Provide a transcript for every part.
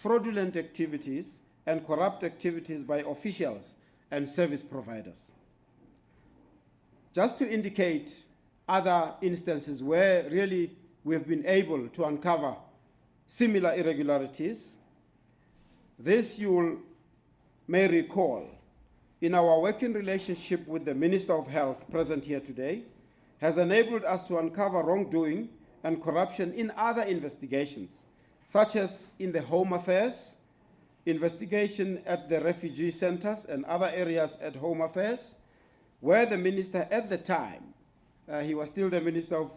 fraudulent activities and corrupt activities by officials and service providers. Just to indicate other instances where really we've been able to uncover similar irregularities, this you may recall in our working relationship with the Minister of Health present here today has enabled us to uncover wrongdoing and corruption in other investigations, such as in the Home Affairs, investigation at the refugee centers and other areas at Home Affairs, where the minister at the time, he was still the Minister of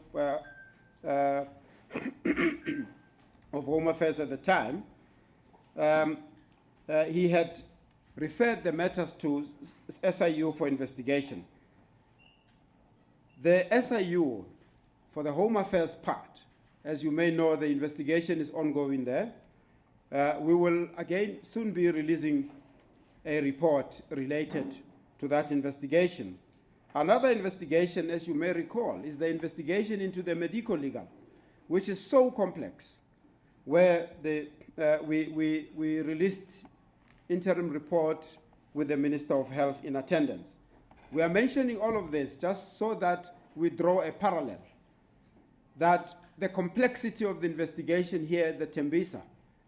Home Affairs at the time, he had referred the matters to SIU for investigation. The SIU, for the Home Affairs part, as you may know, the investigation is ongoing there. We will again soon be releasing a report related to that investigation. Another investigation, as you may recall, is the investigation into the medico-legal, which is so complex, where we released interim report with the Minister of Health in attendance. We are mentioning all of this just so that we draw a parallel, that the complexity of the investigation here at the Tembisa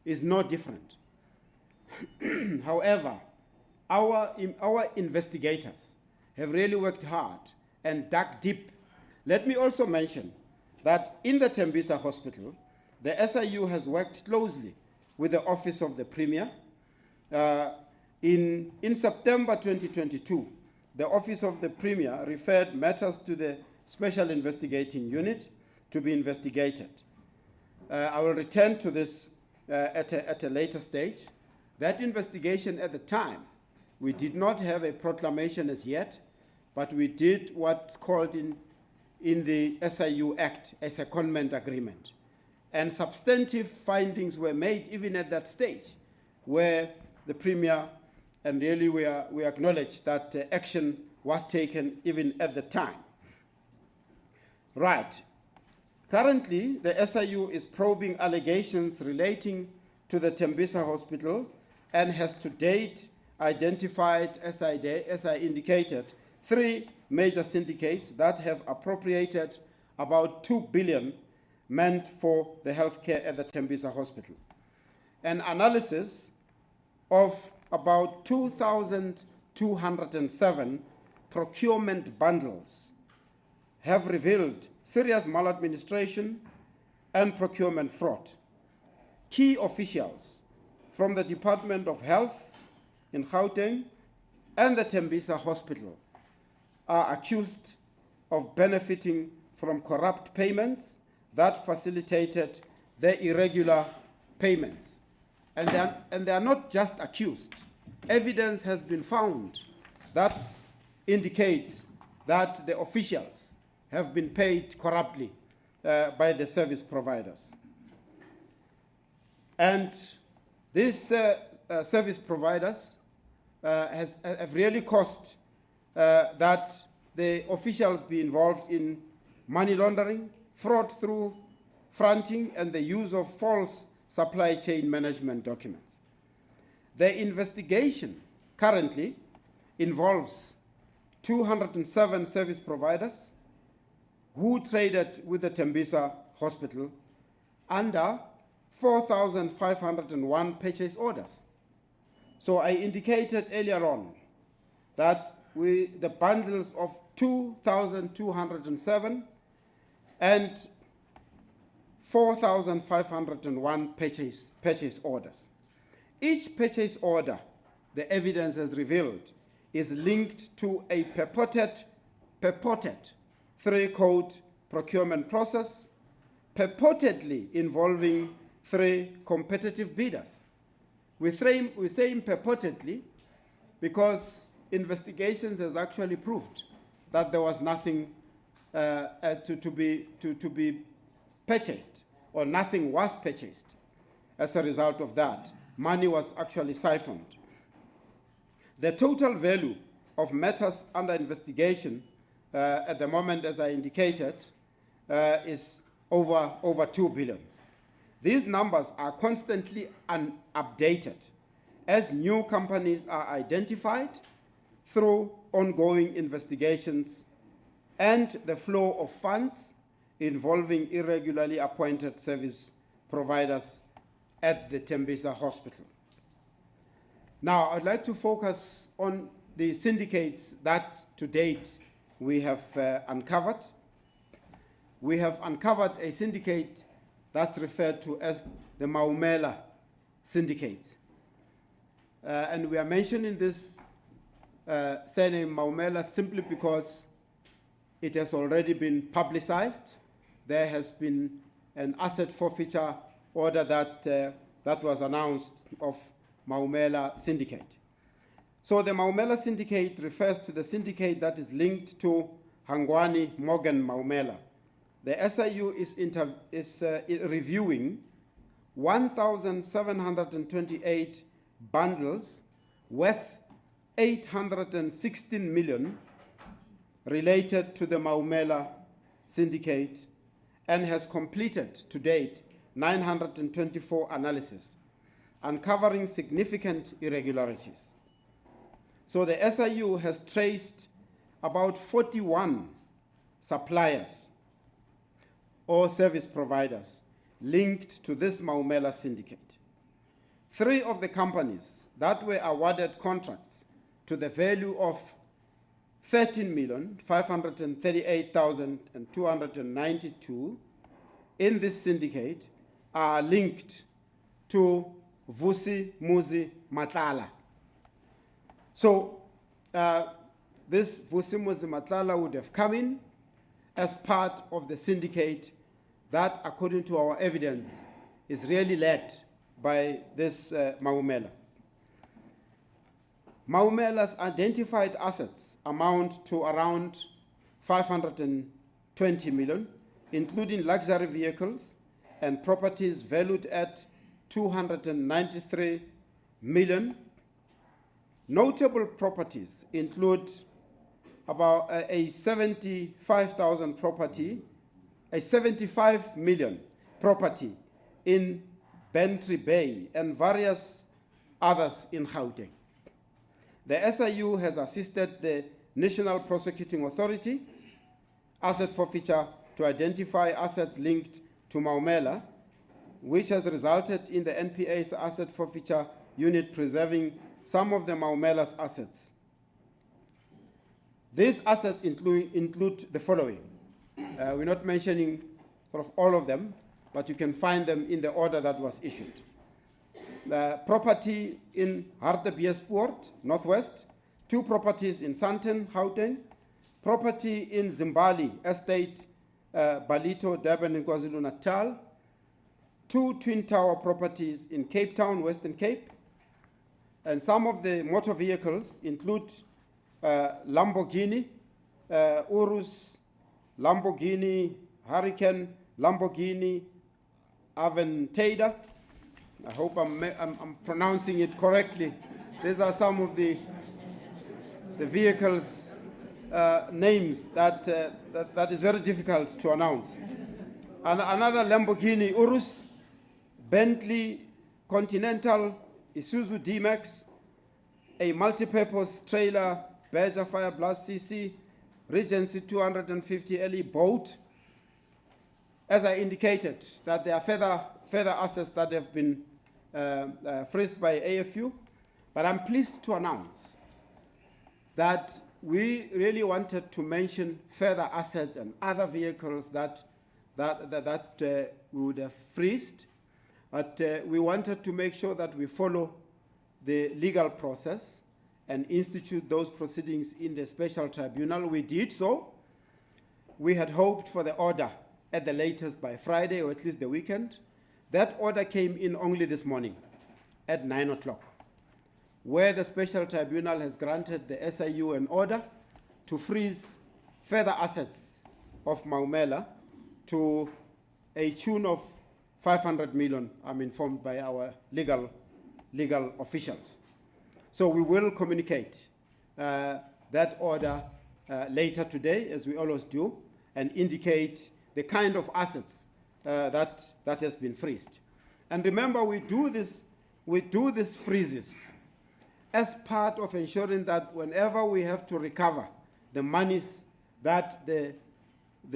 is no different. However, our investigators have really worked hard and dug deep. Let me also mention that in the Tembisa Hospital, the SIU has worked closely with the Office of the Premier. In September 2022, the Office of the Premier referred matters to the Special Investigating Unit to be investigated. I will return to this at a later stage. That investigation at the time, we did not have a proclamation as yet, but we did what's called in the SIU Act a secondment agreement. And substantive findings were made even at that stage, where the Premier, and really we acknowledge that action was taken even at the time. Right. Currently, the SIU is probing allegations relating to the Tembisa Hospital and has to date identified, as I indicated, 3 major syndicates that have appropriated about 2 billion meant for the healthcare at the Tembisa Hospital. An analysis of about 2,207 procurement bundles have revealed serious maladministration and procurement fraud. Key officials from the Department of Health in Gauteng and the Tembisa Hospital are accused of benefiting from corrupt payments that facilitated the irregular payments. And they are not just accused. Evidence has been found that indicates that the officials have been paid corruptly by the service providers. And these service providers have really caused that the officials be involved in money laundering, fraud through fronting, and the use of false supply chain management documents. The investigation currently involves 207 service providers who traded with the Tembisa Hospital under 4,501 purchase orders. So I indicated earlier on that the bundles of 2,207 and 4,501 purchase orders. Each purchase order, the evidence has revealed, is linked to a purported 3-code procurement process, purportedly involving 3 competitive bidders. We're saying purportedly because investigations has actually proved that there was nothing to be purchased, or nothing was purchased. As a result of that, money was actually siphoned. The total value of matters under investigation at the moment, as I indicated, is over 2 billion. These numbers are constantly updated as new companies are identified through ongoing investigations and the flow of funds involving irregularly appointed service providers at the Tembisa Hospital. Now, I'd like to focus on the syndicates that to date we have uncovered. We have uncovered a syndicate that's referred to as the Maumela syndicate. And we are mentioning this surname Maumela simply because it has already been publicized. There has been an asset forfeiture order that was announced of Maumela syndicate. So the Maumela syndicate refers to the syndicate that is linked to Hangwani Morgan Maumela. The SIU is reviewing 1,728 bundles worth 816 million related to the Maumela syndicate and has completed to date 924 analyses, uncovering significant irregularities. So the SIU has traced about 41 suppliers or service providers linked to this Maumela syndicate. 3 of the companies that were awarded contracts to the value of 13,538,292 in this syndicate are linked to Vusi Muzi Matlala. So this Vusi Muzi Matlala would have come in as part of the syndicate that, according to our evidence, is really led by this Maumela. Maumela's identified assets amount to around 520 million, including luxury vehicles and properties valued at 293 million. Notable properties include about a 75 million property in Bantry Bay and various others in Gauteng. The SIU has assisted the National Prosecuting Authority asset forfeiture to identify assets linked to Maumela, which has resulted in the NPA's asset forfeiture unit preserving some of the Maumela's assets. These assets include the following. We're not mentioning sort of all of them, but you can find them in the order that was issued. The property in Hartbeespoort, Northwest, 2 properties in Sandton, Gauteng, property in Zimbali Estate, Balito, Durban, and KwaZulu-Natal, 2 twin tower properties in Cape Town, Western Cape, and some of the motor vehicles include Lamborghini, Urus, Lamborghini Hurricane, Lamborghini Aventador. I hope I'm pronouncing it correctly. These are some of the vehicles names that is very difficult to announce. And another Lamborghini Urus, Bentley Continental, Isuzu D-Max, a multi-purpose trailer, Badger Fire Blast CC, Regency 250 LE boat. As I indicated, that there are further assets that have been freezed by AFU, but I'm pleased to announce that we really wanted to mention further assets and other vehicles that we would have freezed, but we wanted to make sure that we follow the legal process and institute those proceedings in the special tribunal. We did so. We had hoped for the order at the latest by Friday, or at least the weekend. That order came in only this morning at 9 o'clock, where the special tribunal has granted the SIU an order to freeze further assets of Maumela to a tune of 500 million, I'm informed by our legal officials. So we will communicate that order later today, as we always do, and indicate the kind of assets that has been freezed. And remember, we do this freezes as part of ensuring that whenever we have to recover the monies that the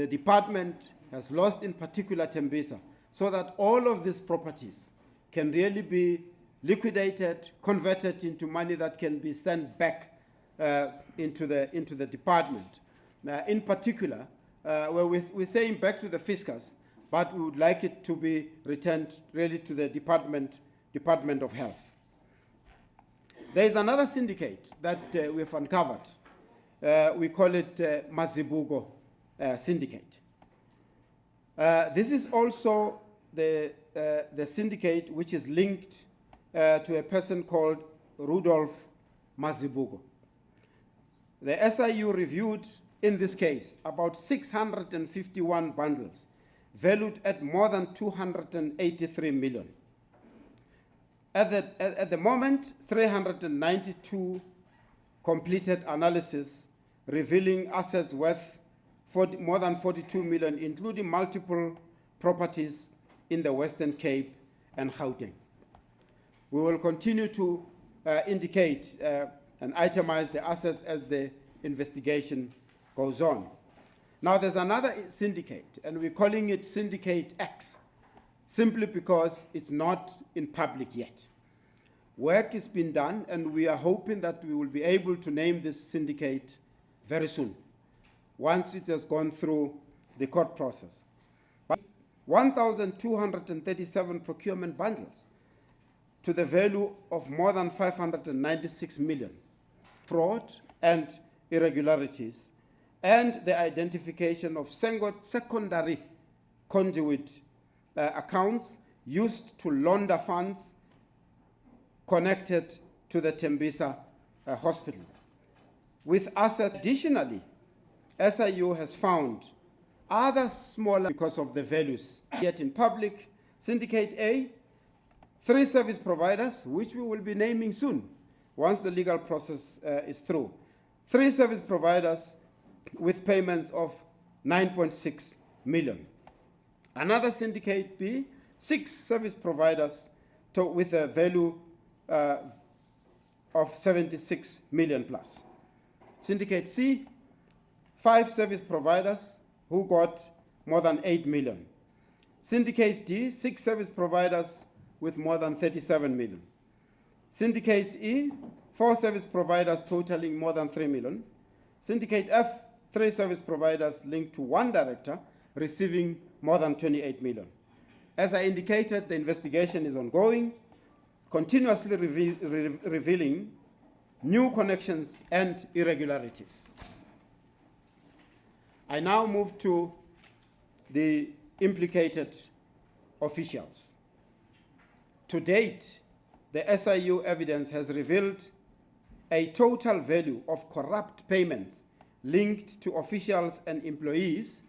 department has lost, in particular Tembisa, so that all of these properties can really be liquidated, converted into money that can be sent back into the department. In particular, where we're saying back to the fiscals, but we would like it to be returned really to the Department of Health. There is another syndicate that we've uncovered. We call it Mazibuko Syndicate. This is also the syndicate which is linked to a person called Rudolph Mazibuko. The SIU reviewed, in this case, about 651 bundles, valued at more than 283 million. At the moment, 392 completed analysis revealing assets worth more than 42 million, including multiple properties in the Western Cape and Gauteng. We will continue to indicate and itemize the assets as the investigation goes on. Now, there's another syndicate, and we're calling it Syndicate X, simply because it's not in public yet. Work is being done, and we are hoping that we will be able to name this syndicate very soon, once it has gone through the court process. 1,237 procurement bundles to the value of more than 596 million, fraud and irregularities, and the identification of secondary conduit accounts used to launder funds connected to the Tembisa Hospital. With assets, additionally, SIU has found other smaller because of the values. Yet in public, Syndicate A, 3 service providers, which we will be naming soon, once the legal process is through. 3 service providers with payments of 9.6 million. Another Syndicate B, 6 service providers with a value of 76 million plus. Syndicate C, 5 service providers who got more than 8 million. Syndicate D, 6 service providers with more than 37 million. Syndicate E, 4 service providers totaling more than 3 million. Syndicate F, 3 service providers linked to 1 director receiving more than 28 million. As I indicated, the investigation is ongoing, continuously revealing new connections and irregularities. I now move to the implicated officials. To date, the SIU evidence has revealed a total value of corrupt payments linked to officials and employees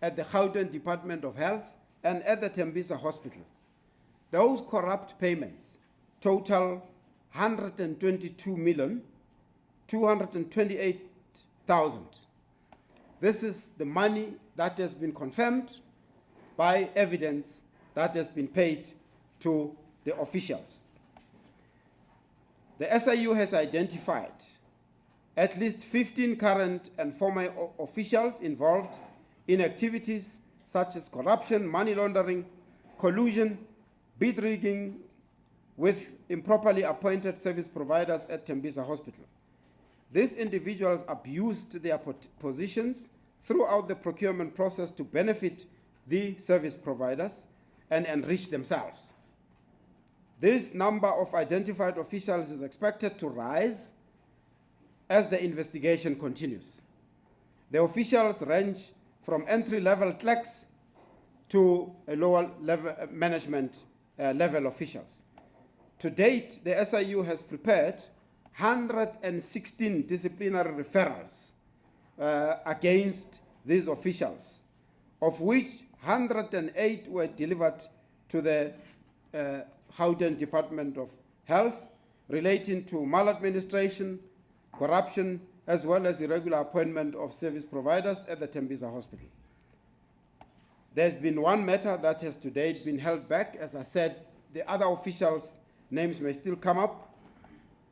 at the Gauteng Department of Health and at the Tembisa Hospital. Those corrupt payments total 122,228,000. This is the money that has been confirmed by evidence that has been paid to the officials. The SIU has identified at least 15 current and former officials involved in activities such as corruption, money laundering, collusion, bid rigging with improperly appointed service providers at Tembisa Hospital. These individuals abused their positions throughout the procurement process to benefit the service providers and enrich themselves. This number of identified officials is expected to rise as the investigation continues. The officials range from entry-level clerks to a lower level management level officials. To date, the SIU has prepared 116 disciplinary referrals against these officials, of which 108 were delivered to the Gauteng Department of Health relating to maladministration, corruption, as well as irregular appointment of service providers at the Tembisa Hospital. There's been one matter that has to date been held back, as I said, the other officials' names may still come up,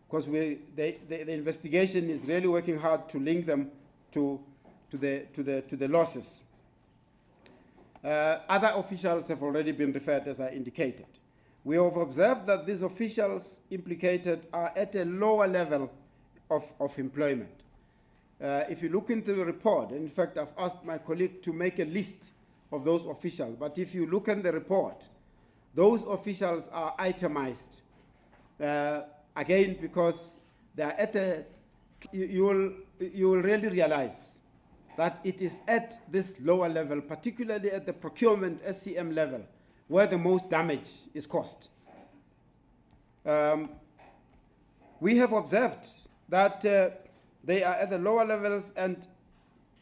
because the investigation is really working hard to link them to the losses. Other officials have already been referred, as I indicated. We have observed that these officials implicated are at a lower level of employment. If you look into the report, in fact, I've asked my colleague to make a list of those officials, but if you look in the report, those officials are itemized. Again, because they are at a, you will really realize that it is at this lower level, particularly at the procurement SCM level, where the most damage is caused. We have observed that they are at the lower levels, and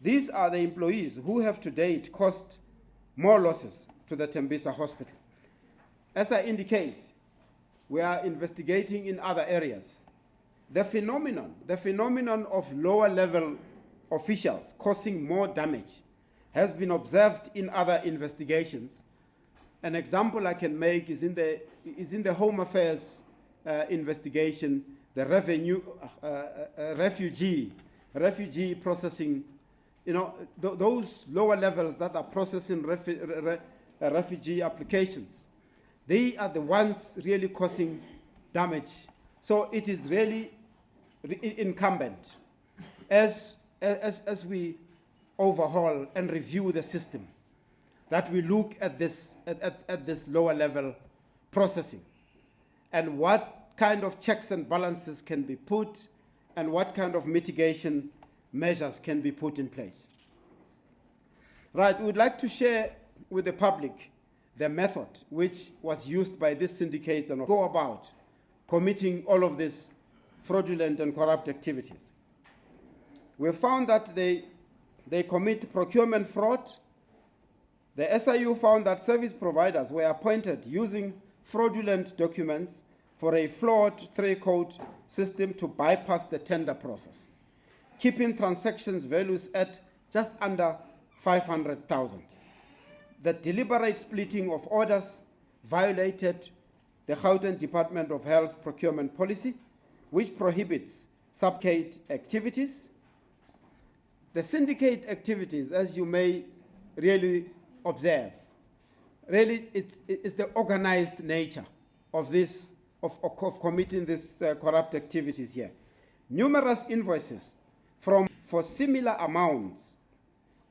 these are the employees who have to date caused more losses to the Tembisa Hospital. As I indicate, we are investigating in other areas. The phenomenon of lower level officials causing more damage has been observed in other investigations. An example I can make is in the Home Affairs investigation, the refugee processing. You know, those lower levels that are processing refugee applications, they are the ones really causing damage. So it is really incumbent as we overhaul and review the system, that we look at this lower level processing and what kind of checks and balances can be put and what kind of mitigation measures can be put in place. Right, we would like to share with the public the method which was used by these syndicates and go about committing all of these fraudulent and corrupt activities. We found that they commit procurement fraud. The SIU found that service providers were appointed using fraudulent documents for a flawed three-code system to bypass the tender process, keeping transactions values at just under 500,000. The deliberate splitting of orders violated the Gauteng Department of Health's procurement policy, which prohibits subcade activities. The syndicate activities, as you may really observe, really it's the organized nature of this, of committing these corrupt activities here. Numerous invoices for similar amounts,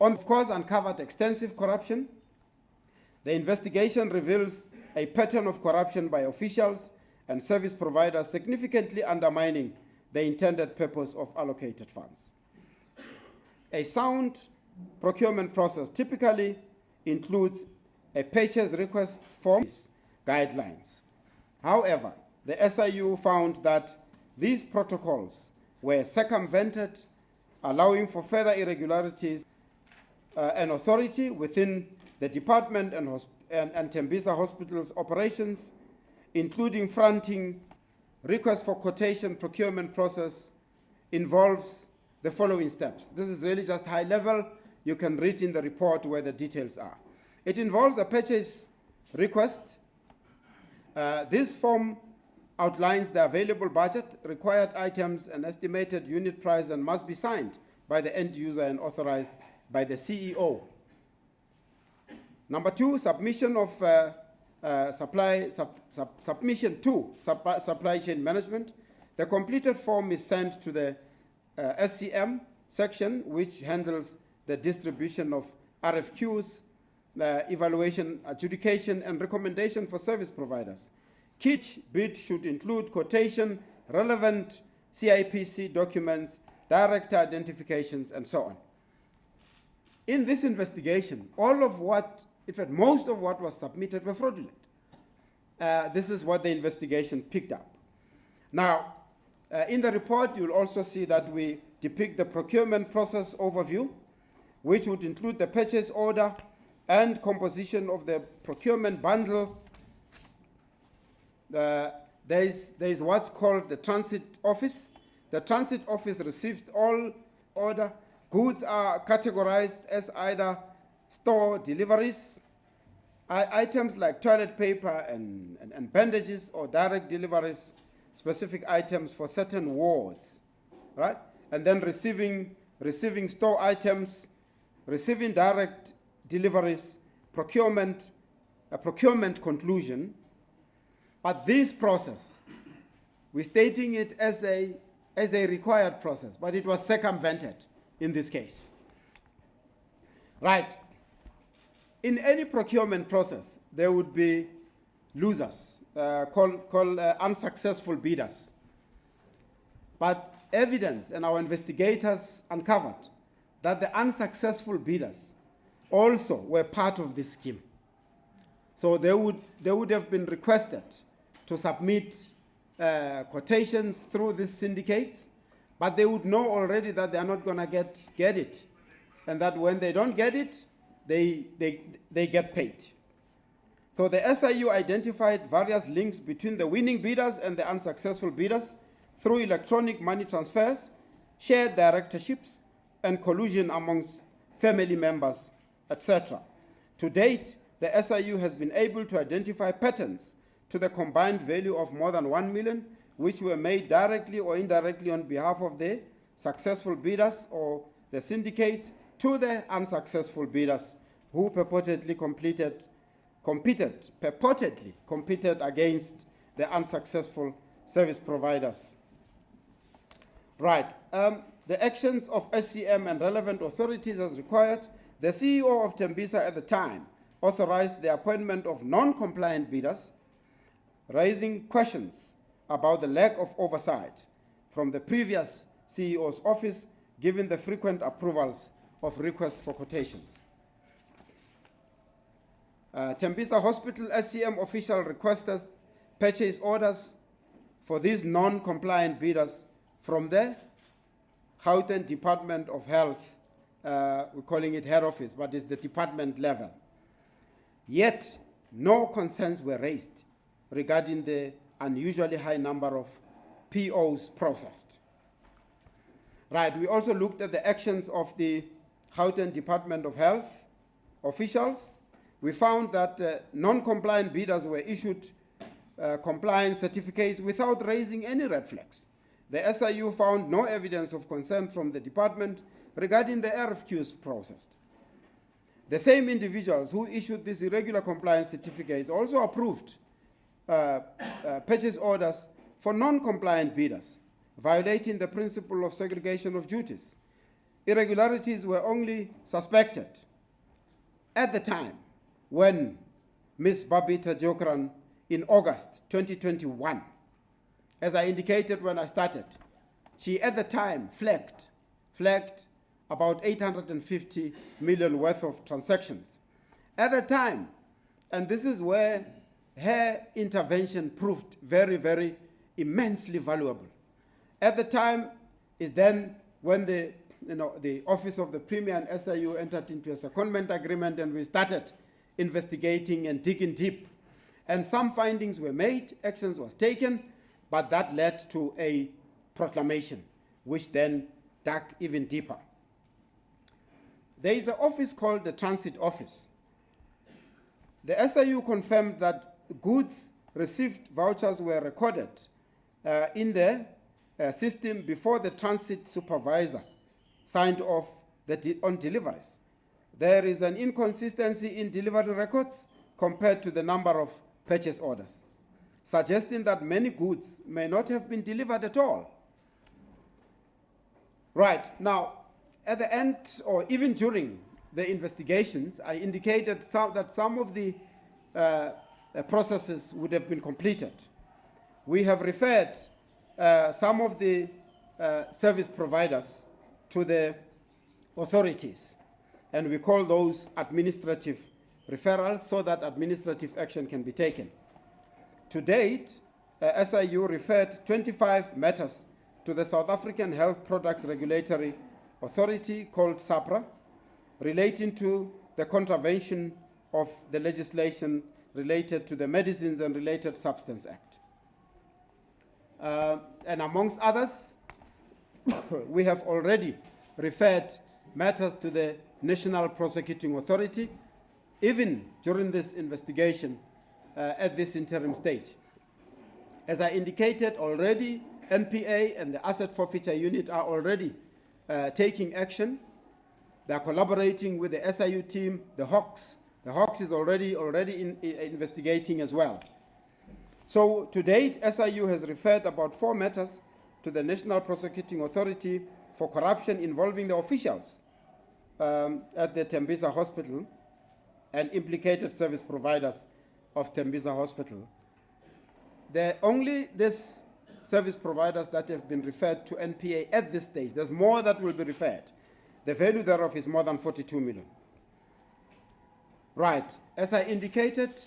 of course, uncovered extensive corruption. The investigation reveals a pattern of corruption by officials and service providers, significantly undermining the intended purpose of allocated funds. A sound procurement process typically includes a purchase request form guidelines. However, the SIU found that these protocols were circumvented, allowing for further irregularities and authority within the department and Tembisa Hospital's operations, including fronting. Request for quotation procurement process involves the following steps. This is really just high level. You can read in the report where the details are. It involves a purchase request. This form outlines the available budget, required items, and estimated unit price, and must be signed by the end user and authorized by the CEO. Number two, submission of submission to supply chain management. The completed form is sent to the SCM section, which handles the distribution of RFQs, evaluation, adjudication, and recommendation for service providers. Each bid should include quotation, relevant CIPC documents, director identifications, and so on. In this investigation, all of what, in fact, most of what was submitted were fraudulent. This is what the investigation picked up. Now, in the report, you'll also see that we depict the procurement process overview, which would include the purchase order and composition of the procurement bundle. There is what's called the transit office. The transit office receives all order. Goods are categorized as either store deliveries, items like toilet paper and bandages, or direct deliveries, specific items for certain wards, right? And then receiving store items, receiving direct deliveries, procurement, a procurement conclusion. But this process, we're stating it as a required process, but it was circumvented in this case. Right. In any procurement process, there would be losers, called unsuccessful bidders. But evidence and our investigators uncovered that the unsuccessful bidders also were part of this scheme. So they would have been requested to submit quotations through these syndicates, but they would know already that they are not going to get it, and that when they don't get it, they get paid. So the SIU identified various links between the winning bidders and the unsuccessful bidders through electronic money transfers, shared directorships, and collusion amongst family members, etc. To date, the SIU has been able to identify patterns to the combined value of more than 1 million, which were made directly or indirectly on behalf of the successful bidders or the syndicates to the unsuccessful bidders who purportedly competed against the unsuccessful service providers. Right. The actions of SCM and relevant authorities as required, the CEO of Tembisa at the time authorized the appointment of non-compliant bidders, raising questions about the lack of oversight from the previous CEO's office, given the frequent approvals of requests for quotations. Tembisa Hospital SCM official requested purchase orders for these non-compliant bidders from the Gauteng Department of Health. We're calling it head office, but it's the department level. Yet, no concerns were raised regarding the unusually high number of POs processed. Right, we also looked at the actions of the Gauteng Department of Health officials. We found that non-compliant bidders were issued compliance certificates without raising any red flags. The SIU found no evidence of concern from the department regarding the RFQs processed. The same individuals who issued these irregular compliance certificates also approved purchase orders for non-compliant bidders, violating the principle of segregation of duties. Irregularities were only suspected at the time when Ms. Babita Jokran, in August 2021, as I indicated when I started, she at the time flagged about 850 million worth of transactions. At the time, and this is where her intervention proved very, very immensely valuable. At the time is then when the Office of the Premier and SIU entered into a secondment agreement, and we started investigating and digging deep. And some findings were made, actions was taken, but that led to a proclamation, which then dug even deeper. There is an office called the Transit Office. The SIU confirmed that goods received vouchers were recorded in the system before the transit supervisor signed off on deliveries. There is an inconsistency in delivery records compared to the number of purchase orders, suggesting that many goods may not have been delivered at all. Right, now, at the end, or even during the investigations, I indicated that some of the processes would have been completed. We have referred some of the service providers to the authorities, and we call those administrative referrals so that administrative action can be taken. To date, SIU referred 25 matters to the South African Health Products Regulatory Authority, called SAPRA, relating to the contravention of the legislation related to the Medicines and Related Substance Act. And amongst others, we have already referred matters to the National Prosecuting Authority even during this investigation at this interim stage. As I indicated already, NPA and the Asset Forfeiture Unit are already taking action. They are collaborating with the SIU team, the Hawks. The Hawks is already investigating as well. So to date, SIU has referred about 4 matters to the National Prosecuting Authority for corruption involving the officials at the Tembisa Hospital and implicated service providers of Tembisa Hospital. Only these service providers that have been referred to NPA at this stage. There's more that will be referred. The value thereof is more than 42 million. Right, as I indicated,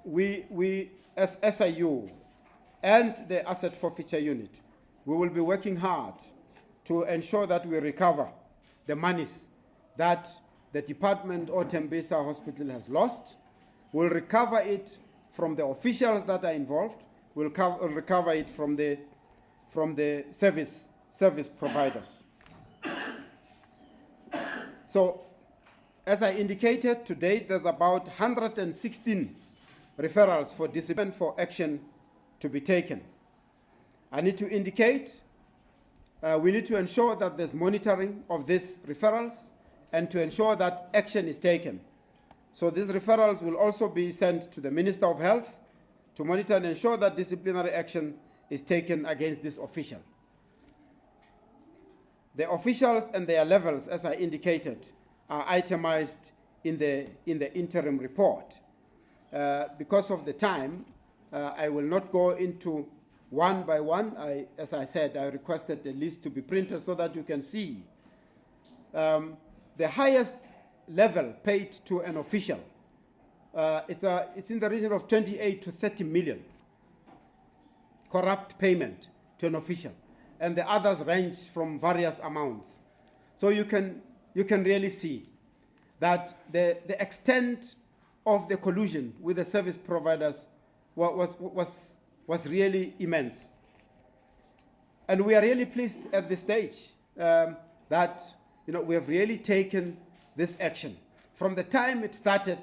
we as SIU and the Asset Forfeiture Unit, we will be working hard to ensure that we recover the monies that the department or Tembisa Hospital has lost. We'll recover it from the officials that are involved. We'll recover it from the service providers. So, as I indicated, to date there's about 116 referrals for discipline for action to be taken. I need to indicate we need to ensure that there's monitoring of these referrals and to ensure that action is taken. So these referrals will also be sent to the Minister of Health to monitor and ensure that disciplinary action is taken against this official. The officials and their levels, as I indicated, are itemized in the interim report. Because of the time, I will not go into one by one. As I said, I requested the list to be printed so that you can see. The highest level paid to an official, it's in the region of 28 to 30 million corrupt payment to an official. And the others range from various amounts. So you can really see that the extent of the collusion with the service providers was really immense. And we are really pleased at this stage that we have really taken this action. From the time it started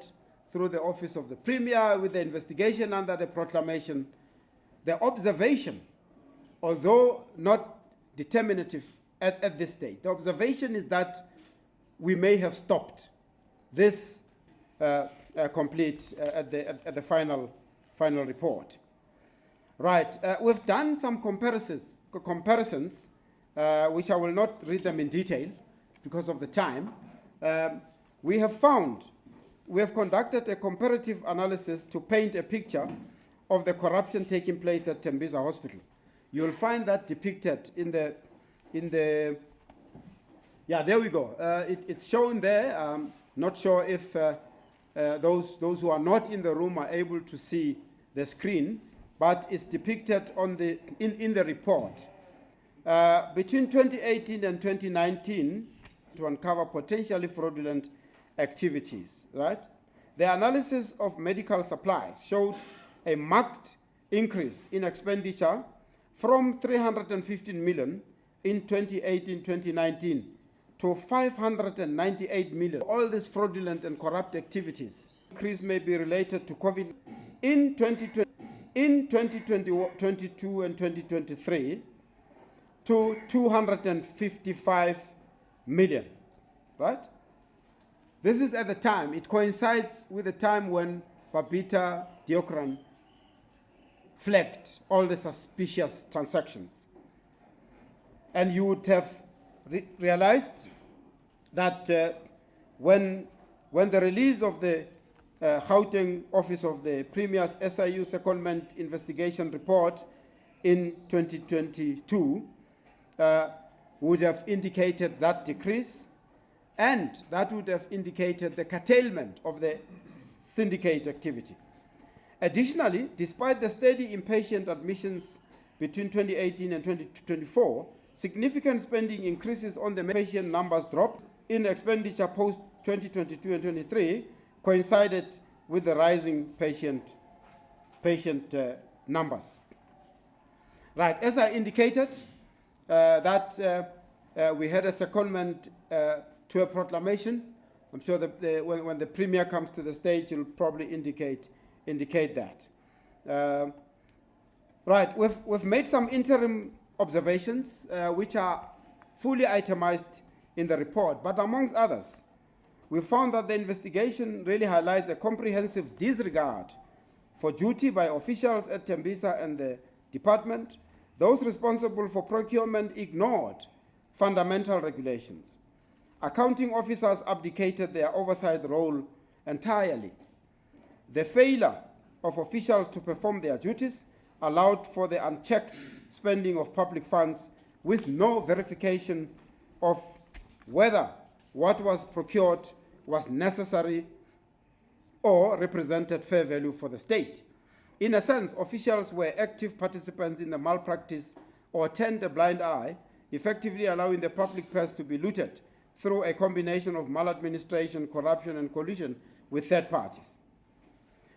through the Office of the Premier with the investigation under the proclamation, the observation, although not determinative at this stage, the observation is that we may have stopped this complete at the final report. Right, we've done some comparisons, which I will not read them in detail because of the time. We have conducted a comparative analysis to paint a picture of the corruption taking place at Tembisa Hospital. You'll find that depicted in the yeah, there we go. It's shown there. Not sure if those who are not in the room are able to see the screen, but it's depicted on in the report. Between 2018 and 2019, to uncover potentially fraudulent activities, right? The analysis of medical supplies showed a marked increase in expenditure from 315 million in 2018-2019 to 598 million. All these fraudulent and corrupt activities. Increase may be related to COVID. In 2022 and 2023 to 255 million, right? This is at the time, it coincides with the time when Babita Deokaran flagged all the suspicious transactions. And you would have realized that when the release of the Gauteng Office of the Premier's SIU Secondment Investigation Report in 2022 would have indicated that decrease, and that would have indicated the curtailment of the syndicate activity. Additionally, despite the steady inpatient admissions between 2018 and 2024, significant spending increases on the patient numbers dropped in expenditure post 2022 and 23 coincided with the rising patient numbers. Right, as I indicated, that we had a secondment to a proclamation I'm sure that when the Premier comes to the stage, he'll probably indicate that. Right, we've made some interim observations which are fully itemized in the report, but amongst others, we found that the investigation really highlights a comprehensive disregard for duty by officials at Tembisa and the department. Those responsible for procurement ignored fundamental regulations. Accounting officers abdicated their oversight role entirely. The failure of officials to perform their duties allowed for the unchecked spending of public funds with no verification of whether what was procured was necessary or represented fair value for the state. In a sense, officials were active participants in the malpractice or turned a blind eye, effectively allowing the public purse to be looted through a combination of maladministration, corruption, and collusion with third parties.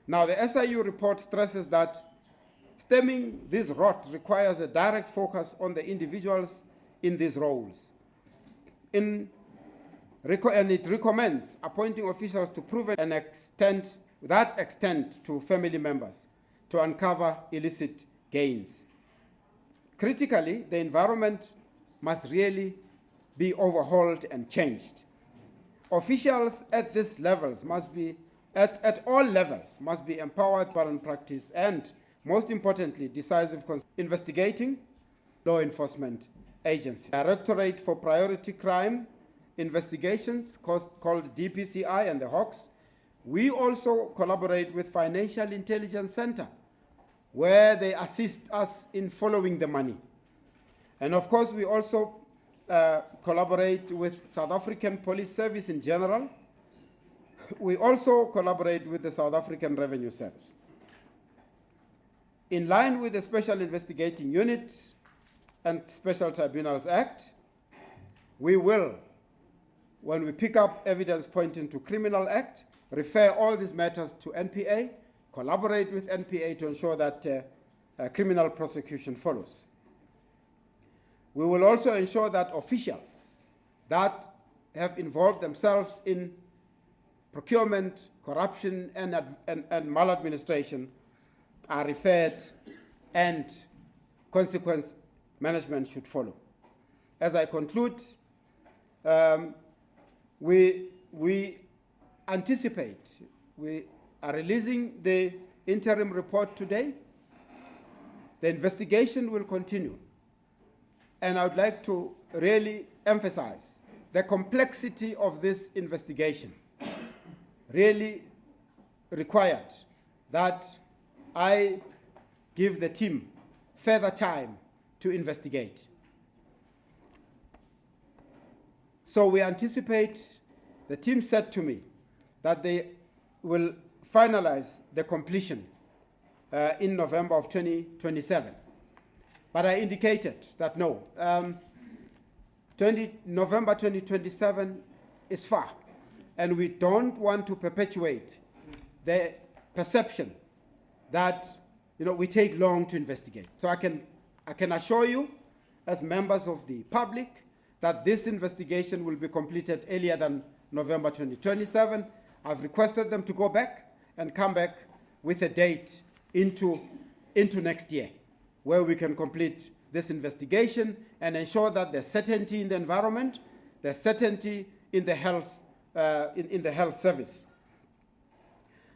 Now, the SIU report stresses that stemming this rot requires a direct focus on the individuals in these roles. And it recommends appointing officials to prove that extent to family members to uncover illicit gains. Critically, the environment must really be overhauled and changed. Officials at these levels must be, at all levels, must be empowered by practice and, most importantly, decisive investigating law enforcement agencies. Directorate for Priority Crime Investigations, called DPCI, and the Hawks. We also collaborate with Financial Intelligence Center, where they assist us in following the money. And of course, we also collaborate with South African Police Service in general. We also collaborate with the South African Revenue Service. In line with the Special Investigating Unit and Special Tribunals Act, we will, when we pick up evidence pointing to criminal act, refer all these matters to NPA, collaborate with NPA to ensure that criminal prosecution follows. We will also ensure that officials that have involved themselves in procurement, corruption, and maladministration are referred, and consequence management should follow. As I conclude, we anticipate, we are releasing the interim report today. The investigation will continue. And I would like to really emphasize the complexity of this investigation really required that I give the team further time to investigate. So we anticipate, the team said to me that they will finalize the completion in November of 2027. But I indicated that no, November 2027 is far, and we don't want to perpetuate the perception that we take long to investigate. So I can assure you, as members of the public, that this investigation will be completed earlier than November 2027. I've requested them to go back and come back with a date into next year, where we can complete this investigation and ensure that there's certainty in the environment, there's certainty in the health, in the health service.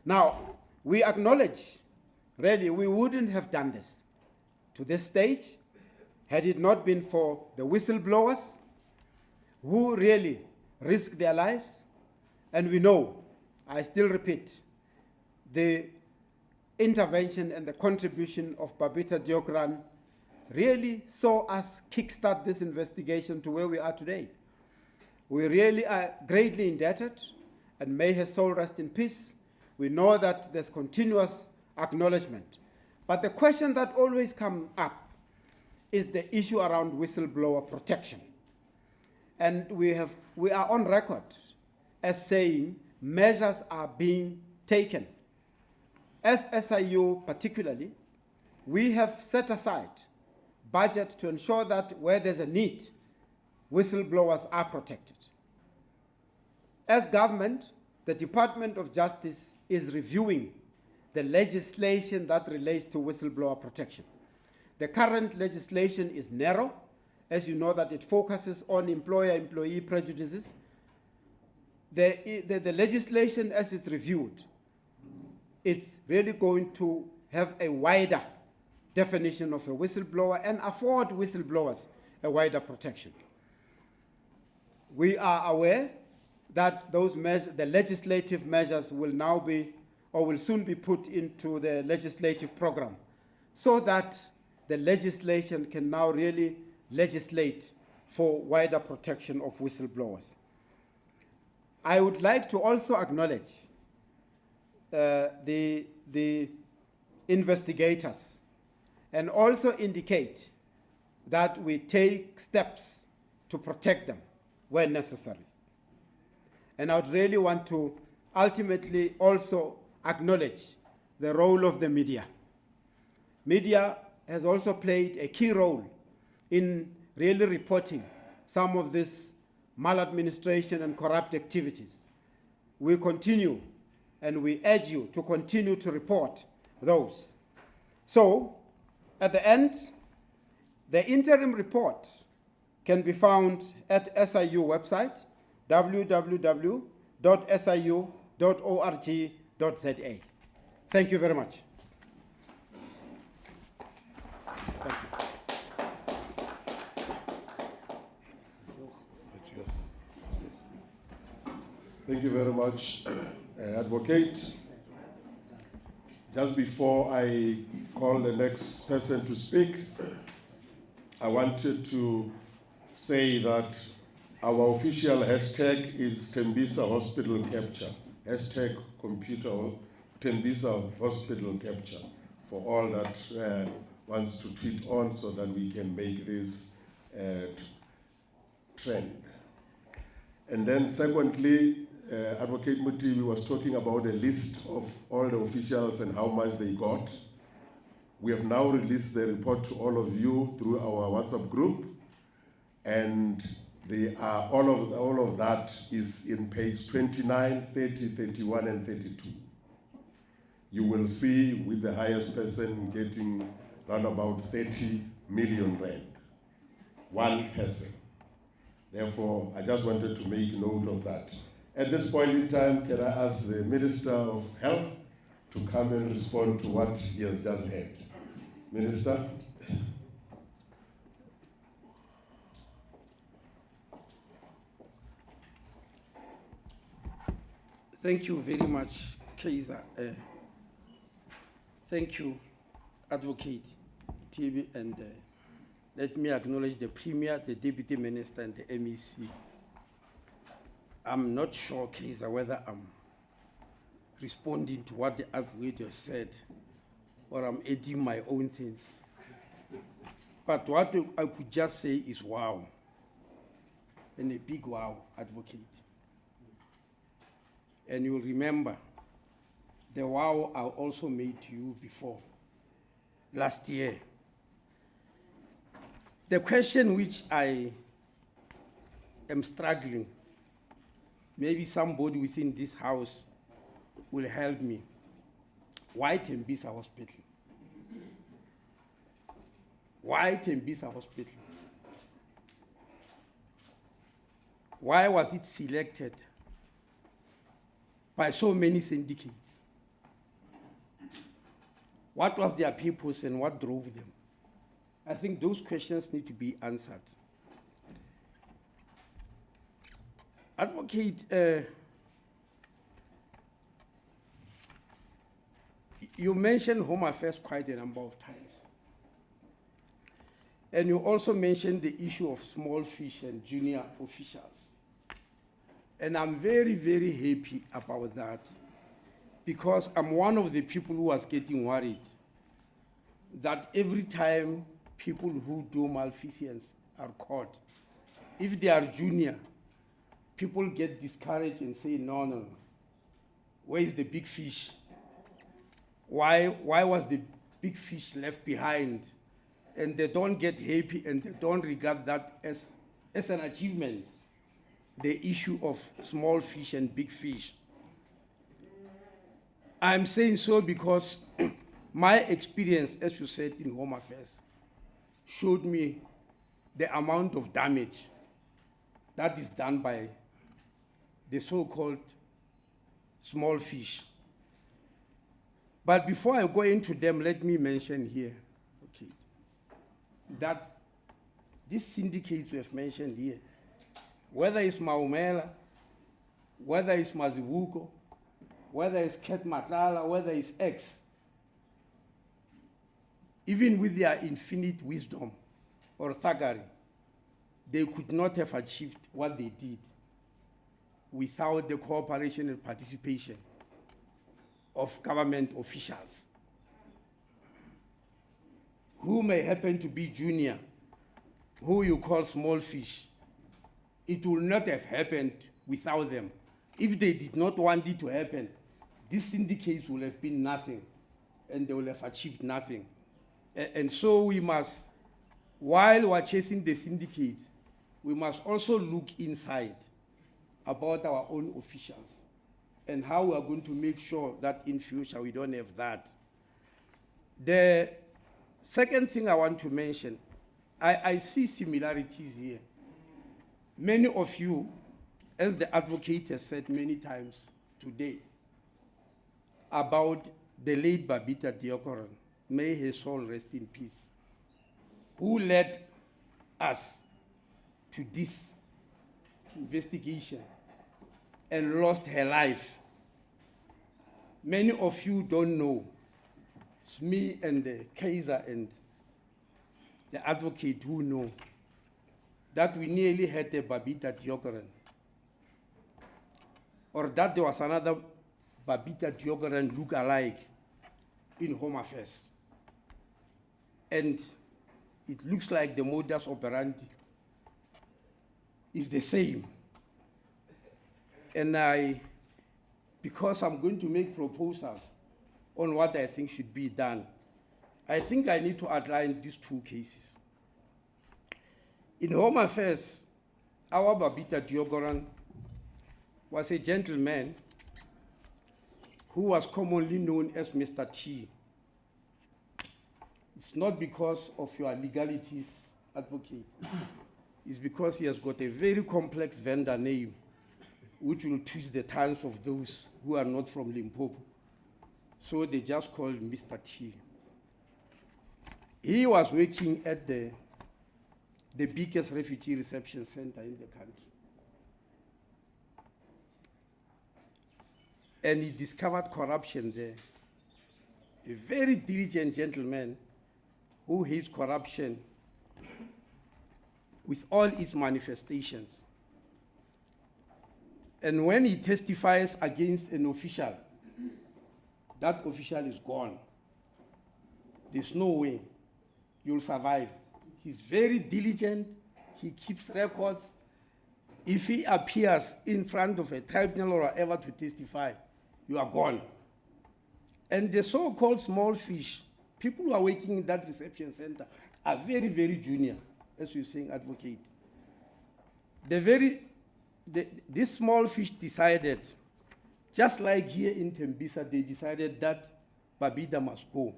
Now, we acknowledge, really, we wouldn't have done this to this stage had it not been for the whistleblowers who really risk their lives. And we know, I still repeat, the intervention and the contribution of Babita Diokran really saw us kickstart this investigation to where we are today. We really are greatly indebted, and may her soul rest in peace. We know that there's continuous acknowledgement. But the question that always comes up is the issue around whistleblower protection. And we are on record as saying measures are being taken. As SIU particularly, we have set aside budget to ensure that where there's a need, whistleblowers are protected. As government, the Department of Justice is reviewing the legislation that relates to whistleblower protection. The current legislation is narrow, as you know, that it focuses on employer-employee prejudices. The legislation, as it's reviewed, it's really going to have a wider definition of a whistleblower and afford whistleblowers a wider protection. We are aware that those measures, the legislative measures will now be, or will soon be put into the legislative program, so that the legislation can now really legislate for wider protection of whistleblowers. I would like to also acknowledge the investigators and also indicate that we take steps to protect them where necessary. And I would really want to ultimately also acknowledge the role of the media. Media has also played a key role in really reporting some of this maladministration and corrupt activities. We continue and we urge you to continue to report those. So, at the end, the interim report can be found at SIU website, www.siu.org.za. Thank you very much. Thank you. Thank you very much, Advocate. Just before I call the next person to speak, I wanted to say that our official hashtag is Tembisa Hospital Capture. Hashtag computer Tembisa Hospital Capture for all that wants to tweet on, so that we can make this trend. And then secondly, Advocate Mutibi was talking about a list of all the officials and how much they got. We have now released the report to all of you through our WhatsApp group, and they are all of that is in page 29, 30, 31, and 32. You will see with the highest person getting around about 30 million rand, one person. Therefore, I just wanted to make note of that. At this point in time, can I ask the Minister of Health to come and respond to what he has just heard? Minister? Thank you very much, Kaiser. Thank you, Advocate TV, and let me acknowledge the Premier, the Deputy Minister, and the MEC. I'm not sure, Kaiser, whether I'm responding to what the Advocate has said, or I'm adding my own things. But what I could just say is wow, and a big wow, Advocate. And you'll remember, the wow I also made to you before, last year. The question which I am struggling, maybe somebody within this house will help me. Why Tembisa Hospital? Why Tembisa Hospital? Why was it selected by so many syndicates? What was their purpose and what drove them? I think those questions need to be answered. Advocate, you mentioned Home Affairs quite a number of times. And you also mentioned the issue of small fish and junior officials. And I'm very, very happy about that, because I'm one of the people who was getting worried that every time people who do malfeasance are caught, if they are junior, people get discouraged and say, no. Where is the big fish? Why was the big fish left behind? And they don't get happy and they don't regard that as an achievement. the issue of small fish and big fish. I'm saying so because my experience, as you said, in Home Affairs, showed me the amount of damage that is done by the so-called small fish. But before I go into them, let me mention here, okay, that these syndicates we have mentioned here, whether it's Maumela, whether it's Mazibuko, whether it's Ket Matlala, whether it's X, even with their infinite wisdom or thuggery, they could not have achieved what they did without the cooperation and participation of government officials who may happen to be junior, who you call small fish. It will not have happened without them. If they did not want it to happen, these syndicates will have been nothing, and they will have achieved nothing. And so we must, while we're chasing the syndicates, we must also look inside about our own officials and how we are going to make sure that in future we don't have that. The second thing I want to mention, I see similarities here. Many of you, as the advocate has said many times today, about the late Babita Deokaran, may his soul rest in peace, who led us to this investigation and lost her life. Many of you don't know. It's me and the Kaiser and the advocate who know that we nearly had a Babita Deokaran, or that there was another Babita Deokaran look-alike in Home Affairs. And it looks like the modus operandi is the same. And because I'm going to make proposals on what I think should be done, I think I need to outline these two cases. In Home Affairs, our Babita Deokaran was a gentleman who was commonly known as Mr. T. It's not because of your legalities, advocate. It's because he has got a very complex vendor name, which will twist the tongues of those who are not from Limpopo. So they just call him Mr. T. He was working at the biggest refugee reception center in the country. And he discovered corruption there. A very diligent gentleman who hates corruption with all its manifestations. And when he testifies against an official, that official is gone. There's no way you'll survive. He's very diligent. He keeps records. If he appears in front of a tribunal or whatever to testify, you are gone. And the so-called small fish, people who are working in that reception center, are very, very junior, as you're saying, advocate. This small fish decided, just like here in Tembisa, they decided that Babita must go,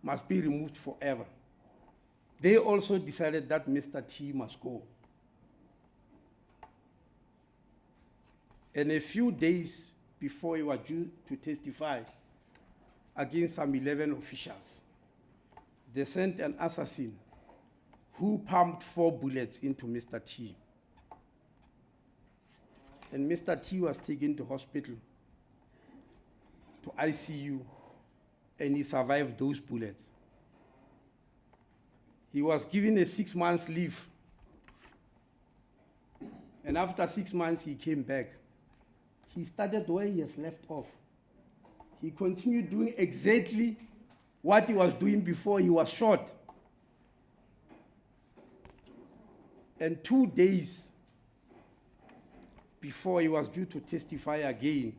must be removed forever. They also decided that Mr. T must go. And a few days before he was due to testify against some 11 officials, they sent an assassin who pumped 4 bullets into Mr. T. And Mr. T was taken to hospital, to ICU, and he survived those bullets. He was given a 6 months leave. And after 6 months, he came back. He started where he has left off. He continued doing exactly what he was doing before he was shot. And 2 days before he was due to testify again,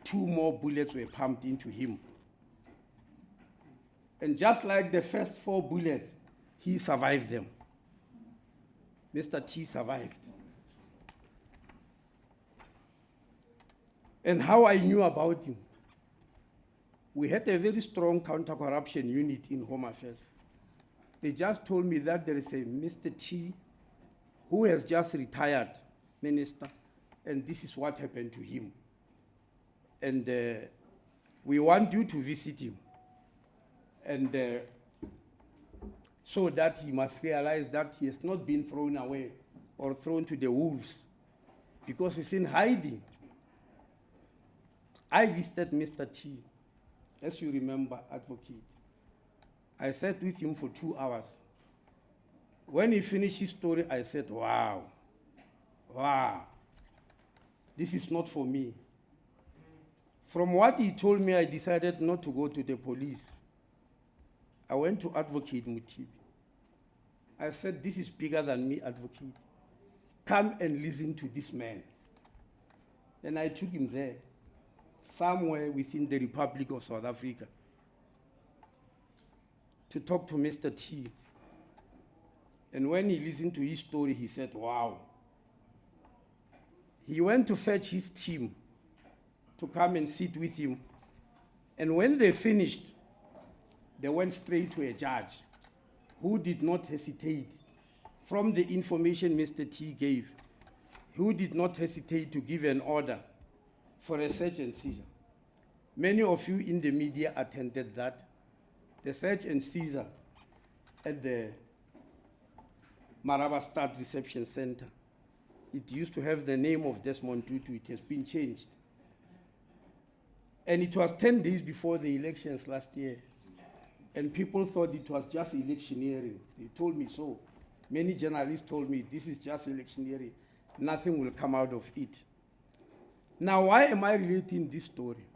2 more bullets were pumped into him. And just like the first 4 bullets, he survived them. Mr. T survived. And how I knew about him, we had a very strong counter-corruption unit in Home Affairs. They just told me that there is a Mr. T who has just retired minister, and this is what happened to him. And we want you to visit him. And so that he must realize that he has not been thrown away or thrown to the wolves, because he's in hiding. I visited Mr. T, as you remember, advocate. I sat with him for 2 hours. When he finished his story, I said, wow, this is not for me. From what he told me, I decided not to go to the police. I went to Advocate Mutibi. I said, this is bigger than me, Advocate. Come and listen to this man. And I took him there, somewhere within the Republic of South Africa, to talk to Mr. T. And when he listened to his story, he said, wow. He went to fetch his team to come and sit with him. And when they finished, they went straight to a judge who did not hesitate, from the information Mr. T gave, who did not hesitate to give an order for a search and seizure. Many of you in the media attended that. The search and seizure at the Maraba Start Reception Center. It used to have the name of Desmond Tutu. It has been changed. And it was 10 days before the elections last year. And people thought it was just electioneering. They told me so. Many journalists told me this is just electioneering. Nothing will come out of it. Now, why am I relating this story?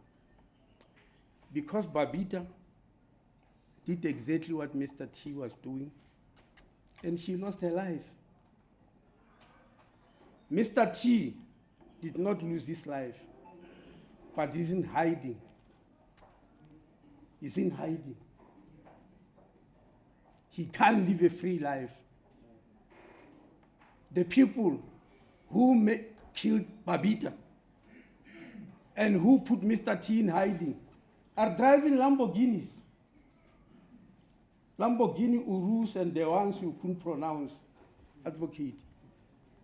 Because Babita did exactly what Mr. T was doing, and she lost her life. Mr. T did not lose his life, but he's in hiding. He's in hiding. He can't live a free life. The people who killed Babita and who put Mr. T in hiding are driving Lamborghinis. Lamborghini Urus and the ones you couldn't pronounce, advocate.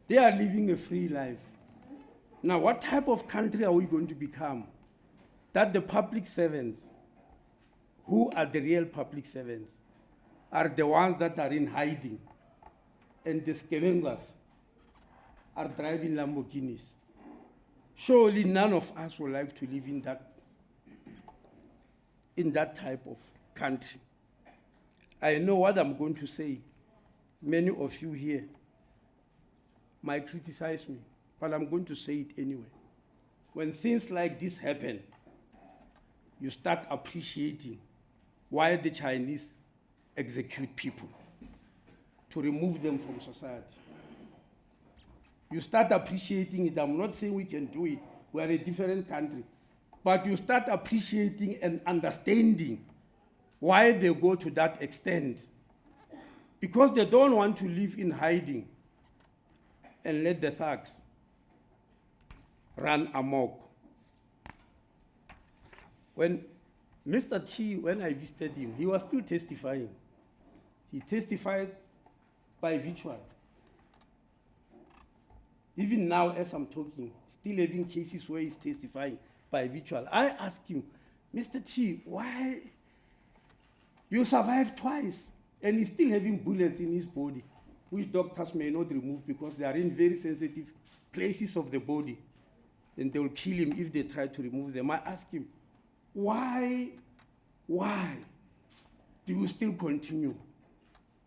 They are living a free life. Now, what type of country are we going to become? That the public servants, who are the real public servants, are the ones that are in hiding, and the scavengers are driving Lamborghinis. Surely none of us would like to live in that type of country. I know what I'm going to say. Many of you here might criticize me, but I'm going to say it anyway. When things like this happen, you start appreciating why the Chinese execute people, to remove them from society. You start appreciating it. I'm not saying we can do it. We're a different country. But you start appreciating and understanding why they go to that extent. Because they don't want to live in hiding and let the thugs run amok. When Mr. T, when I visited him, he was still testifying. He testified by virtual. Even now, as I'm talking, still having cases where he's testifying by virtual. I asked him, Mr. T, why you survived twice and he's still having bullets in his body, which doctors may not remove because they are in very sensitive places of the body, and they will kill him if they try to remove them. I asked him, why do you still continue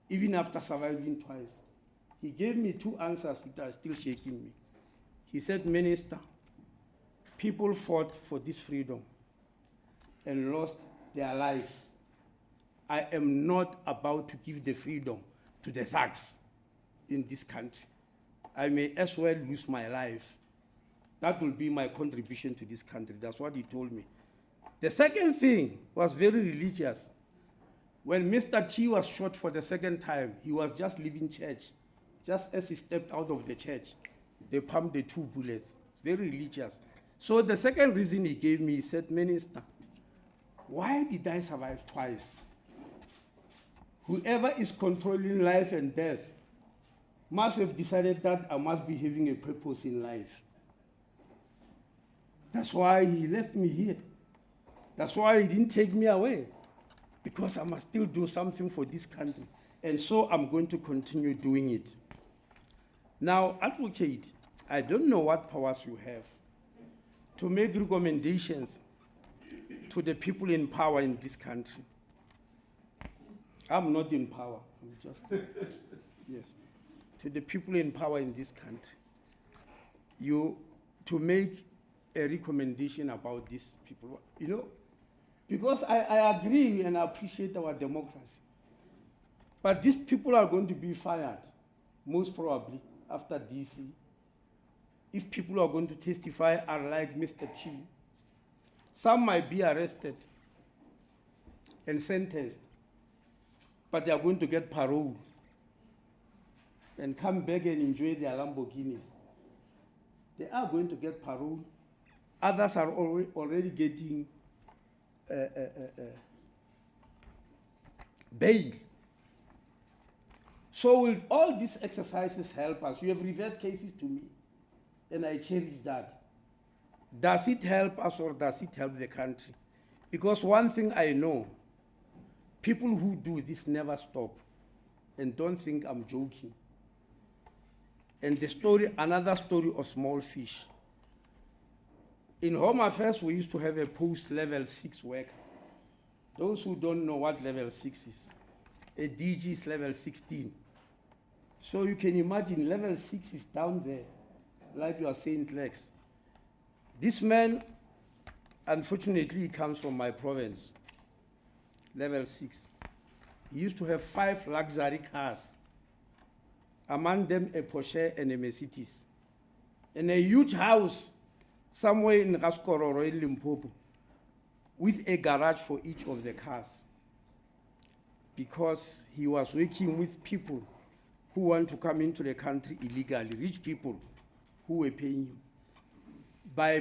even after surviving twice? He gave me two answers which are still shaking me. He said, Minister, people fought for this freedom and lost their lives. I am not about to give the freedom to the thugs in this country. I may as well lose my life. That will be my contribution to this country. That's what he told me. The second thing was very religious. When Mr. T was shot for the second time, he was just leaving church just as he stepped out of the church, they pumped the 2 bullets. Very religious. So the second reason he gave me, he said, Minister, why did I survive twice? Whoever is controlling life and death must have decided that I must be having a purpose in life. That's why he left me here. That's why he didn't take me away, because I must still do something for this country. And so I'm going to continue doing it. Now, advocate, I don't know what powers you have to make recommendations to the people in power in this country. I'm not in power. I'm just, yes. To the people in power in this country, to make a recommendation about these people, because I agree and I appreciate our democracy. But these people are going to be fired, most probably, after DC. If people are going to testify, unlike Mr. T, some might be arrested and sentenced, but they are going to get parole and come back and enjoy their Lamborghinis. They are going to get parole. Others are already getting bail. So will all these exercises help us? You have referred cases to me, and I cherish that. Does it help us or does it help the country? Because one thing I know, people who do this never stop. And don't think I'm joking. And the story, another story of small fish. In Home Affairs, we used to have a post-level 6 worker. Those who don't know what level 6 is, a DG is level 16. So you can imagine level 6 is down there, like you are saying, Lex. This man, unfortunately, he comes from my province, level 6. He used to have 5 luxury cars, among them a Porsche and a Mercedes, and a huge house somewhere in Raskororo in Limpopo, with a garage for each of the cars, because he was working with people who want to come into the country illegally, rich people who were paying him, by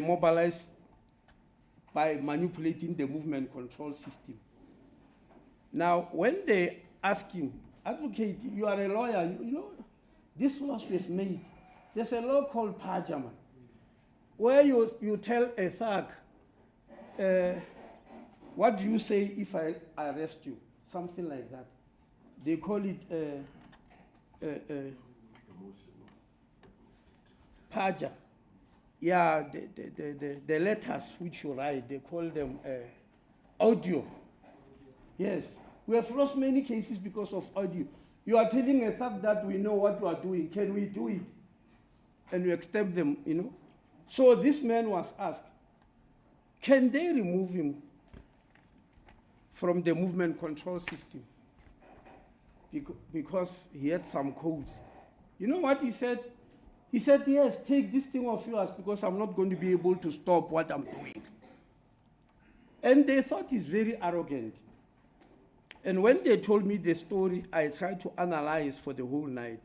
manipulating the movement control system. Now, when they ask him, advocate, you are a lawyer, this laws we've made. There's a law called Parliament, where you tell a thug, what do you say if I arrest you? Something like that. They call it Paja. Yeah, the letters which you write, they call them audio. Yes, we have lost many cases because of audio. You are telling a thug that we know what you are doing. Can we do it? And you accept them, So this man was asked, can they remove him from the movement control system? Because he had some codes. You know what he said? He said, yes, take this thing of yours because I'm not going to be able to stop what I'm doing. And they thought he's very arrogant. And when they told me the story, I tried to analyze for the whole night.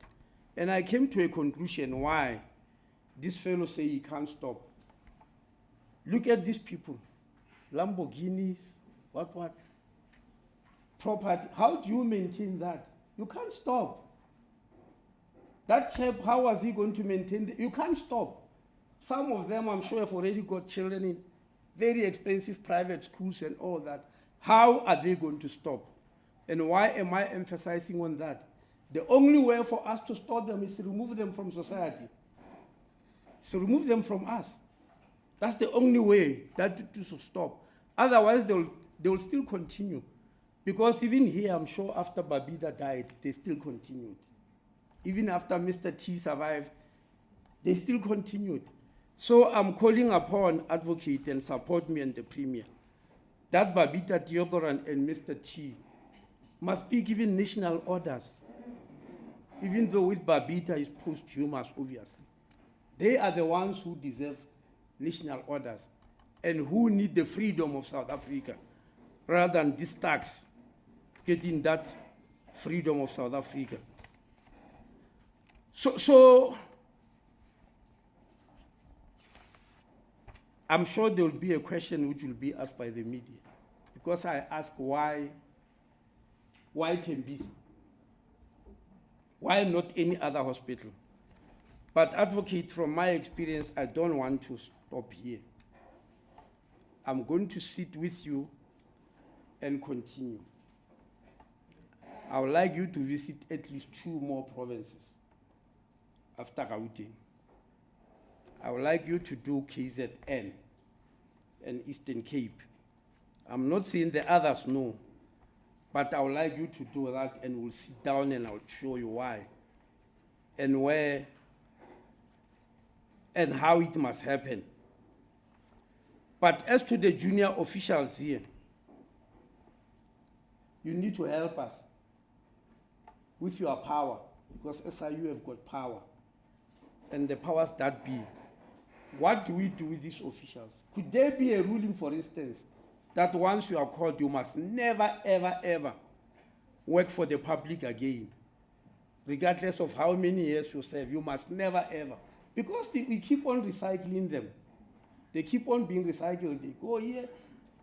And I came to a conclusion why this fellow say he can't stop. Look at these people. Lamborghinis, what? Property. How do you maintain that? You can't stop. That chap, how was he going to maintain you can't stop. Some of them, I'm sure, have already got children in very expensive private schools and all that. How are they going to stop? And why am I emphasizing on that? The only way for us to stop them is to remove them from society. So remove them from us. That's the only way that to stop. Otherwise, they will still continue. Because even here, I'm sure after Babida died, they still continued. Even after Mr. T survived, they still continued. So I'm calling upon advocate and support me and the Premier that Babita Diogoran and Mr. T must be given national orders, even though with Babita is posthumous, obviously. They are the ones who deserve national orders and who need the freedom of South Africa rather than this tax getting that freedom of South Africa. So I'm sure there will be a question which will be asked by the media, because I ask why Tembisa? Why not any other hospital? But advocate, from my experience, I don't want to stop here. I'm going to sit with you and continue. I would like you to visit at least 2 more provinces after Gauteng. I would like you to do KZN and Eastern Cape. I'm not saying the others no, but I would like you to do that, and we'll sit down and I'll show you why and where and how it must happen. But as to the junior officials here, you need to help us with your power, because SIU have got power, and the powers that be. What do we do with these officials? Could there be a ruling, for instance, that once you are called, you must never, ever, ever work for the public again, regardless of how many years you serve? You must never, ever. Because we keep on recycling them. They keep on being recycled. They go here,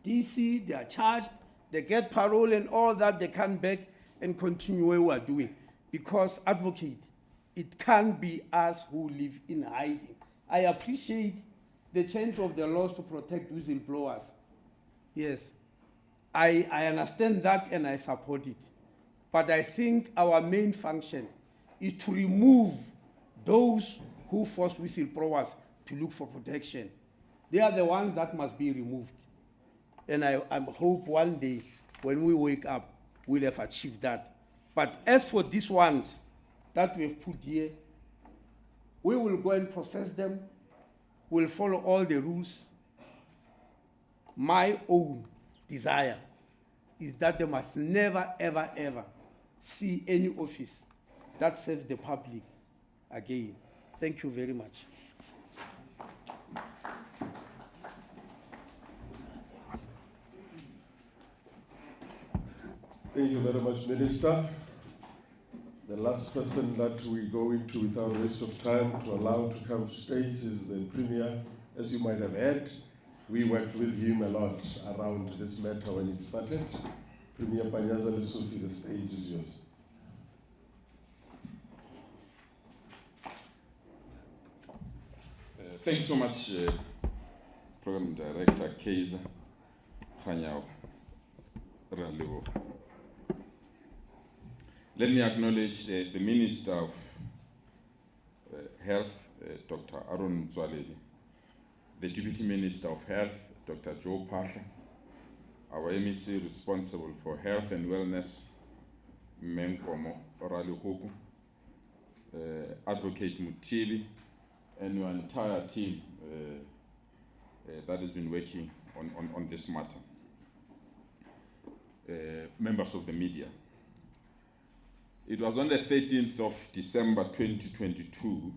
DC, they are charged, they get parole and all that, they come back and continue what we are doing. Because, advocate, it can't be us who live in hiding. I appreciate the change of the laws to protect whistleblowers. Yes, I understand that and I support it. But I think our main function is to remove those who force whistleblowers to look for protection. They are the ones that must be removed. And I hope one day when we wake up, we'll have achieved that. But as for these ones that we have put here, we will go and process them. We'll follow all the rules. My own desire is that they must never, ever, ever see any office that serves the public again. Thank you very much. Thank you very much, Minister. The last person that we go into without waste of time to allow to come to stage is the Premier. As you might have heard, we worked with him a lot around this matter when it started. Premier Panyaza Lesufi, the stage is yours. Thank you so much, Program Director Kaiser Khanyao Ralibo. Let me acknowledge the Minister of Health, Dr. Aaron Mtswaledi, the Deputy Minister of Health, Dr. Joe Pasha, our MEC responsible for health and wellness, Menkomo Oralihuku, Advocate Mutibi, and your entire team that has been working on this matter. Members of the media. It was on the 13th of December 2022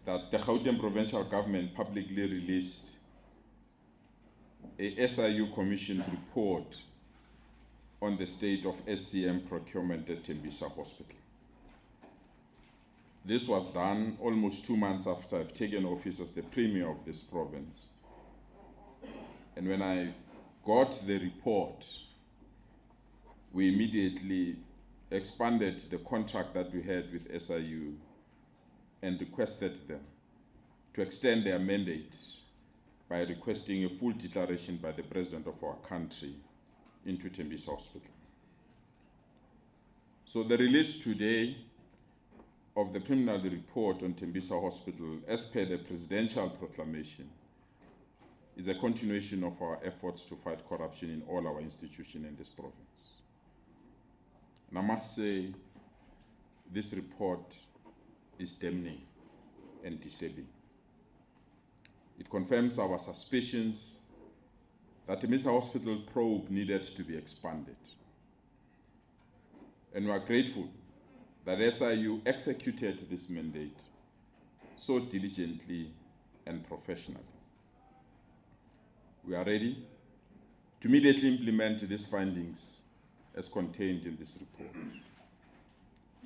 that the Gauteng Provincial Government publicly released a SIU commissioned report on the state of SCM procurement at Tembisa Hospital. This was done almost 2 months after I've taken office as the Premier of this province. And when I got the report, we immediately expanded the contract that we had with SIU and requested them to extend their mandate by requesting a full declaration by the President of our country into Tembisa Hospital. So the release today of the preliminary report on Tembisa Hospital, as per the presidential proclamation, is a continuation of our efforts to fight corruption in all our institutions in this province. And I must say, this report is damning and disturbing. It confirms our suspicions that the Tembisa Hospital probe needed to be expanded. And we are grateful that SIU executed this mandate so diligently and professionally. We are ready to immediately implement these findings as contained in this report.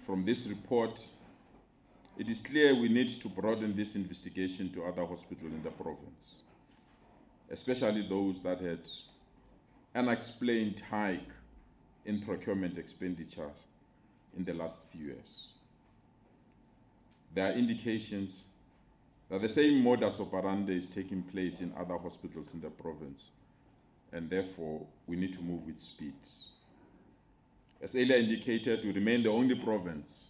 From this report, it is clear we need to broaden this investigation to other hospitals in the province, especially those that had unexplained hike in procurement expenditures in the last few years. There are indications that the same modus operandi is taking place in other hospitals in the province, and therefore we need to move with speed. As earlier indicated, we remain the only province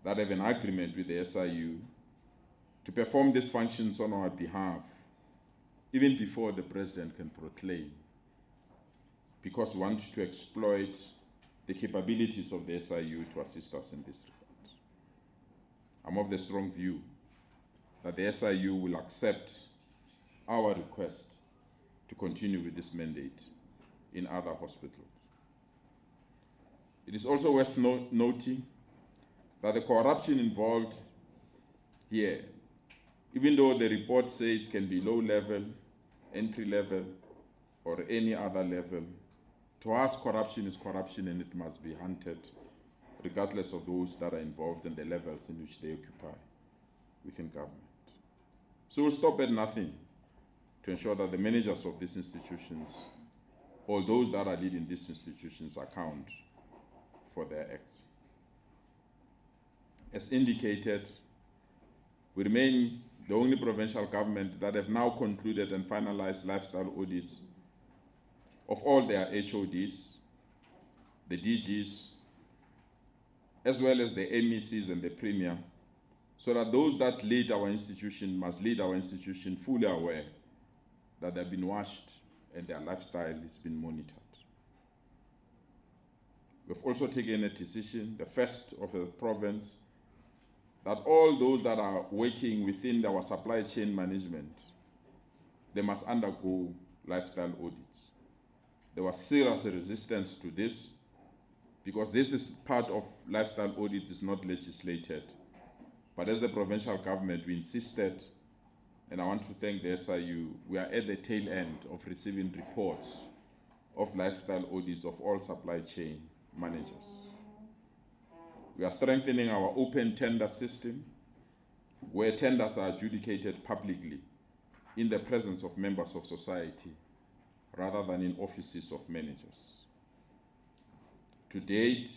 that have an agreement with the SIU to perform these functions on our behalf, even before the president can proclaim, because we want to exploit the capabilities of the SIU to assist us in this regard. I'm of the strong view that the SIU will accept our request to continue with this mandate in other hospitals. It is also worth noting that the corruption involved here, even though the report says can be low level, entry level, or any other level, to us corruption is corruption and it must be hunted regardless of those that are involved and the levels in which they occupy within government. So we'll stop at nothing to ensure that the managers of these institutions, or those that are leading these institutions, account for their acts. As indicated, we remain the only provincial government that have now concluded and finalized lifestyle audits of all their HODs, the DGs, as well as the MECs and the Premier, so that those that lead our institution must lead our institution fully aware that they've been watched and their lifestyle has been monitored. We've also taken a decision, the first of the province, that all those that are working within our supply chain management, they must undergo lifestyle audits. There was serious resistance to this because this is part of lifestyle audit, is not legislated. But as the provincial government, we insisted, and I want to thank the SIU, we are at the tail end of receiving reports of lifestyle audits of all supply chain managers. We are strengthening our open tender system, where tenders are adjudicated publicly in the presence of members of society, rather than in offices of managers. To date,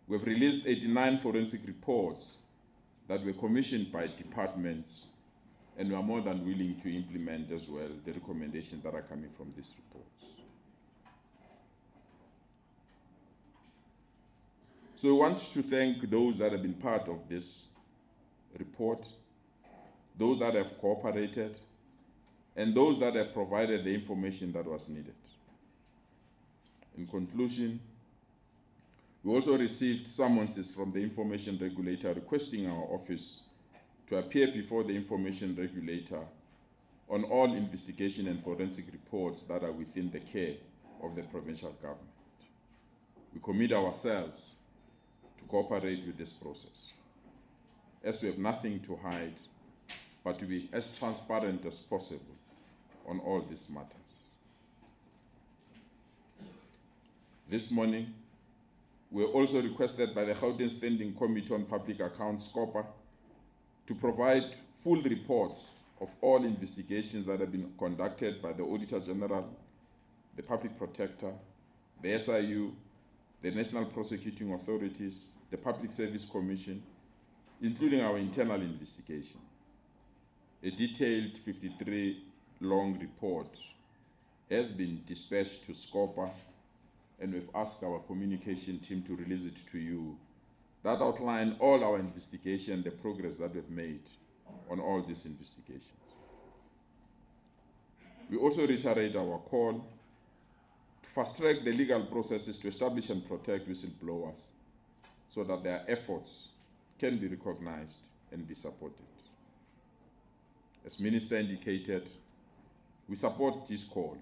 we've released 89 forensic reports that were commissioned by departments, and we are more than willing to implement as well the recommendations that are coming from these reports. So we want to thank those that have been part of this report, those that have cooperated, and those that have provided the information that was needed. In conclusion, we also received summonses from the information regulator requesting our office to appear before the information regulator on all investigation and forensic reports that are within the care of the provincial government. We commit ourselves to cooperate with this process, as we have nothing to hide, but to be as transparent as possible on all these matters. This morning, we were also requested by the Gauteng Standing Committee on Public Accounts, SCOPA, to provide full reports of all investigations that have been conducted by the Auditor General, the Public Protector, the SIU, the National Prosecuting Authorities, the Public Service Commission, including our internal investigation. A detailed 53-long report has been dispatched to SCOPA, and we've asked our communication team to release it to you, that outline all our investigation, the progress that we've made on all these investigations. We also reiterate our call to fast-track the legal processes to establish and protect whistleblowers so that their efforts can be recognized and be supported. As Minister indicated, we support this call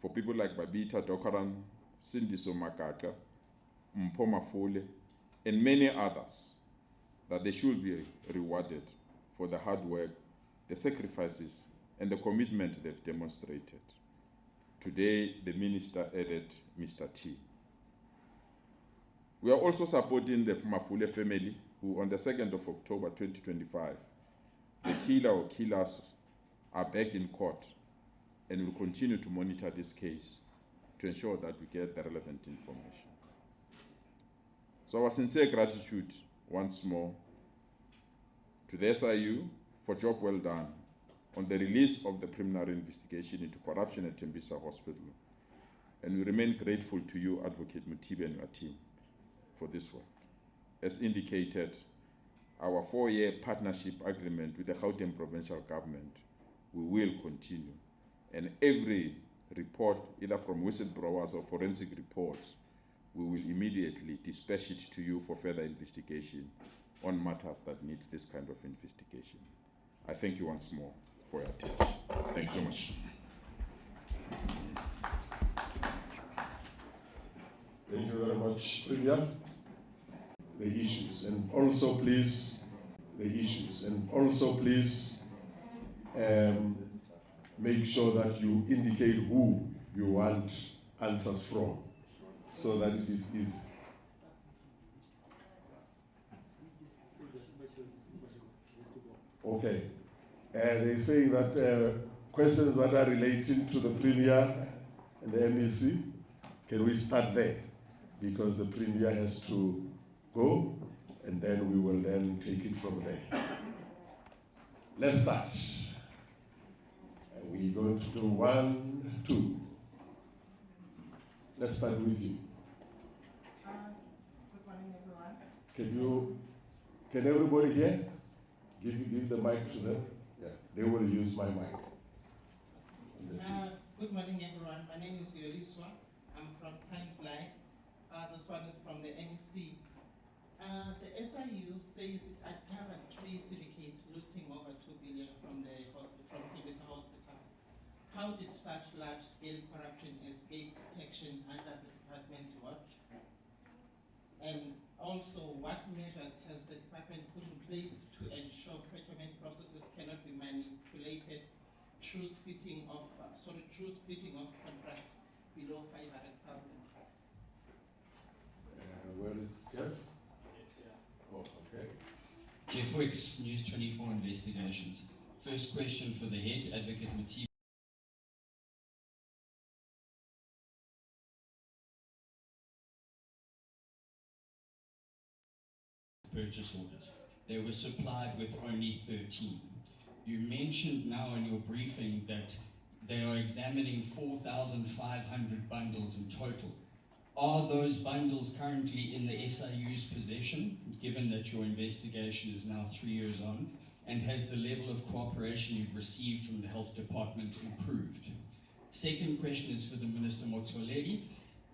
for people like Babita Dokaran, Sindiso Makaka, Mpho Mafule, and many others, that they should be rewarded for the hard work, the sacrifices, and the commitment they've demonstrated. Today, the Minister added Mr. T. We are also supporting the Mafule family, who on the 2nd of October 2025, the killer or killers are back in court, and will continue to monitor this case to ensure that we get the relevant information. So our sincere gratitude once more to the SIU for job well done on the release of the preliminary investigation into corruption at Tembisa Hospital. And we remain grateful to you, Advocate Mutibe, and your team for this work. As indicated, our 4-year partnership agreement with the Gauteng provincial government, we will continue. And every report, either from whistleblowers or forensic reports, we will immediately dispatch it to you for further investigation on matters that need this kind of investigation. I thank you once more for your attention. Thanks so much. Thank you very much, Premier. The issues, and also please, make sure that you indicate who you want answers from, so that it is easy. Okay. They say that questions that are relating to the Premier and the MEC, can we start there? Because the Premier has to go, and then we will then take it from there. Let's start. We're going to do 1, 2. Let's start with you. Good morning, everyone. Can everybody hear? Give the mic to them. Yeah, they will use my mic. Good morning, everyone. My name is Yoliswa. I'm from Times Live. This one is from the MEC. The SIU says it uncovered 3 syndicates looting over 2 billion from Tembisa Hospital. How did such large-scale corruption escape detection under the department's watch? And also, what measures has the department put in place to ensure procurement processes cannot be manipulated through splitting of contracts below 500,000? Where is Jeff? Oh, okay. Jeff Wicks, News 24 Investigations. First question for the head, Advocate Mutibe. Purchase orders. They were supplied with only 13. You mentioned now in your briefing that they are examining 4,500 bundles in total. Are those bundles currently in the SIU's possession, given that your investigation is now 3 years on? And has the level of cooperation you've received from the health department improved? Second question is for the Minister Motsoaledi.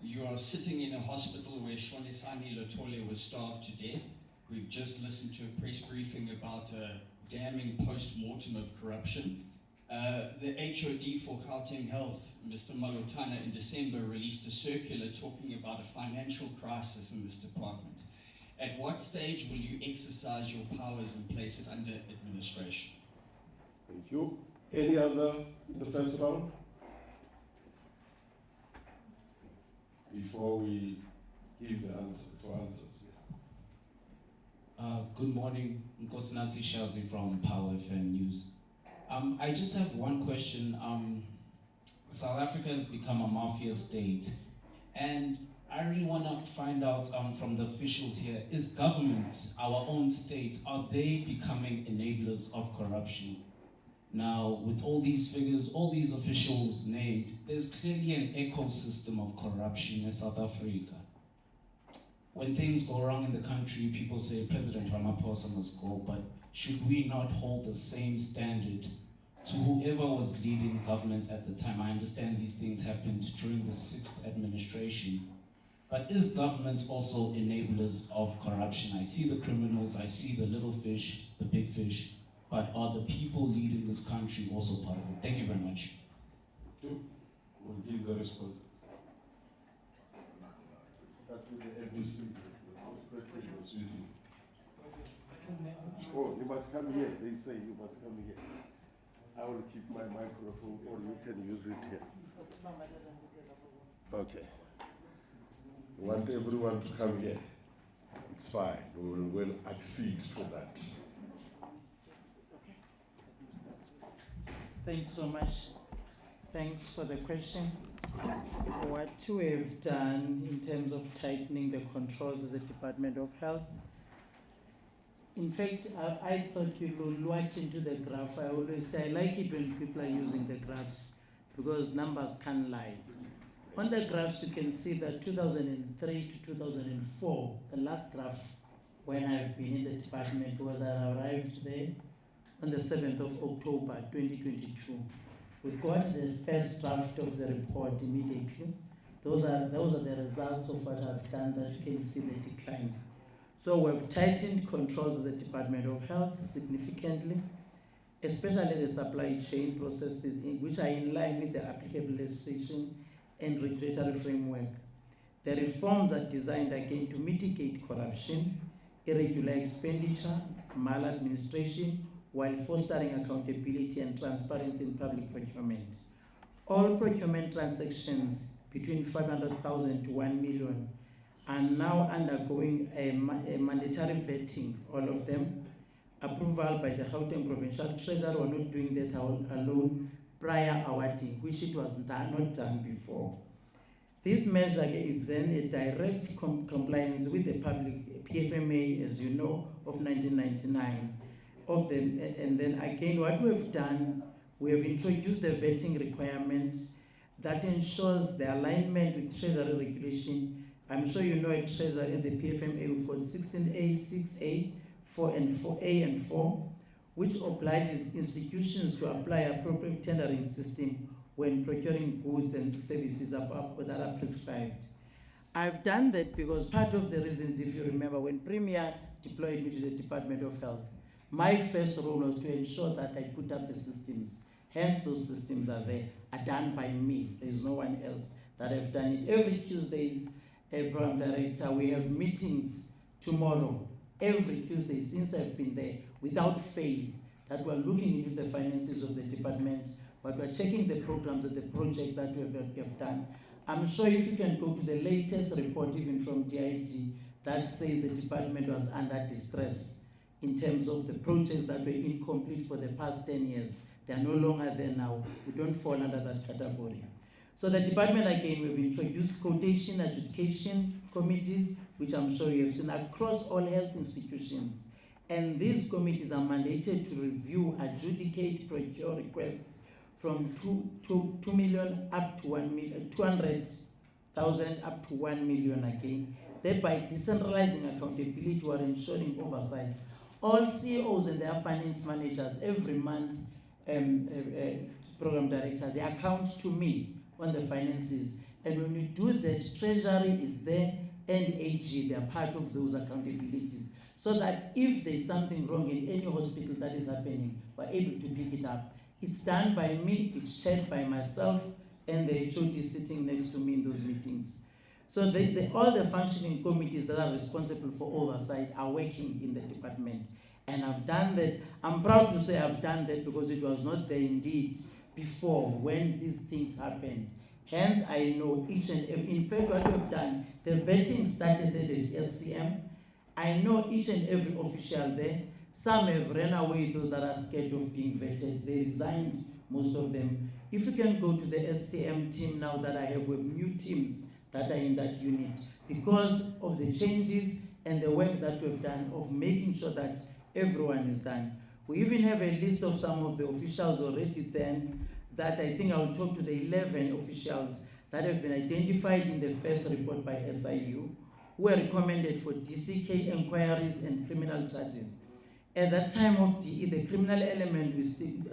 You are sitting in a hospital where Shonesani Lotole was starved to death. We've just listened to a press briefing about a damning post-mortem of corruption. The HOD for Gauteng Health, Mr. Malotana, in December released a circular talking about a financial crisis in this department. At what stage will you exercise your powers and place it under administration? Thank you. Any other in the first round? Before we give the answers. Good morning, Nkosinathi Shazi from Power FM News. I just have one question. South Africa has become a mafia state, and I really want to find out from the officials here, is government, our own state, are they becoming enablers of corruption? Now, with all these figures, all these officials named, there's clearly an ecosystem of corruption in South Africa. When things go wrong in the country, people say President Ramaphosa must go, but should we not hold the same standard to whoever was leading governments at the time? I understand these things happened during the 6th administration, but is government also enablers of corruption? I see the criminals, I see the little fish, the big fish, but are the people leading this country also part of it? Thank you very much. We'll give the responses. Start with the ABC. The first question was with you. Oh, you must come here. They say you must come here. I will keep my microphone, or you can use it here. Okay. We want everyone to come here. It's fine. We'll accede to that. Thanks so much. Thanks for the question. What we have done in terms of tightening the controls as the Department of Health, in fact, I thought we would watch into the graph. I always say I like it when people are using the graphs because numbers can't lie. On the graphs, you can see that 2003 to 2004, the last graph when I've been in the department was I arrived there on the 7th of October 2022. We got the first draft of the report immediately. Those are the results of what I've done that you can see the decline. So we've tightened controls of the Department of Health significantly, especially the supply chain processes which are in line with the applicable legislation and regulatory framework. The reforms are designed again to mitigate corruption, irregular expenditure, maladministration, while fostering accountability and transparency in public procurement. All procurement transactions between 500,000 to 1 million are now undergoing a mandatory vetting, all of them, approval by the Gauteng Provincial Treasurer. We're not doing that alone, prior awarding, which it was not done before. This measure is then a direct compliance with the public PFMA, as you know, of 1999. And then again, what we've done, we have introduced the vetting requirement that ensures the alignment with Treasury regulation. I'm sure you know at Treasury and the PFMA we've got 16A, 6A, 4 and 4A and 4, which obliges institutions to apply appropriate tendering system when procuring goods and services that are prescribed. I've done that because part of the reasons, if you remember, when Premier deployed me to the Department of Health, my first role was to ensure that I put up the systems. Hence, those systems are done by me. There is no one else that have done it. Every Tuesday, Program Director, we have meetings tomorrow, every Tuesday since I've been there, without fail, that we're looking into the finances of the department, but we're checking the programs and the project that we have done. I'm sure if you can go to the latest report, even from DID, that says the department was under distress in terms of the projects that were incomplete for the past 10 years. They are no longer there now. We don't fall under that category. So the department, again, we've introduced quotation adjudication committees, which I'm sure you have seen across all health institutions. And these committees are mandated to review, adjudicate, procure requests from 2 million up to 1 million, 200,000 up to 1 million again, thereby decentralizing accountability or ensuring oversight. All CEOs and their finance managers every month, program director, they account to me on the finances. And when we do that, Treasury is there and AG, they are part of those accountabilities. So that if there's something wrong in any hospital that is happening, we're able to pick it up. It's done by me, it's chaired by myself, and the HOD is sitting next to me in those meetings. So all the functioning committees that are responsible for oversight are working in the department. And I've done that. I'm proud to say I've done that because it was not there indeed before when these things happened. Hence, I know each and every, in fact, what we've done, the vetting started at the SCM. I know each and every official there. Some have run away, those that are scared of being vetted. They resigned, most of them. If you can go to the SCM team now that I have with new teams that are in that unit, because of the changes and the work that we've done of making sure that everyone is done. We even have a list of some of the officials already then that I think I'll talk to the 11 officials that have been identified in the first report by SIU, who were recommended for DCK inquiries and criminal charges. At that time of DE, the criminal element,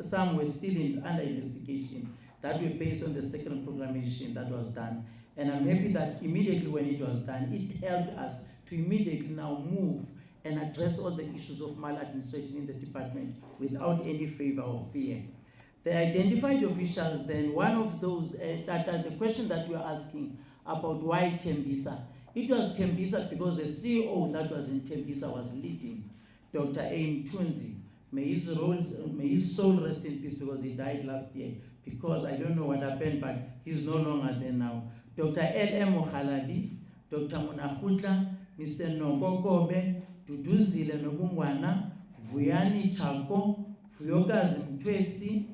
some were still under investigation, that were based on the second proclamation that was done. And I'm happy that immediately when it was done, it helped us to immediately now move and address all the issues of maladministration in the department without any favor or fear. The identified officials then, one of those, the question that you're asking about why Tembisa, it was Tembisa because the CEO that was in Tembisa was leading, Dr. A. Mtunzi. May his soul rest in peace because he died last year, because I don't know what happened, but he's no longer there now. Dr. L.M. Ohalali Dr. Monahutla, Mr. Nokokobe, Duduzile Nobungwana, Vuyani Chako, Vuyokazi Mtwesi,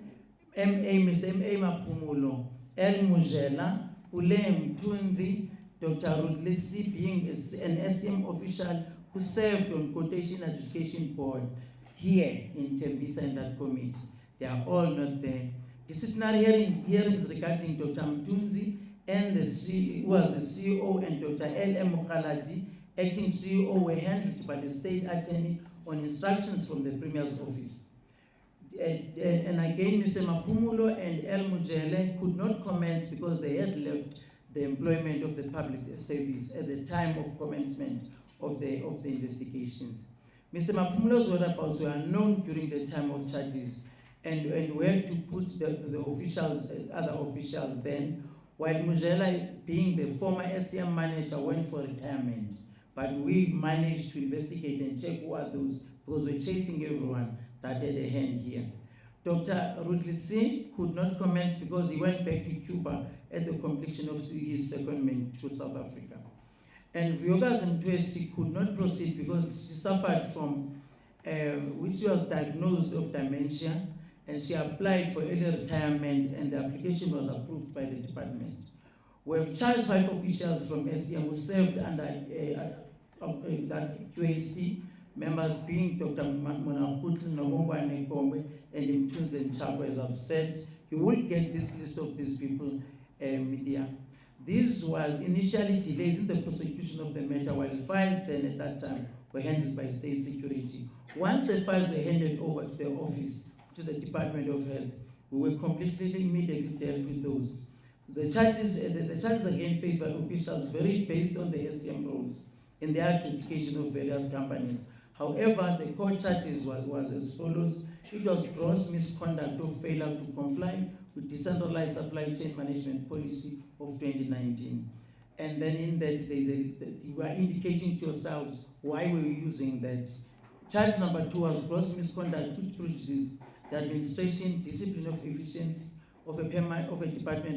Mr. M.A. Mapumulo, El Mujela, Ule Mtunzi, Dr. Rudlisi being an SEM official who served on Quotation Education Board here in Tembisa in that committee. They are all not there. Disciplinary hearings regarding Dr. Mtunzi and who was the CEO, and Dr. L.M. Mukhaladi, acting CEO, were handled by the state attorney on instructions from the Premier's office. And again, Mr. Mapumulo and El Mujele could not comment because they had left the employment of the public service at the time of commencement of the investigations. Mr. Mapumulo's whereabouts were known during the time of charges, and where to put the officials, other officials then, while Mujela, being the former SCM manager, went for retirement. But we managed to investigate and check who are those, because we're chasing everyone that had a hand here. Dr. Rudlisi could not comment because he went back to Cuba at the completion of his secondment to South Africa. And Vuyokazi Mtwesi could not proceed because she suffered from, which she was diagnosed of dementia, and she applied for early retirement, and the application was approved by the department. We have charged 5 officials from SCM who served under that QAC, members being Dr. Monahutla, Nobongwane Kombe, and Mtunzi and Chako, as I've said. You will get this list of these people, media. This was initially delays in the prosecution of the matter, while files then at that time were handled by state security. Once the files were handed over to the office, to the Department of Health, we were completely immediately dealt with those. The charges again faced by officials varied based on the SCM rules in the adjudication of various companies. However, the court charges was as follows. It was gross misconduct of failure to comply with decentralized supply chain management policy of 2019. And then in that, you are indicating to yourselves why we were using that. Charge number 2 was gross misconduct, which produces the administration, discipline of efficiency of a department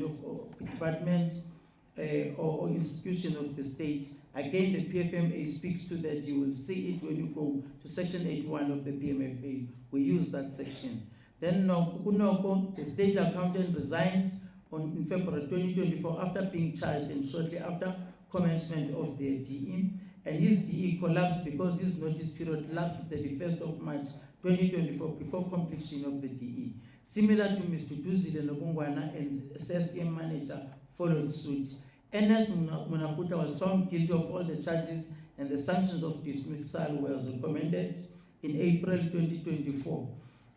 or institution of the state. Again, the PFMA speaks to that. You will see it when you go to section 81 of the PMFA. We use that section. Then Unoko, the state accountant, resigned in February 2024 after being charged and shortly after commencement of the DE. And his DE collapsed because his notice period lapsed the 31st of March 2024 before completion of the DE. Similar to Mr. Duzile Nobungwana and SSM manager followed suit. Ernest Monahutla was found guilty of all the charges, and the sanctions of dismissal was recommended in April 2024.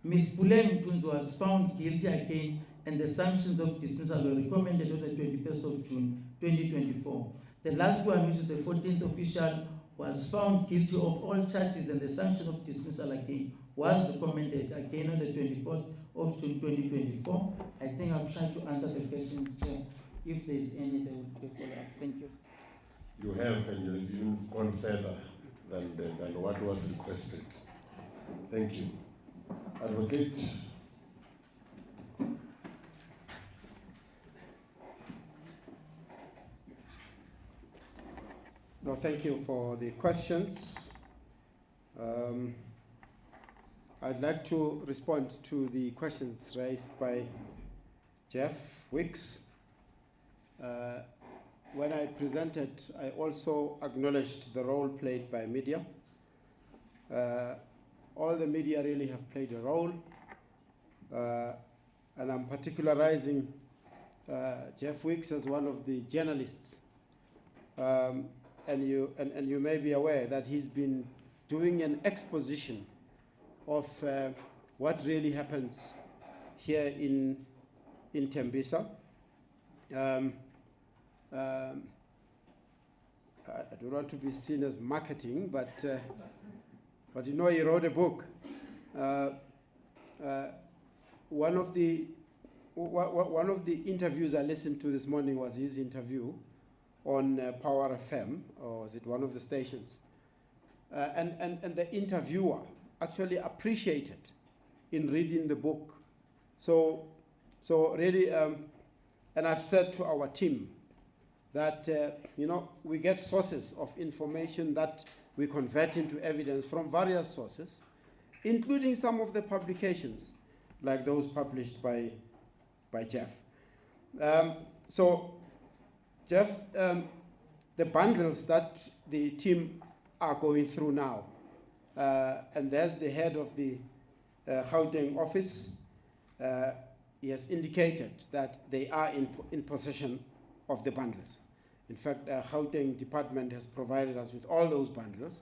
Ms. Pule Mtunzi was found guilty again, and the sanctions of dismissal were recommended on the 21st of June 2024. The last one, which is the 14th official, was found guilty of all charges, and the sanction of dismissal again was recommended again on the 24th of June 2024. I think I've tried to answer the questions, Chair. If there is any, there will be a follow-up. Thank you. You have, and you've even gone further than what was requested. Thank you. Advocate. No, thank you for the questions. I'd like to respond to the questions raised by Jeff Wicks. When I presented, I also acknowledged the role played by media. All the media really have played a role, and I'm particularizing Jeff Wicks as one of the journalists. And you may be aware that he's been doing an exposition of what really happens here in Tembisa. I don't want to be seen as marketing, but you know, he wrote a book. One of the interviews I listened to this morning was his interview on Power FM, or was it one of the stations? And the interviewer actually appreciated in reading the book. So really, and I've said to our team, that, we get sources of information that we convert into evidence from various sources, including some of the publications, like those published by Jeff. So, Jeff, the bundles that the team are going through now, and there's the head of the Gauteng office, he has indicated that they are in possession of the bundles. In fact, the Gauteng department has provided us with all those bundles.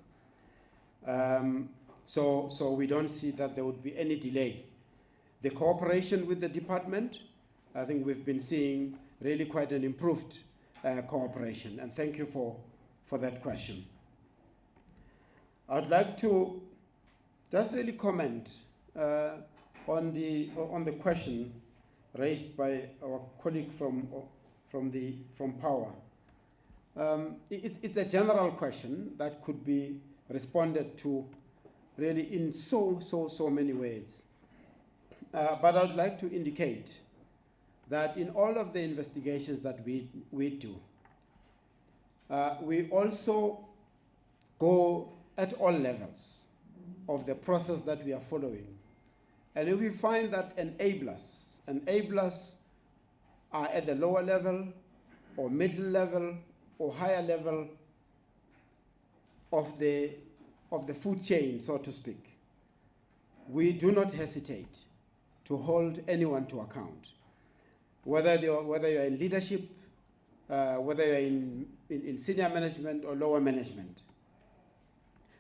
So we don't see that there would be any delay. The cooperation with the department, I think we've been seeing really quite an improved cooperation, and thank you for that question. I'd like to just really comment on the question raised by our colleague from Power. It's a general question that could be responded to really in so many ways. But I'd like to indicate that in all of the investigations that we do, we also go at all levels of the process that we are following. And if we find that enablers are at the lower level or middle level or higher level of the food chain, so to speak, we do not hesitate to hold anyone to account. Whether you're in leadership, whether you're in senior management or lower management.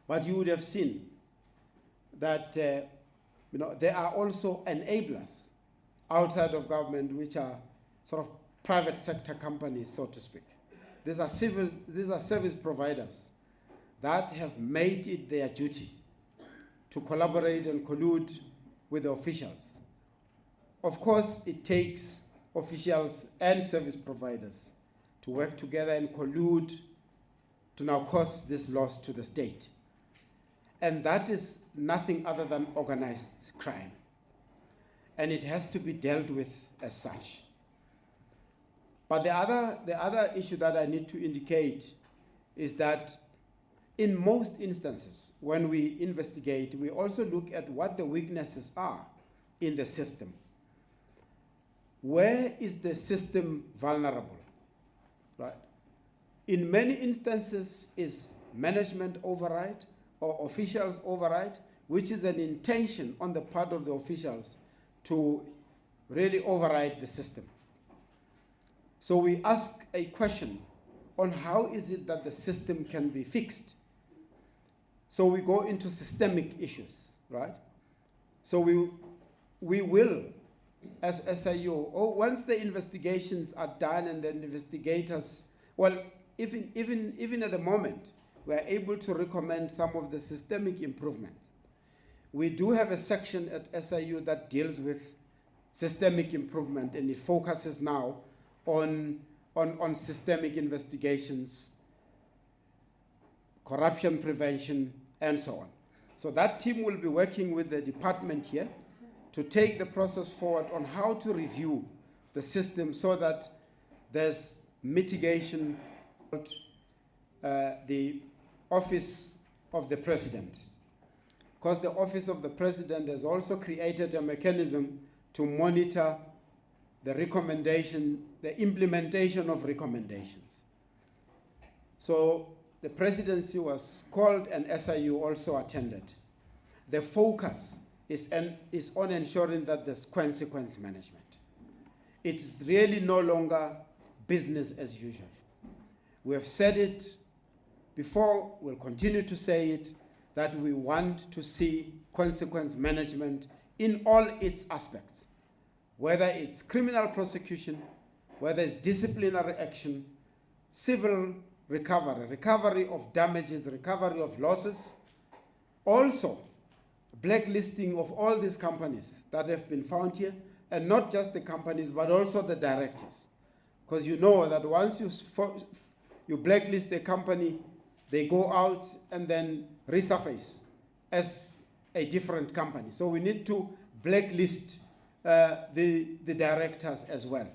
But you would have seen that there are also enablers outside of government, which are sort of private sector companies, so to speak. These are service providers that have made it their duty to collaborate and collude with the officials. Of course, it takes officials and service providers to work together and collude to now cause this loss to the state. And that is nothing other than organized crime. And it has to be dealt with as such. But the other issue that I need to indicate is that in most instances, when we investigate, we also look at what the weaknesses are in the system. Where is the system vulnerable? Right? In many instances is management override or officials override, which is an intention on the part of the officials to really override the system. So we ask a question on how is it that the system can be fixed. So we go into systemic issues, right? So we will, as SIU, once the investigations are done and the investigators, well, even at the moment, we are able to recommend some of the systemic improvements. We do have a section at SIU that deals with systemic improvement, and it focuses now on systemic investigations, corruption prevention, and so on. So that team will be working with the department here to take the process forward on how to review the system so that there's mitigation. The Office of the President, because the Office of the President has also created a mechanism to monitor the implementation of recommendations. So the presidency was called and SIU also attended. The focus is on ensuring that there's consequence management. It's really no longer business as usual. We have said it before, we'll continue to say it, that we want to see consequence management in all its aspects, whether it's criminal prosecution, whether it's disciplinary action, civil recovery of damages, recovery of losses, also blacklisting of all these companies that have been found here, and not just the companies, but also the directors. Because you know that once you blacklist the company, they go out and then resurface as a different company. So we need to blacklist the directors as well.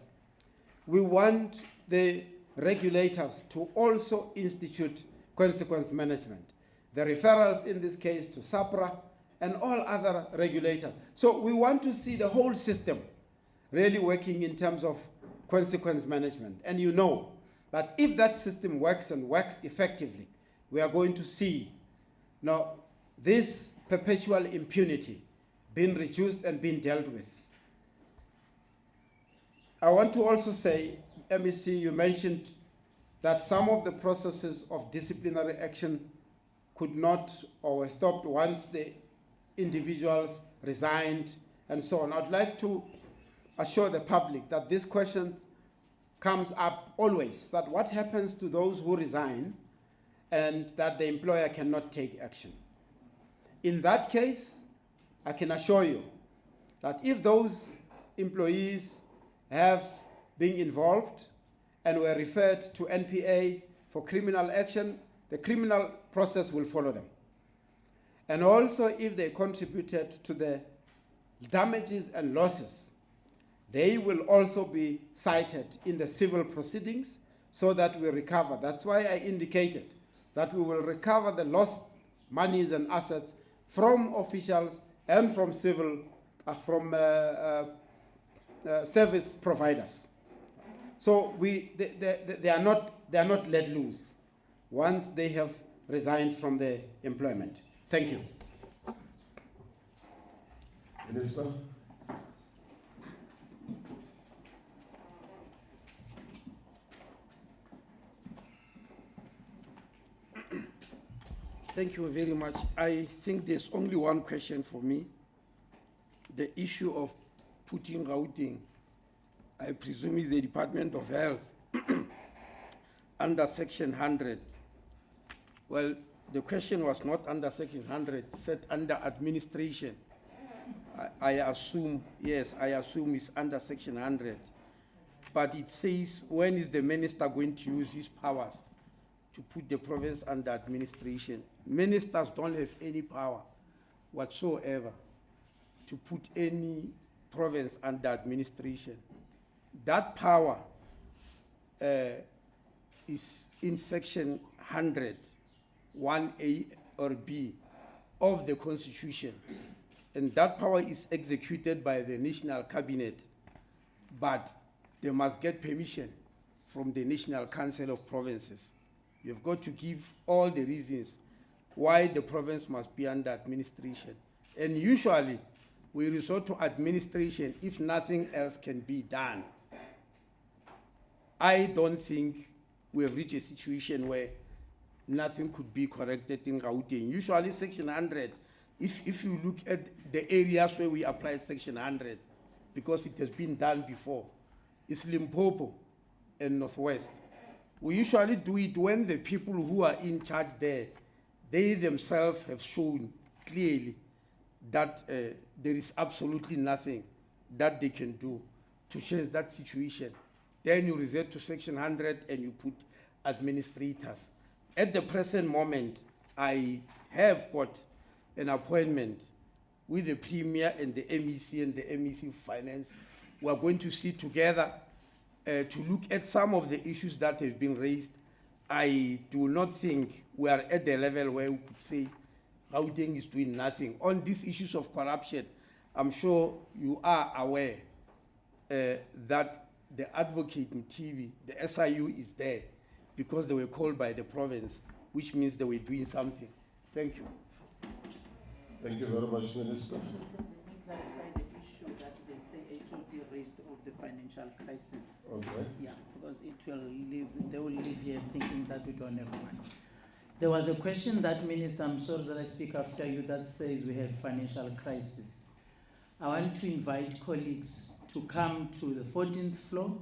We want the regulators to also institute consequence management. The referrals in this case to SAPRA and all other regulators. So we want to see the whole system really working in terms of consequence management. And you know that if that system works and works effectively, we are going to see now this perpetual impunity being reduced and being dealt with. I want to also say, MEC, you mentioned that some of the processes of disciplinary action could not or were stopped once the individuals resigned and so on. I'd like to assure the public that this question comes up always, that what happens to those who resign and that the employer cannot take action. In that case, I can assure you that if those employees have been involved and were referred to NPA for criminal action, the criminal process will follow them. And also if they contributed to the damages and losses, they will also be cited in the civil proceedings so that we recover. That's why I indicated that we will recover the lost monies and assets from officials and from civil, service providers. So they are not let loose once they have resigned from their employment. Thank you. Minister? Thank you very much. I think there's only one question for me. The issue of putting routing, I presume is the Department of Health under Section 100. Well, the question was not under Section 100, set under administration. I assume, yes, I assume it's under Section 100. But it says, when is the minister going to use his powers to put the province under administration? Ministers don't have any power whatsoever to put any province under administration. That power is in Section 100, 1A or B of the Constitution. And that power is executed by the National Cabinet, but they must get permission from the National Council of Provinces. You've got to give all the reasons why the province must be under administration. And usually, we resort to administration if nothing else can be done. I don't think we have reached a situation where nothing could be corrected in Gauteng. Usually, Section 100, if you look at the areas where we apply Section 100, because it has been done before, it's Limpopo and Northwest. We usually do it when the people who are in charge there, they themselves have shown clearly that there is absolutely nothing that they can do to change that situation. Then you resort to Section 100 and you put administrators. At the present moment, I have got an appointment with the Premier and the MEC and the MEC Finance. We are going to sit together to look at some of the issues that have been raised. I do not think we are at the level where we could say Gauteng is doing nothing. On these issues of corruption, I'm sure you are aware that the advocate in TV, the SIU is there because they were called by the province, which means they were doing something. Thank you. Thank you very much, Minister. Let me clarify the issue that they say HOD raised of the financial crisis. Okay. Yeah, because they will live here thinking that we don't have money. There was a question that, Minister, I'm sorry that I speak after you, that says we have financial crisis. I want to invite colleagues to come to the 14th floor.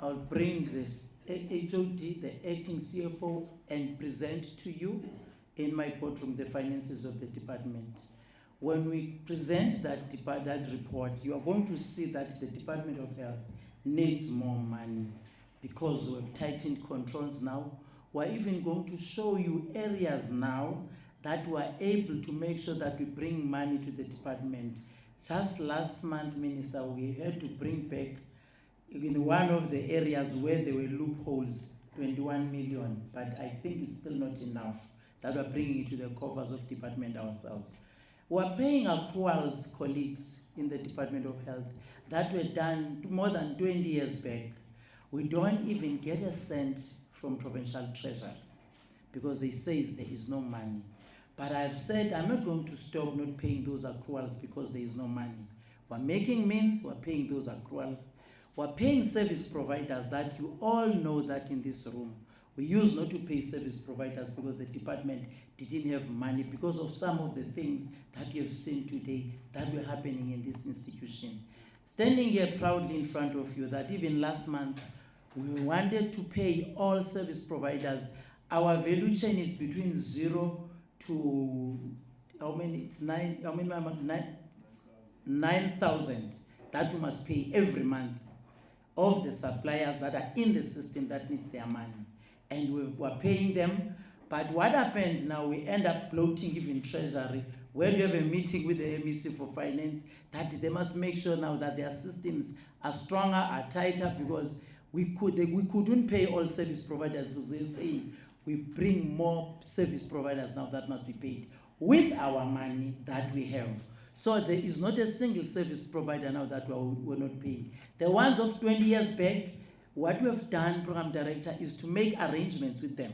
I'll bring the HOD, the acting CFO, and present to you in my boardroom the finances of the department. When we present that report, you are going to see that the Department of Health needs more money because we've tightened controls now. We're even going to show you areas now that we're able to make sure that we bring money to the department. Just last month, Minister, we had to bring back in one of the areas where there were loopholes, 21 million, but I think it's still not enough that we're bringing it to the coffers of department ourselves. We're paying accruals, colleagues in the Department of Health, that were done more than 20 years back. We don't even get a cent from provincial treasury because they say there is no money. But I've said I'm not going to stop not paying those accruals because there is no money. We're making means, we're paying those accruals. We're paying service providers that you all know that in this room. We used not to pay service providers because the department didn't have money because of some of the things that you have seen today that were happening in this institution. Standing here proudly in front of you that even last month we wanted to pay all service providers. Our value chain is between 0 to how many? It's 9,000 that we must pay every month of the suppliers that are in the system that needs their money. And we're paying them. But what happened now, we end up bloating even treasury. When we have a meeting with the MEC for finance, that they must make sure now that their systems are stronger, are tighter, because we couldn't pay all service providers because they say we bring more service providers now that must be paid with our money that we have. So there is not a single service provider now that we're not paying. The ones of 20 years back, what we have done, Program Director, is to make arrangements with them.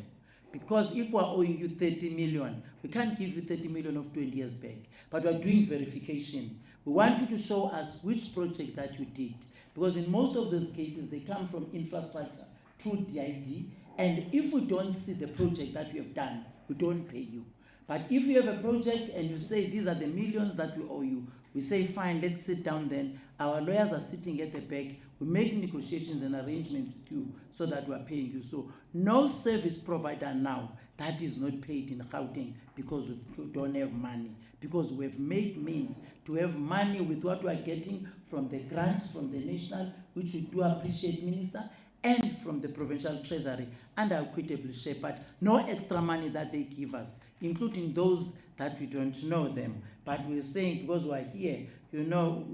Because if we're owing you 30 million, we can't give you 30 million of 20 years back. But we're doing verification. We want you to show us which project that you did. Because in most of those cases, they come from infrastructure through DID. And if we don't see the project that we have done, we don't pay you. But if you have a project and you say these are the millions that we owe you, we say fine, let's sit down then. Our lawyers are sitting at the back. We make negotiations and arrangements with you so that we are paying you. So no service provider now that is not paid in Gauteng because we don't have money. Because we've made means to have money with what we are getting from the grant, from the national, which we do appreciate, Minister, and from the provincial treasury, and our equitable share, but no extra money that they give us, including those that we don't know them. But we're saying, because we're here, you know,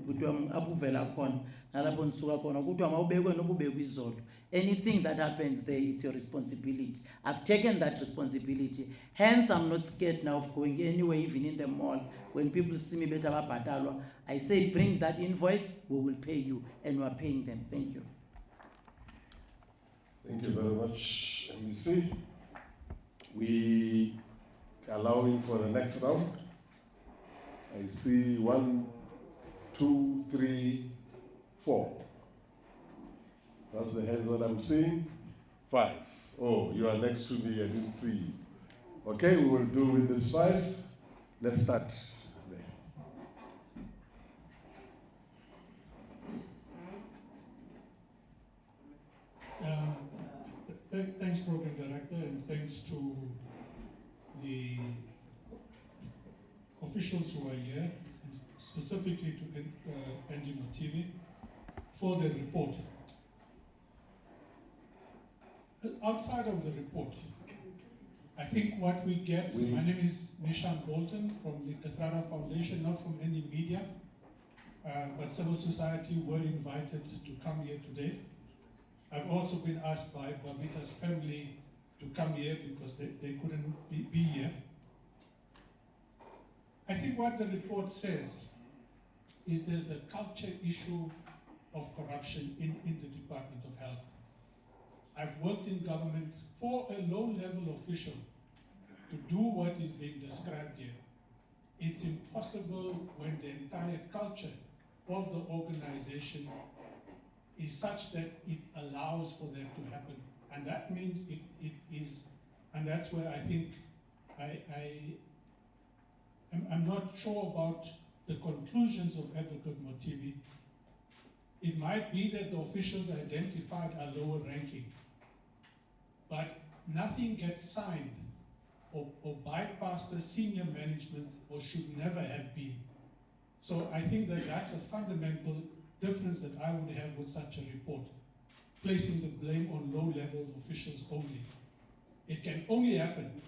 anything that happens there, it's your responsibility. I've taken that responsibility. Hence, I'm not scared now of going anywhere, even in the mall. When people see me better, I say, bring that invoice, we will pay you, and we're paying them. Thank you. Thank you very much, MEC. We are allowing for the next round. I see 1, 2, 3, 4. That's the hands that I'm seeing. 5. Oh, you are next to me, I didn't see you. Okay, we will do with this 5. Let's start there. Thanks, Program Director, and thanks to the officials who are here, and specifically to Andy Motivi, for the report. Outside of the report, I think what we get, my name is Nishan Bolton from the Kathrara Foundation, not from any media, but civil society were invited to come here today. I've also been asked by Babita's family to come here because they couldn't be here. I think what the report says is there's the culture issue of corruption in the Department of Health. I've worked in government for a low-level official to do what is being described here. It's impossible when the entire culture of the organization is such that it allows for that to happen. And that means it is, and that's where I think I'm not sure about the conclusions of Advocate Motivi. It might be that the officials identified are lower ranking, but nothing gets signed or bypasses senior management or should never have been. So I think that that's a fundamental difference that I would have with such a report, placing the blame on low-level officials only. It can only happen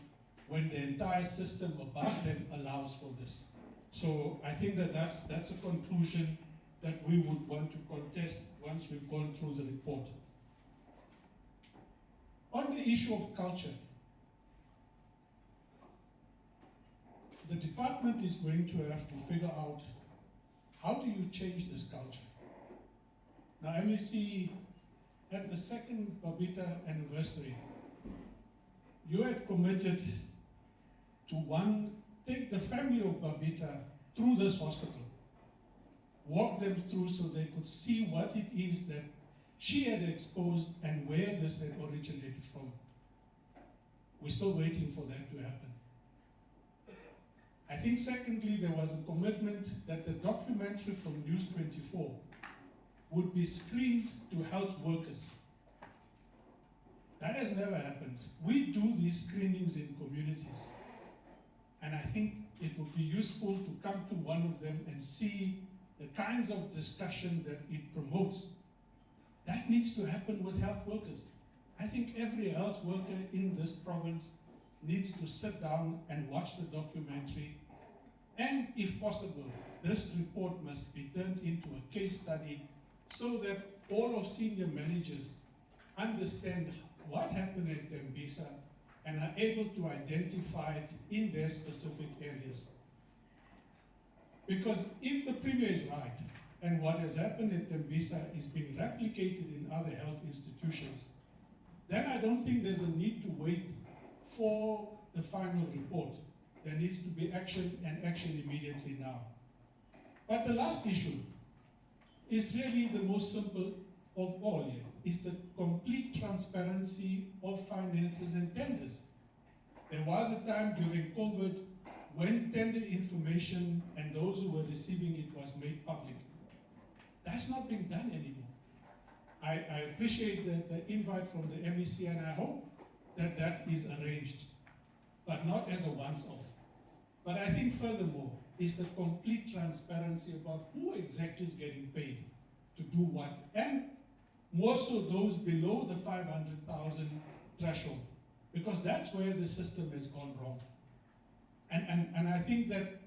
when the entire system above them allows for this. So I think that that's a conclusion that we would want to contest once we've gone through the report. On the issue of culture, the department is going to have to figure out how do you change this culture. Now, MEC, at the second Babita anniversary, you had committed to take the family of Babita through this hospital, walk them through so they could see what it is that she had exposed and where this had originated from. We're still waiting for that to happen. I think secondly, there was a commitment that the documentary from News 24 would be screened to health workers. That has never happened. We do these screenings in communities. And I think it would be useful to come to one of them and see the kinds of discussion that it promotes. That needs to happen with health workers. I think every health worker in this province needs to sit down and watch the documentary. And if possible, this report must be turned into a case study so that all of senior managers understand what happened at Tembisa and are able to identify it in their specific areas. Because if the Premier is right, and what has happened at Tembisa is being replicated in other health institutions, then I don't think there's a need to wait for the final report. There needs to be action, and action immediately now. But the last issue is really the most simple of all here, is the complete transparency of finances and tenders. There was a time during COVID when tender information and those who were receiving it was made public. That's not being done anymore. I appreciate the invite from the MEC, and I hope that that is arranged, but not as a once-off. But I think furthermore is the complete transparency about who exactly is getting paid to do what, and more so those below the 500,000 threshold, because that's where the system has gone wrong. And I think that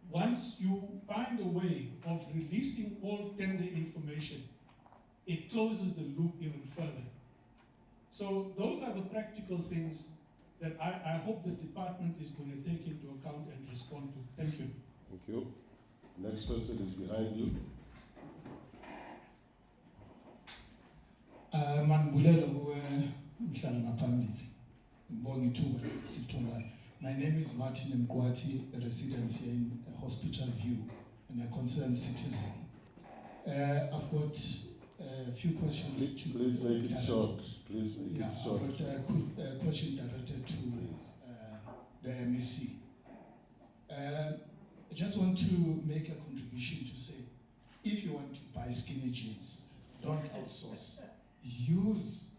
once you find a way of releasing all tender information, it closes the loop even further. So those are the practical things that I hope the department is going to take into account and respond to. Thank you. Thank you. Next person is behind you. My name is Martin Mkwati, a resident here in Hospital View and a concerned citizen. I've got a few questions. Please make it short. Please make it short. I've got a question directed to the MEC. I just want to make a contribution to say, if you want to buy skinny jeans, don't outsource. Use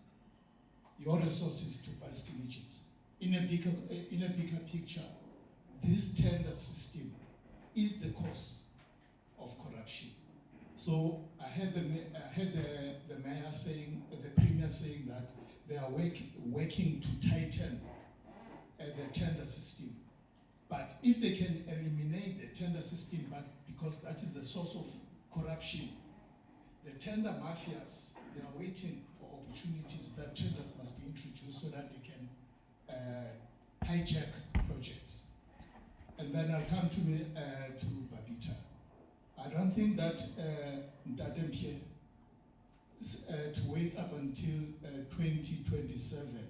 your resources to buy skinny jeans. In a bigger picture, this tender system is the cause of corruption. So I heard the mayor saying, the premier saying that they are working to tighten the tender system. But if they can eliminate the tender system, but because that is the source of corruption, the tender mafias, they are waiting for opportunities that tenders must be introduced so that they can hijack projects. And then I'll come to Babita. I don't think that Mtatempie to wait up until 2027.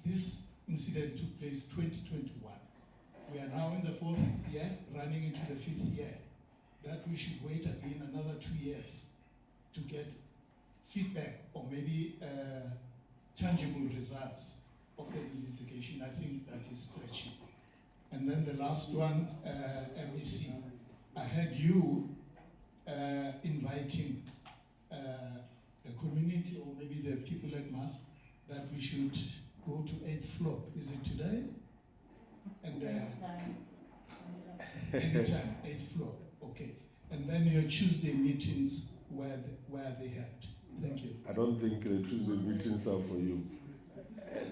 This incident took place 2021. We are now in the 4th year, running into the 5th year. That we should wait again another 2 years to get feedback or maybe tangible results of the investigation. I think that is stretching. And then the last one, MEC. I heard you inviting the community or maybe the people at Mass that we should go to 8th floor. Is it today? And anytime, 8th floor. Okay. And then your Tuesday meetings where they held. Thank you. I don't think the Tuesday meetings are for you.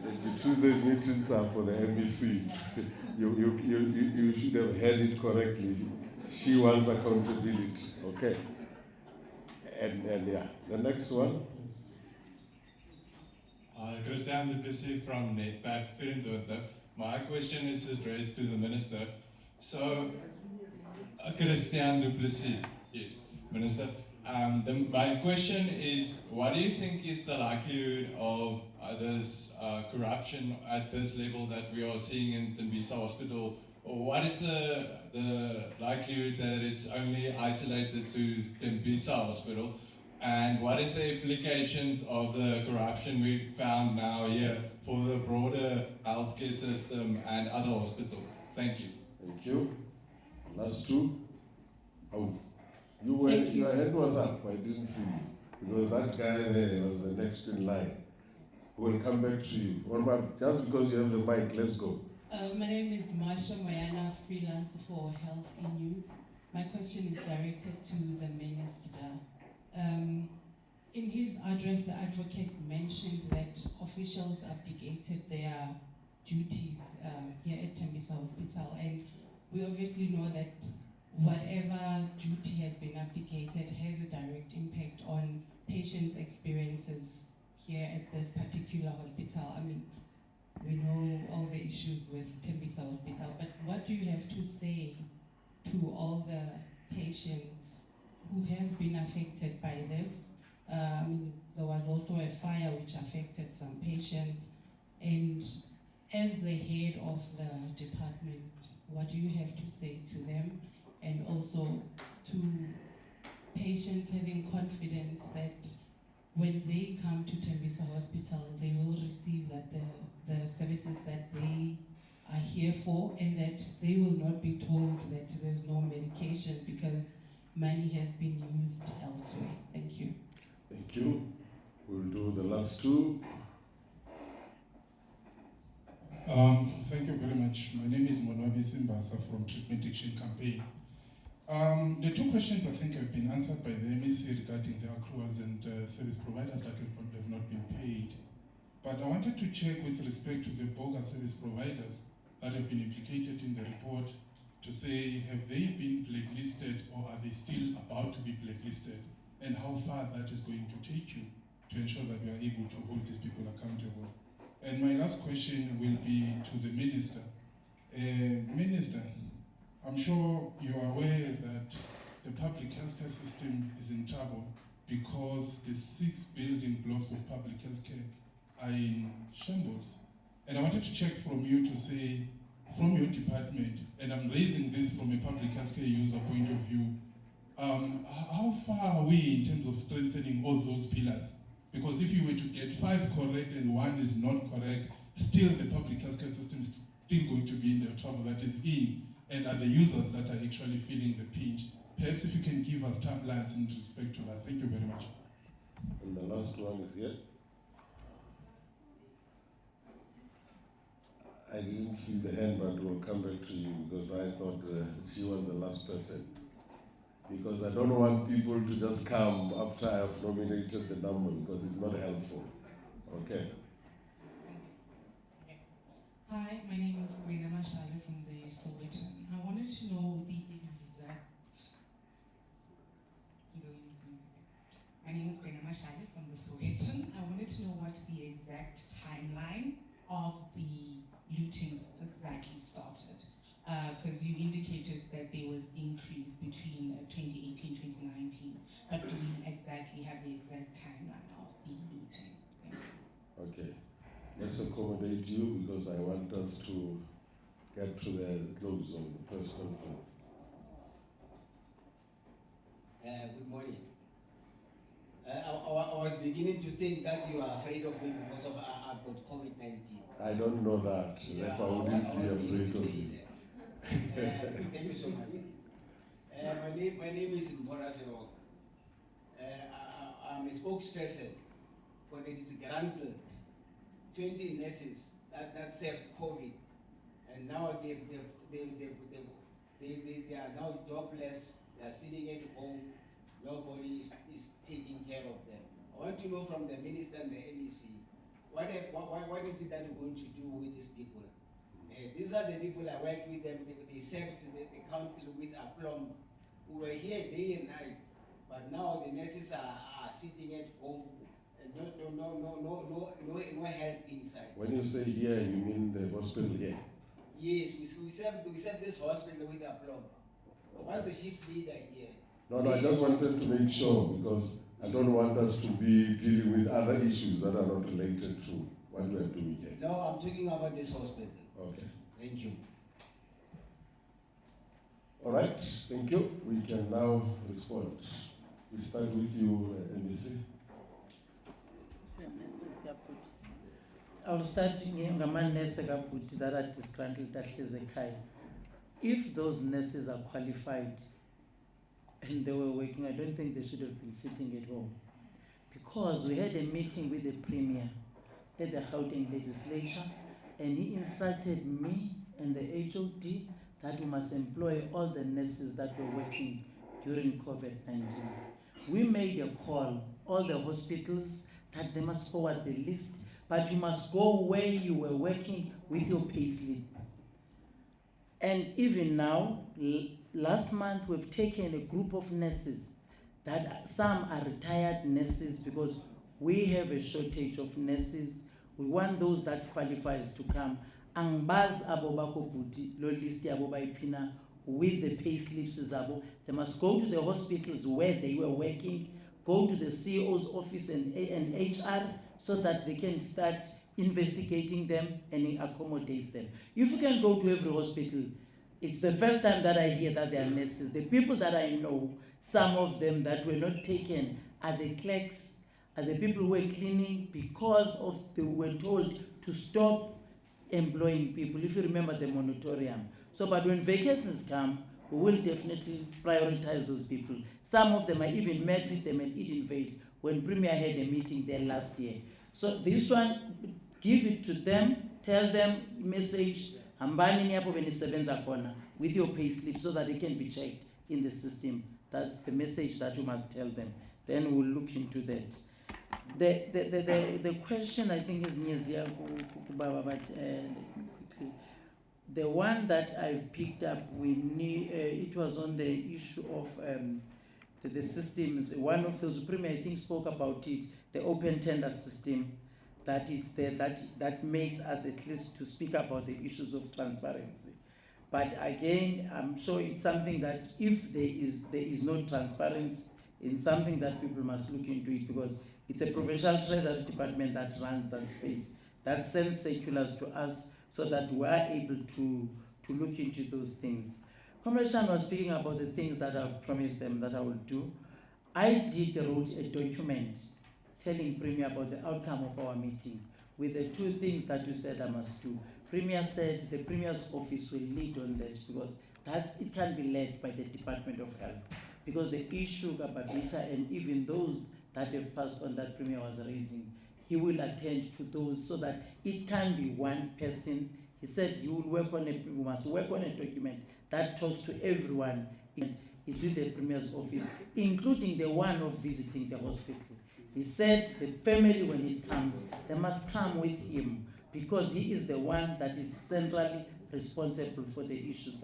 The Tuesday meetings are for the MEC. You should have heard it correctly. She wants accountability. Okay. And yeah, the next one. Christian Tembisa from Netwerk 24. My question is addressed to the Minister. So, Christian Tembisa, yes, Minister. My question is, what do you think is the likelihood of this corruption at this level that we are seeing in Tembisa Hospital? Or what is the likelihood that it's only isolated to Tembisa Hospital? And what is the implications of the corruption we found now here for the broader healthcare system and other hospitals? Thank you. Thank you. Last two. Oh, Thank you. your hand was up. I didn't see you because that guy there was the next in line. We'll come back to you. What about, just because you have the mic, let's go. My name is Marsha Moyana, freelance for Health in News. My question is directed to the Minister. In his address, the advocate mentioned that officials abdicated their duties here at Tembisa Hospital, and we obviously know that whatever duty has been abdicated has a direct impact on patients' experiences here at this particular hospital. I mean, we know all the issues with Tembisa Hospital, but what do you have to say to all the patients who have been affected by this? There was also a fire which affected some patients, and as the head of the department, what do you have to say to them, and also to patients having confidence that when they come to Tembisa Hospital, they will receive that the services that they are here for, and that they will not be told that there's no medication because money has been used elsewhere. Thank you. Thank you. We'll do the last two. Thank you very much. My name is Monobi Simbasa from Treatment Action Campaign. The two questions I think have been answered by the MEC regarding the accruals and service providers that have not been paid. But I wanted to check with respect to the bogus service providers that have been implicated in the report to say, have they been blacklisted or are they still about to be blacklisted? And how far that is going to take you to ensure that we are able to hold these people accountable. And my last question will be to the Minister. Minister, I'm sure you are aware that the public healthcare system is in trouble because the 6 building blocks of public healthcare are in shambles. And I wanted to check from you to say, from your department, and I'm raising this from a public healthcare user point of view, how far are we in terms of strengthening all those pillars? Because if you were to get 5 correct and 1 is not correct, still the public healthcare system is still going to be in the trouble that is in, and are the users that are actually feeling the pinch. Perhaps if you can give us timelines in respect to that. Thank you very much. And the last one is here. I didn't see the hand, but we'll come back to you because I thought she was the last person. Because I don't want people to just come after I have nominated the number because it's not helpful. Okay. Hi, my name is Gwena Mashale from the Sowetan. I wanted to know the exact. My name is Gwena Mashale from the Sowetan. I wanted to know what the exact timeline of the lootings exactly started. Because you indicated that there was increase between 2018 2019, but do we exactly have the exact timeline of the looting? Thank you. Okay. Let's accommodate you because I want us to get to the close of the press conference. Good morning. I was beginning to think that you are afraid of me because of I've got COVID-19. I don't know that. Therefore, I wouldn't be afraid of you. Thank you so much. My name is Mbora Serok. I'm a spokesperson for the disgruntled 20 nurses that served COVID, and now they are now jobless. They are sitting at home. Nobody is taking care of them. I want to know from the Minister and the MEC, what is it that you're going to do with these people? These are the people I worked with them. They served the country with aplomb. We were here day and night, but now the nurses are sitting at home No help inside. When you say here, you mean the hospital here? Yes, we serve this hospital with aplomb. What's the shift leader here? No, I just wanted to make sure because I don't want us to be dealing with other issues that are not related to what we are doing here. No, I'm talking about this hospital. Okay. Thank you. All right, thank you. We can now respond. We start with you, MEC. I'll start ngamanesi kaBhuti that are disgruntled ahlezi ekhaya. If those nurses are qualified and they were working, I don't think they should have been sitting at home. Because we had a meeting with the Premier at the Gauteng legislature, and he instructed me and the HOD that we must employ all the nurses that were working during COVID-19. We made a call, all the hospitals, that they must forward the list, but you must go where you were working with your payslip. And even now, last month we've taken a group of nurses that some are retired nurses because we have a shortage of nurses. We want those that qualifies to come. Angbaz abo bako Bhuti, lo list yabo bayipina with the payslips zabo. They must go to the hospitals where they were working, go to the CEO's office and HR so that they can start investigating them and accommodate them. If you can go to every hospital, it's the first time that I hear that they are nurses. The people that I know, some of them that were not taken are the clerks, are the people who were cleaning because of they were told to stop employing people. If you remember the moratorium. So, but when vacancies come, we will definitely prioritize those people. Some of them I even met with them at Edenvale when Premier had a meeting there last year. So this one, give it to them, tell them, message, with your payslip so that they can be checked in the system. That's the message that you must tell them. Then we'll look into that. The question I think is Nyezia Baba, but let me quickly. The one that I've picked up, it was on the issue of the systems. One of those Premier, I think, spoke about it, the open tender system that is there, that makes us at least to speak about the issues of transparency. But again, I'm sure it's something that if there is no transparency, it's something that people must look into it because it's a provincial treasury department that runs that space, that sends circulars to us so that we are able to look into those things. Commissioner was speaking about the things that I've promised them that I will do. I wrote a document telling Premier about the outcome of our meeting with the two things that you said I must do. Premier said the Premier's office will lead on that because it can be led by the Department of Health because the issue Kababita and even those that have passed on that Premier was raising, he will attend to those so that it can be one person. He said we must work on a document that talks to everyone. It's with the Premier's office, including the one of visiting the hospital. He said the family, when it comes, they must come with him because he is the one that is centrally responsible for the issues.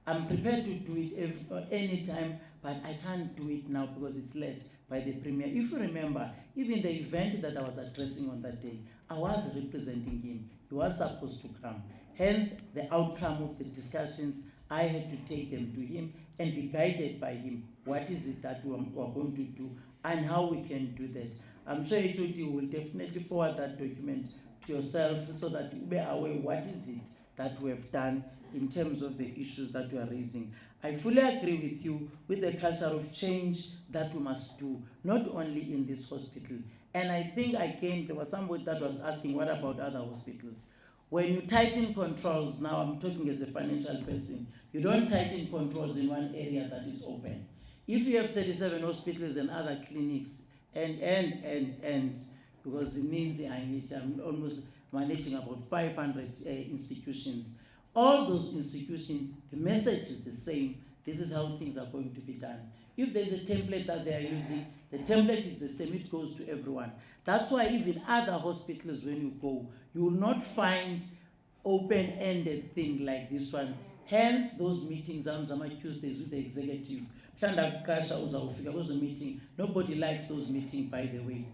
I'm prepared to do it anytime, but I can't do it now because it's led by the Premier. If you remember, even the event that I was addressing on that day, I was representing him. He was supposed to come. Hence, the outcome of the discussions, I had to take them to him and be guided by him. What is it that we are going to do and how we can do that? I'm sure HOD will definitely forward that document to yourself so that you be aware what is it that we have done in terms of the issues that we are raising. I fully agree with you with the culture of change that we must do, not only in this hospital. And I think there was somebody that was asking, what about other hospitals? When you tighten controls, now I'm talking as a financial person, you don't tighten controls in one area that is open. If you have 37 hospitals and other clinics, and because it means I'm almost managing about 500 institutions. All those institutions, the message is the same. This is how things are going to be done. If there's a template that they are using, the template is the same. It goes to everyone. That's why even other hospitals, when you go, you will not find open-ended thing like this one. Hence, those meetings, Tuesdays with the executive. Meeting. Nobody likes those meetings, by the way.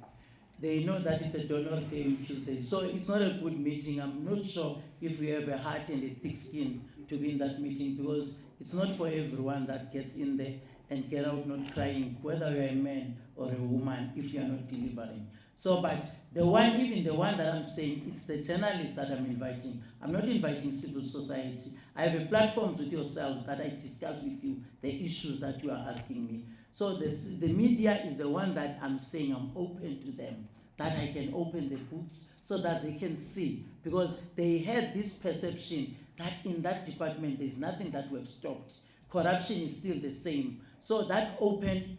they know that it's a donor day on Tuesday. So it's not a good meeting. I'm not sure if we have a heart and a thick skin to be in that meeting, because it's not for everyone that gets in there and get out not crying, whether you're a man or a woman, if you're not delivering. So, but the one, even the one that I'm saying, it's the journalists that I'm inviting. I'm not inviting civil society. I have a platform with yourselves that I discuss with you the issues that you are asking me. So the media is the one that I'm saying I'm open to them, that I can open the books so that they can see, because they had this perception that in that department there's nothing that we have stopped. Corruption is still the same. So that open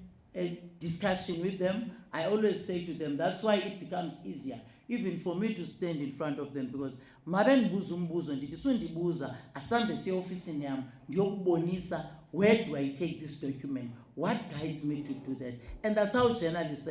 discussion with them, I always say to them, that's why it becomes easier, even for me to stand in front of them, because maben buzumbuzo ndithi sundibuza asambe siye ofisini yami ndiyokubonisa, where do I take this document, what guides me to do that. And that's how journalists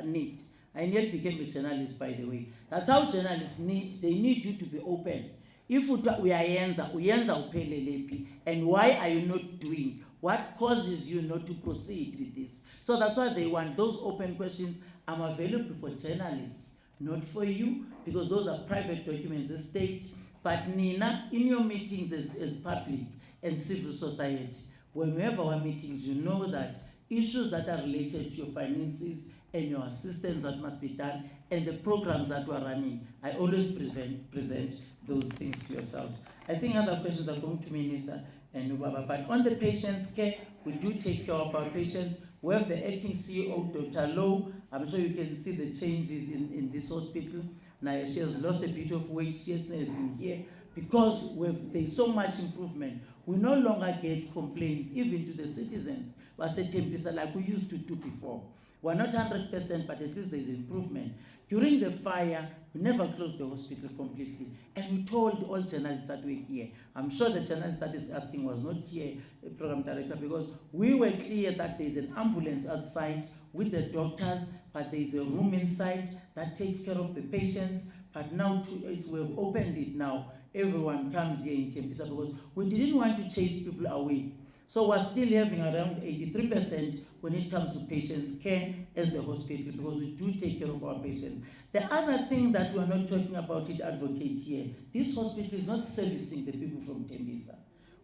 need. I nearly became a journalist, by the way. That's how journalists need. They need you to be open. If we are uyenza uphelelepi, and why are you not doing? What causes you not to proceed with this? So that's why they want those open questions. I'm available for journalists, not for you, because those are private documents, the state. But Nina, in your meetings as public and civil society, when we have our meetings, you know that issues that are related to your finances and your assistance that must be done, and the programs that we're running, I always present those things to yourselves. I think other questions are going to Minister and Ubaba, but on the patient's care, we do take care of our patients. We have the acting CEO, Dr. Lowe. I'm sure you can see the changes in this hospital. Now she has lost a bit of weight. She has been here because there's so much improvement. We no longer get complaints, even to the citizens. We say Tembisa like we used to do before. We're not 100%, but at least there's improvement. During the fire, we never closed the hospital completely. And we told all journalists that we're here. I'm sure the journalist that is asking was not here, the program director, because we were clear that there's an ambulance outside with the doctors, but there's a room inside that takes care of the patients. But now we've opened it now. Everyone comes here in Tembisa because we didn't want to chase people away. So we're still having around 83% when it comes to patients' care as the hospital, because we do take care of our patients. The other thing that we're not talking about it, advocate here, this hospital is not servicing the people from Tembisa.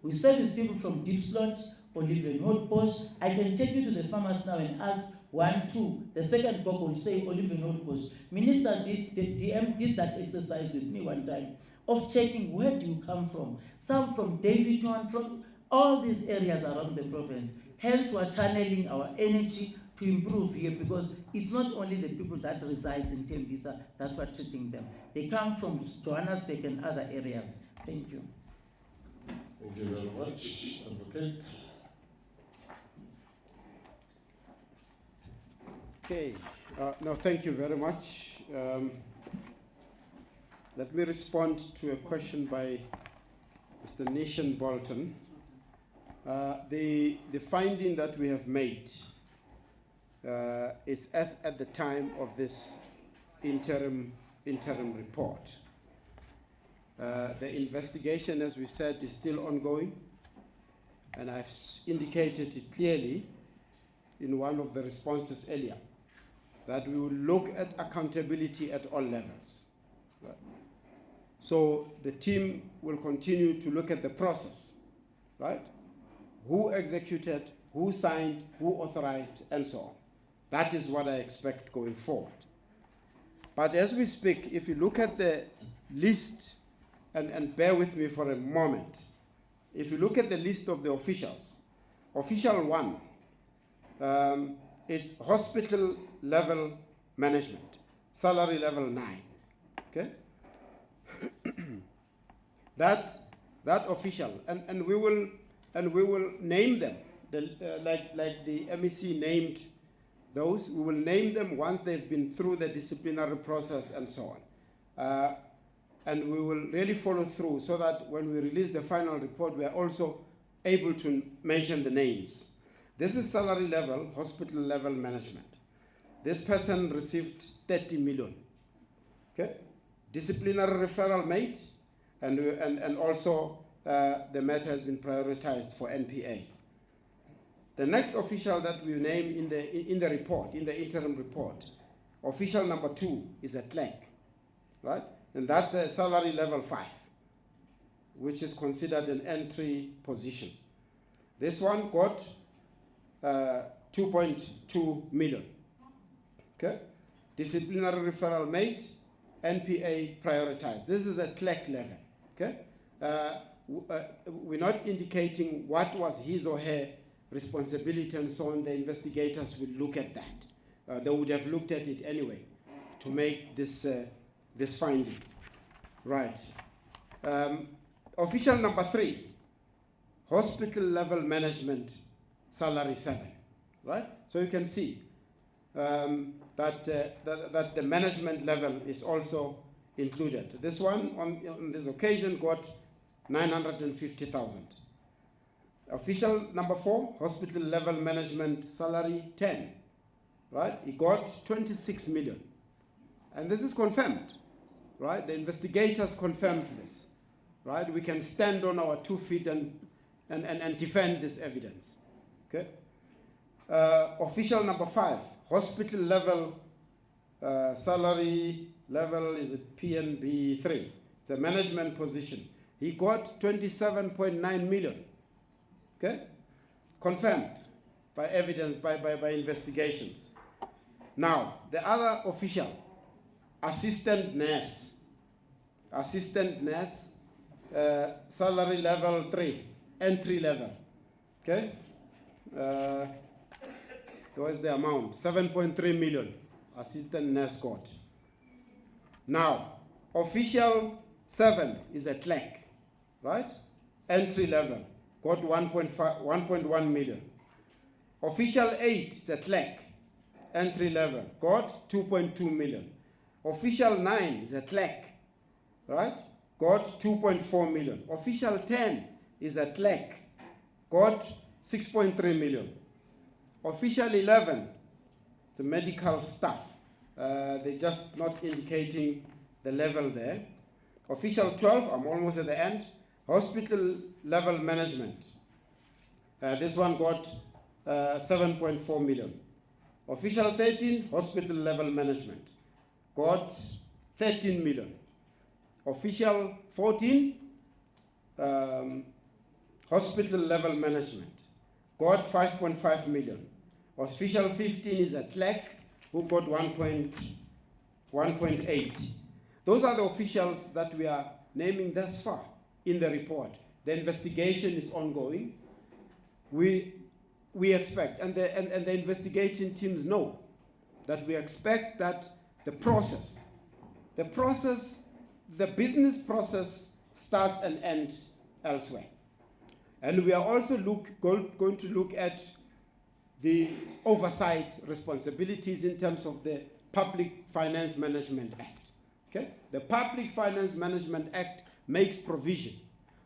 We service people from Deep Slot, Olive Old Bush. I can take you to the farmers now and ask 1, 2. The second book will say Olive Old Bush. Minister the DM did that exercise with me one time of checking where do you come from. Some from Davidton, from all these areas around the province. Hence, we're channeling our energy to improve here, because it's not only the people that reside in Tembisa that we're treating them. They come from Johannesburg and other areas. Thank you. Thank you very much, Advocate. Okay, no, thank you very much. Let me respond to a question by Mr. Nishan Bolton. The finding that we have made is as at the time of this interim report. The investigation, as we said, is still ongoing, and I've indicated it clearly in one of the responses earlier, that we will look at accountability at all levels. So the team will continue to look at the process, right? Who executed, who signed, who authorized, and so on. That is what I expect going forward. But as we speak, if you look at the list, and bear with me for a moment, if you look at the list of the officials, official 1, it's hospital level management, salary level 9, okay? that official, and we will name them, like the MEC named those. We will name them once they've been through the disciplinary process and so on. And we will really follow through so that when we release the final report, we are also able to mention the names. This is salary level, hospital level management. This person received 30 million. Okay? Disciplinary referral made, and also the matter has been prioritized for NPA. The next official that we name in the report, in the interim report, Official number 2 is a clerk, right? And that's a salary level 5, which is considered an entry position. This one got 2.2 million. Okay? Disciplinary referral made, NPA prioritized. This is a clerk level. Okay? We're not indicating what was his or her responsibility and so on. The investigators will look at that. They would have looked at it anyway to make this finding. Right. Official number 3, hospital level management, salary 7. Right? So you can see that the management level is also included. This one on this occasion got 950,000. Official number 4, hospital level management salary 10. Right? He got 26 million. And this is confirmed. Right? The investigators confirmed this. Right? We can stand on our 2 feet and defend this evidence. Okay? Official number 5, hospital level salary level is at PNB 3. It's a management position. He got 27.9 million. Okay? Confirmed by evidence, by investigations. Now, the other official, assistant nurse, salary level 3, entry level. Okay? What's the amount? 7.3 million, assistant nurse got. Now, official 7 is a clerk, right? Entry level, got 1.1 million. Official 8 is a clerk, entry level, got 2.2 million. Official 9 is a clerk, right? Got 2.4 million. Official 10 is a clerk, got 6.3 million. Official 11, it's a medical staff. They're just not indicating the level there. Official 12, I'm almost at the end. Hospital level management. This one got 7.4 million. Official 13, hospital level management. Got 13 million. Official 14, hospital level management. Got 5.5 million. Official 15 is a clerk who got 1.8. Those are the officials that we are naming thus far in the report. The investigation is ongoing. We expect, and the investigating teams know that we expect that the business process starts and ends elsewhere. And we are also going to look at the oversight responsibilities in terms of the Public Finance Management Act. Okay? The Public Finance Management Act makes provision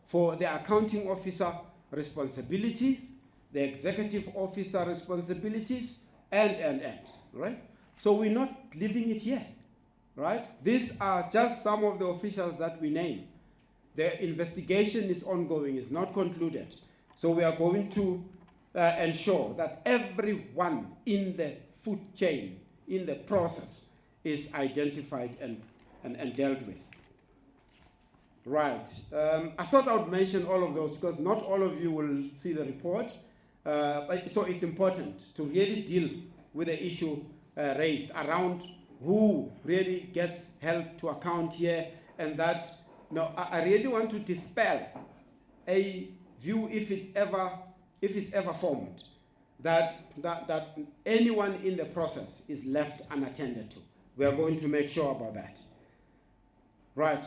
for the accounting officer responsibilities, the executive officer responsibilities, and, right? So we're not leaving it here, right? These are just some of the officials that we name. The investigation is ongoing, is not concluded. So we are going to ensure that everyone in the food chain, in the process, is identified and dealt with. Right. I thought I would mention all of those because not all of you will see the report. So it's important to really deal with the issue raised around who really gets held to account here, and that I really want to dispel a view, if it's ever formed, that anyone in the process is left unattended to. We are going to make sure about that. Right.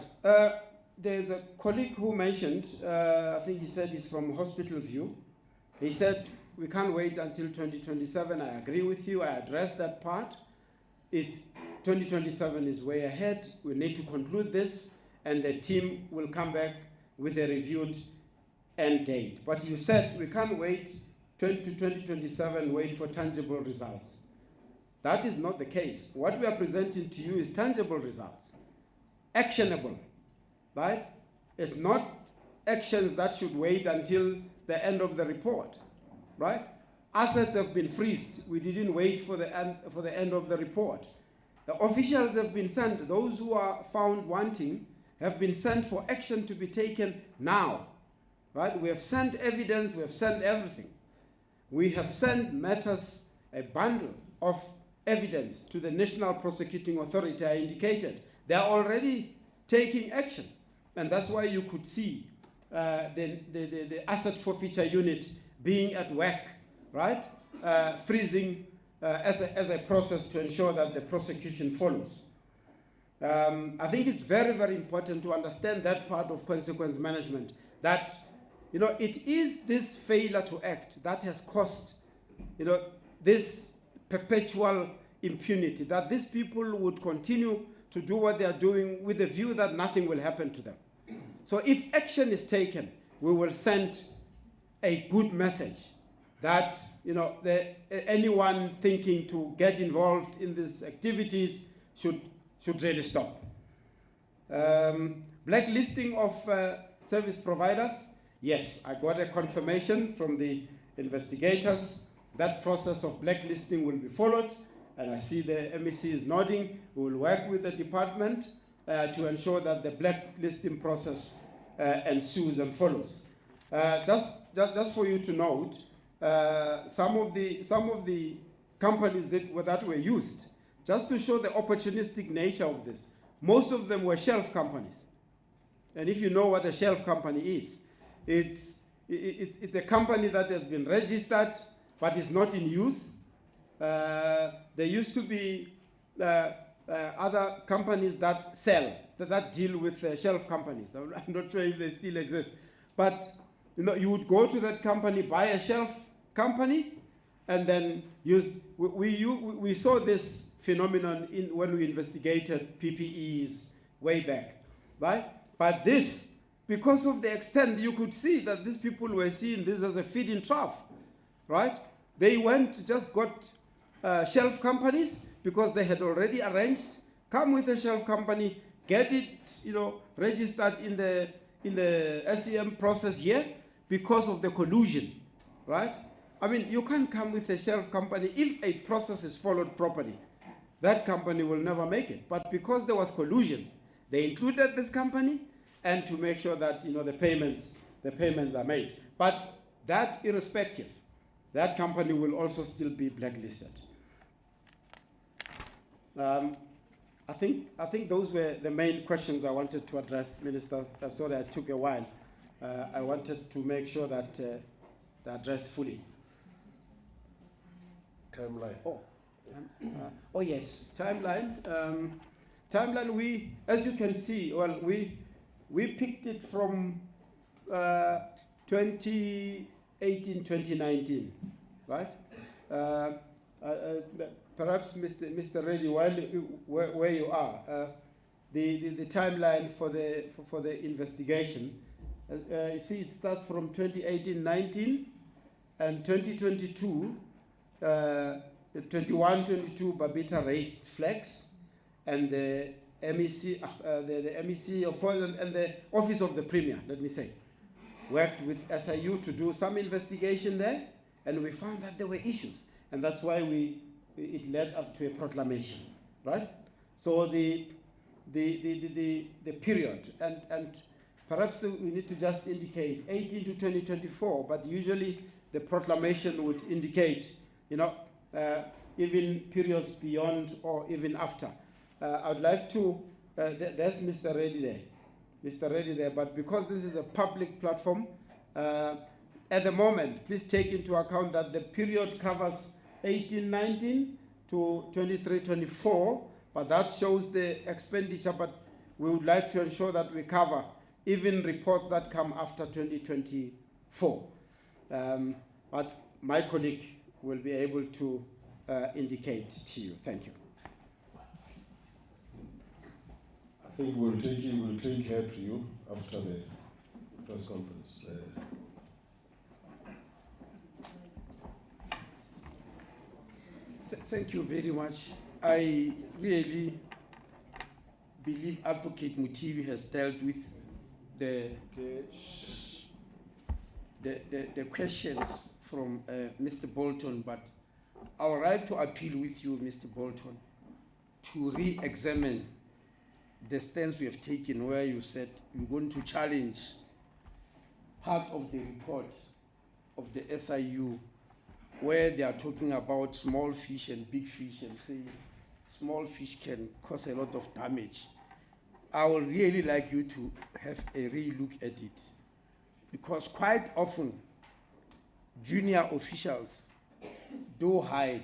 There's a colleague who mentioned, I think he said he's from Hospital View. He said, we can't wait until 2027. I agree with you. I addressed that part. 2027 is way ahead. We need to conclude this, and the team will come back with a reviewed end date. But you said we can't wait to 2027, wait for tangible results. That is not the case. What we are presenting to you is tangible results, actionable, right? It's not actions that should wait until the end of the report, right? Assets have been freezed. We didn't wait for the end of the report. The officials have been sent, those who are found wanting have been sent for action to be taken now. Right? We have sent evidence, we have sent everything. We have sent matters, a bundle of evidence to the National Prosecuting Authority. I indicated they are already taking action. And that's why you could see the asset forfeiture unit being at work, right? Freezing as a process to ensure that the prosecution follows. I think it's very, very important to understand that part of consequence management, that it is this failure to act that has caused this perpetual impunity, that these people would continue to do what they are doing with the view that nothing will happen to them. So if action is taken, we will send a good message that anyone thinking to get involved in these activities should really stop. Blacklisting of service providers. Yes, I got a confirmation from the investigators. That process of blacklisting will be followed, and I see the MEC is nodding. We will work with the department to ensure that the blacklisting process ensues and follows. Just for you to note, some of the companies that were used, just to show the opportunistic nature of this, most of them were shelf companies. And if you know what a shelf company is, it's a company that has been registered but is not in use. There used to be other companies that sell, that deal with shelf companies. I'm not sure if they still exist. But you would go to that company, buy a shelf company, and then use. We saw this phenomenon when we investigated PPEs way back, right? But this, because of the extent, you could see that these people were seeing this as a feeding trough, right? They just got shelf companies because they had already arranged, come with a shelf company, get it, registered in the SEM process here because of the collusion, right? I mean, you can't come with a shelf company if a process is followed properly. That company will never make it. But because there was collusion, they included this company, and to make sure that the payments are made. But that irrespective, that company will also still be blacklisted. I think those were the main questions I wanted to address, Minister. Sorry, I took a while. I wanted to make sure that they're addressed fully. Timeline. Oh yes, timeline. Timeline. As you can see, well, we picked it from 2018, 2019, right? Perhaps, Mr. Reddy, where you are, the timeline for the investigation. You see, it starts from 2018-19 and 2022. 21-22, Babita raised flags, and the MEC, the MEC of course, and the Office of the Premier, let me say, worked with SIU to do some investigation there, and we found that there were issues, and that's why it led us to a proclamation, right? So the period, and perhaps we need to just indicate 18 to 2024, but usually the proclamation would indicate, even periods beyond or even after. I'd like to, there's Mr. Reddy there, but because this is a public platform, at the moment, please take into account that the period covers 18-19 to 23-24, but that shows the expenditure, but we would like to ensure that we cover even reports that come after 2024. But my colleague will be able to indicate to you. Thank you. I think we'll take care to you after the press conference. Thank you very much. I really believe Advocate Mutivi has dealt with the questions from Mr. Bolton, but I would like to appeal with you, Mr. Bolton. to re-examine the stance we have taken, where you said you're going to challenge part of the report of the SIU, where they are talking about small fish and big fish and saying small fish can cause a lot of damage. I would really like you to have a re-look at it, because quite often junior officials do hide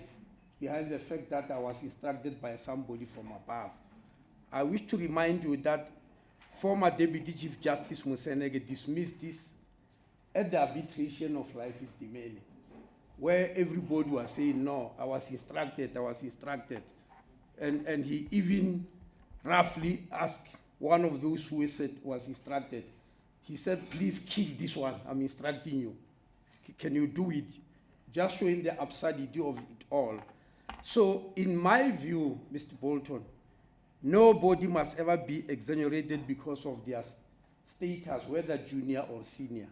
behind the fact that I was instructed by somebody from above. I wish to remind you that former Deputy Chief Justice Moseneke dismissed this at the arbitration of Life is Demanding, where everybody was saying, no, I was instructed. And he even roughly asked one of those who said was instructed, he said, please kill this one, I'm instructing you. Can you do it? Just showing the absurdity of it all. So in my view, Mr. Bolton, nobody must ever be exonerated because of their status, whether junior or senior.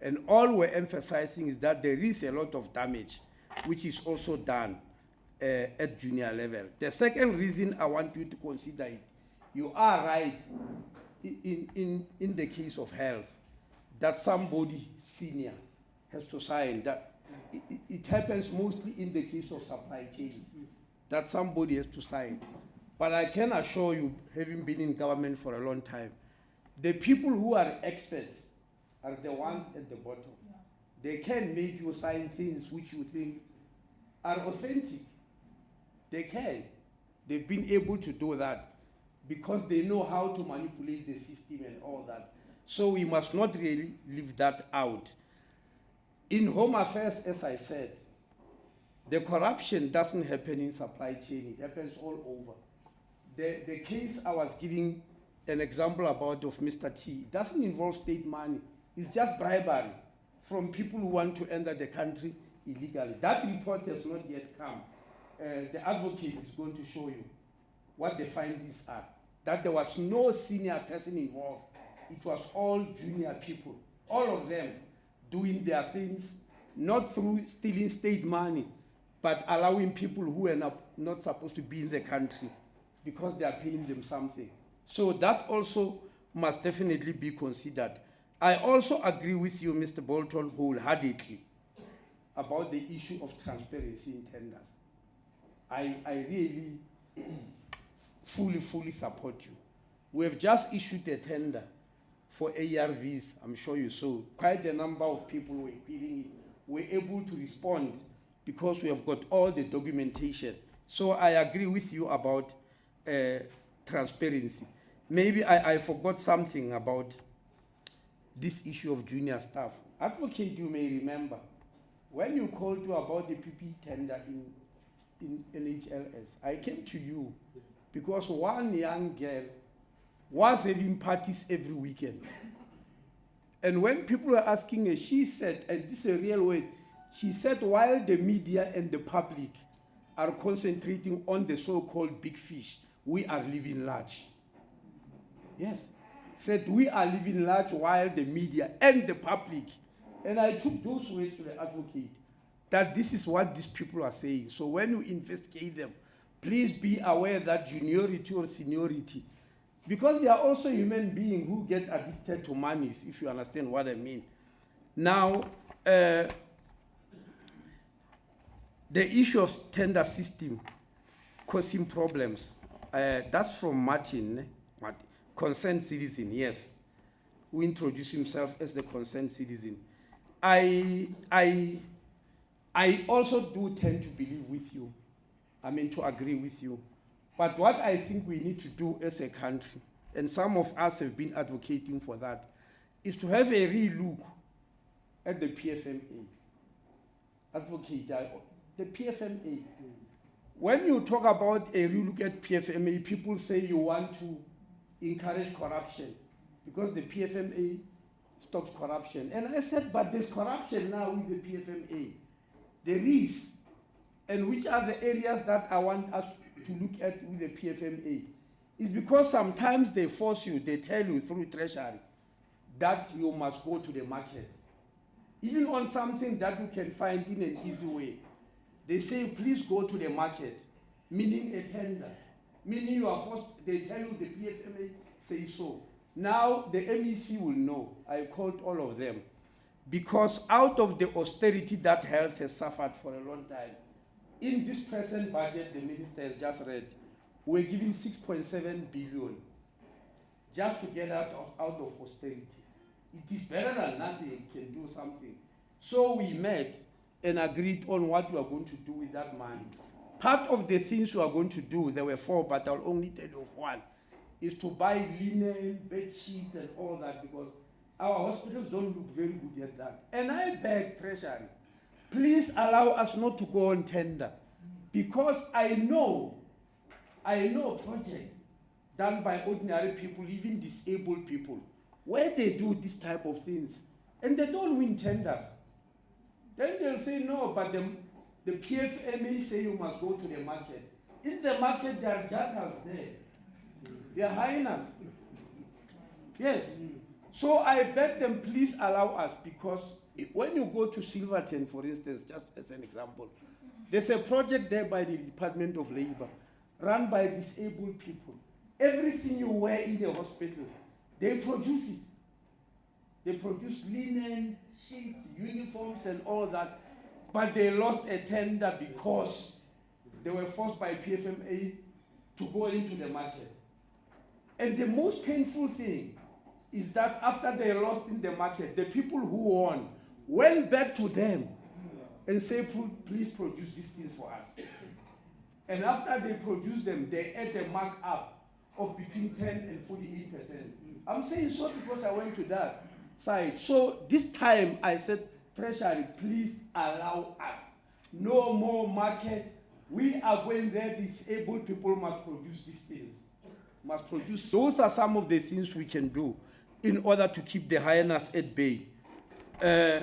And all we're emphasizing is that there is a lot of damage, which is also done at junior level. The second reason I want you to consider it, you are right in the case of health, that somebody senior has to sign. That it happens mostly in the case of supply chains, that somebody has to sign. But I can assure you, having been in government for a long time, the people who are experts are the ones at the bottom. They can make you sign things which you think are authentic. They can. They've been able to do that because they know how to manipulate the system and all that. So we must not really leave that out. In Home Affairs, as I said, the corruption doesn't happen in supply chain. It happens all over. The case I was giving an example about of Mr. T doesn't involve state money. It's just bribery from people who want to enter the country illegally. That report has not yet come. The advocate is going to show you what the findings are. That there was no senior person involved. It was all junior people, all of them doing their things, not through stealing state money, but allowing people who are not supposed to be in the country because they are paying them something. So that also must definitely be considered. I also agree with you, Mr. Bolton, wholeheartedly about the issue of transparency in tenders. I really fully support you. We have just issued a tender for ARVs. I'm sure you saw. Quite a number of people were bidding. We're able to respond because we have got all the documentation. So I agree with you about transparency. Maybe I forgot something about this issue of junior staff. Advocate, you may remember, when you called you about the PP tender in NHLS, I came to you because one young girl was having parties every weekend. And when people were asking her, she said, and this is a real word, she said, while the media and the public are concentrating on the so-called big fish, we are living large. Yes. Said we are living large while the media and the public. And I took those words to the advocate, that this is what these people are saying. So when you investigate them, please be aware that juniority or seniority, because they are also human beings who get addicted to monies, if you understand what I mean. Now, the issue of tender system causing problems, that's from Martin, concerned citizen, yes, who introduced himself as the concerned citizen. I also do tend to believe with you, to agree with you. But what I think we need to do as a country, and some of us have been advocating for that, is to have a re-look at the PFMA. Advocate, the PFMA. When you talk about a re-look at PFMA, people say you want to encourage corruption because the PFMA stops corruption. And I said, but there's corruption now with the PFMA. There is. And which are the areas that I want us to look at with the PFMA? It's because sometimes they force you, they tell you through Treasury that you must go to the market. Even on something that you can find in an easy way. They say, please go to the market, meaning a tender. meaning you are forced, they tell you the PFMA say so. Now the MEC will know. I called all of them. Because out of the austerity that health has suffered for a long time, in this present budget the minister has just read, we're giving 6.7 billion just to get out of austerity. It is better than nothing, it can do something. So we met and agreed on what we are going to do with that money. Part of the things we are going to do, there were 4, but I'll only tell you of one, is to buy linen, bed sheets and all that, because our hospitals don't look very good at that. And I beg Treasury, please allow us not to go on tender, because I know projects done by ordinary people, even disabled people, where they do this type of things, and they don't win tenders. Then they'll say, no, but the PFMA say you must go to the market. In the market, there are jackals there. They are hyenas. Yes. So I beg them, please allow us, because when you go to Silverton, for instance, just as an example, there's a project there by the Department of Labor, run by disabled people. Everything you wear in the hospital, they produce it. They produce linen, sheets, uniforms, and all that. But they lost a tender because they were forced by PFMA to go into the market. And the most painful thing is that after they lost in the market, the people who won went back to them and said, please produce these things for us. And after they produce them, they add a markup of between 10 and 48%. I'm saying so because I went to that side. So this time I said, Treasury, please allow us. No more market. We are going there. Disabled people must produce these things. Must produce. Those are some of the things we can do in order to keep the hyenas at bay. There's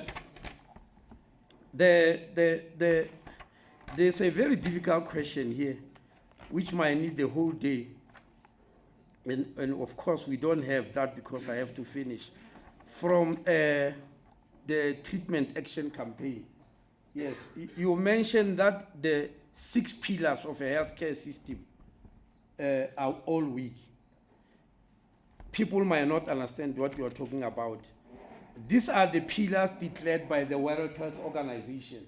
a very difficult question here, which might need the whole day. And of course, we don't have that because I have to finish. From the treatment action campaign. Yes, you mentioned that the 6 pillars of a healthcare system are all weak. People might not understand what you are talking about. These are the pillars declared by the World Health Organization,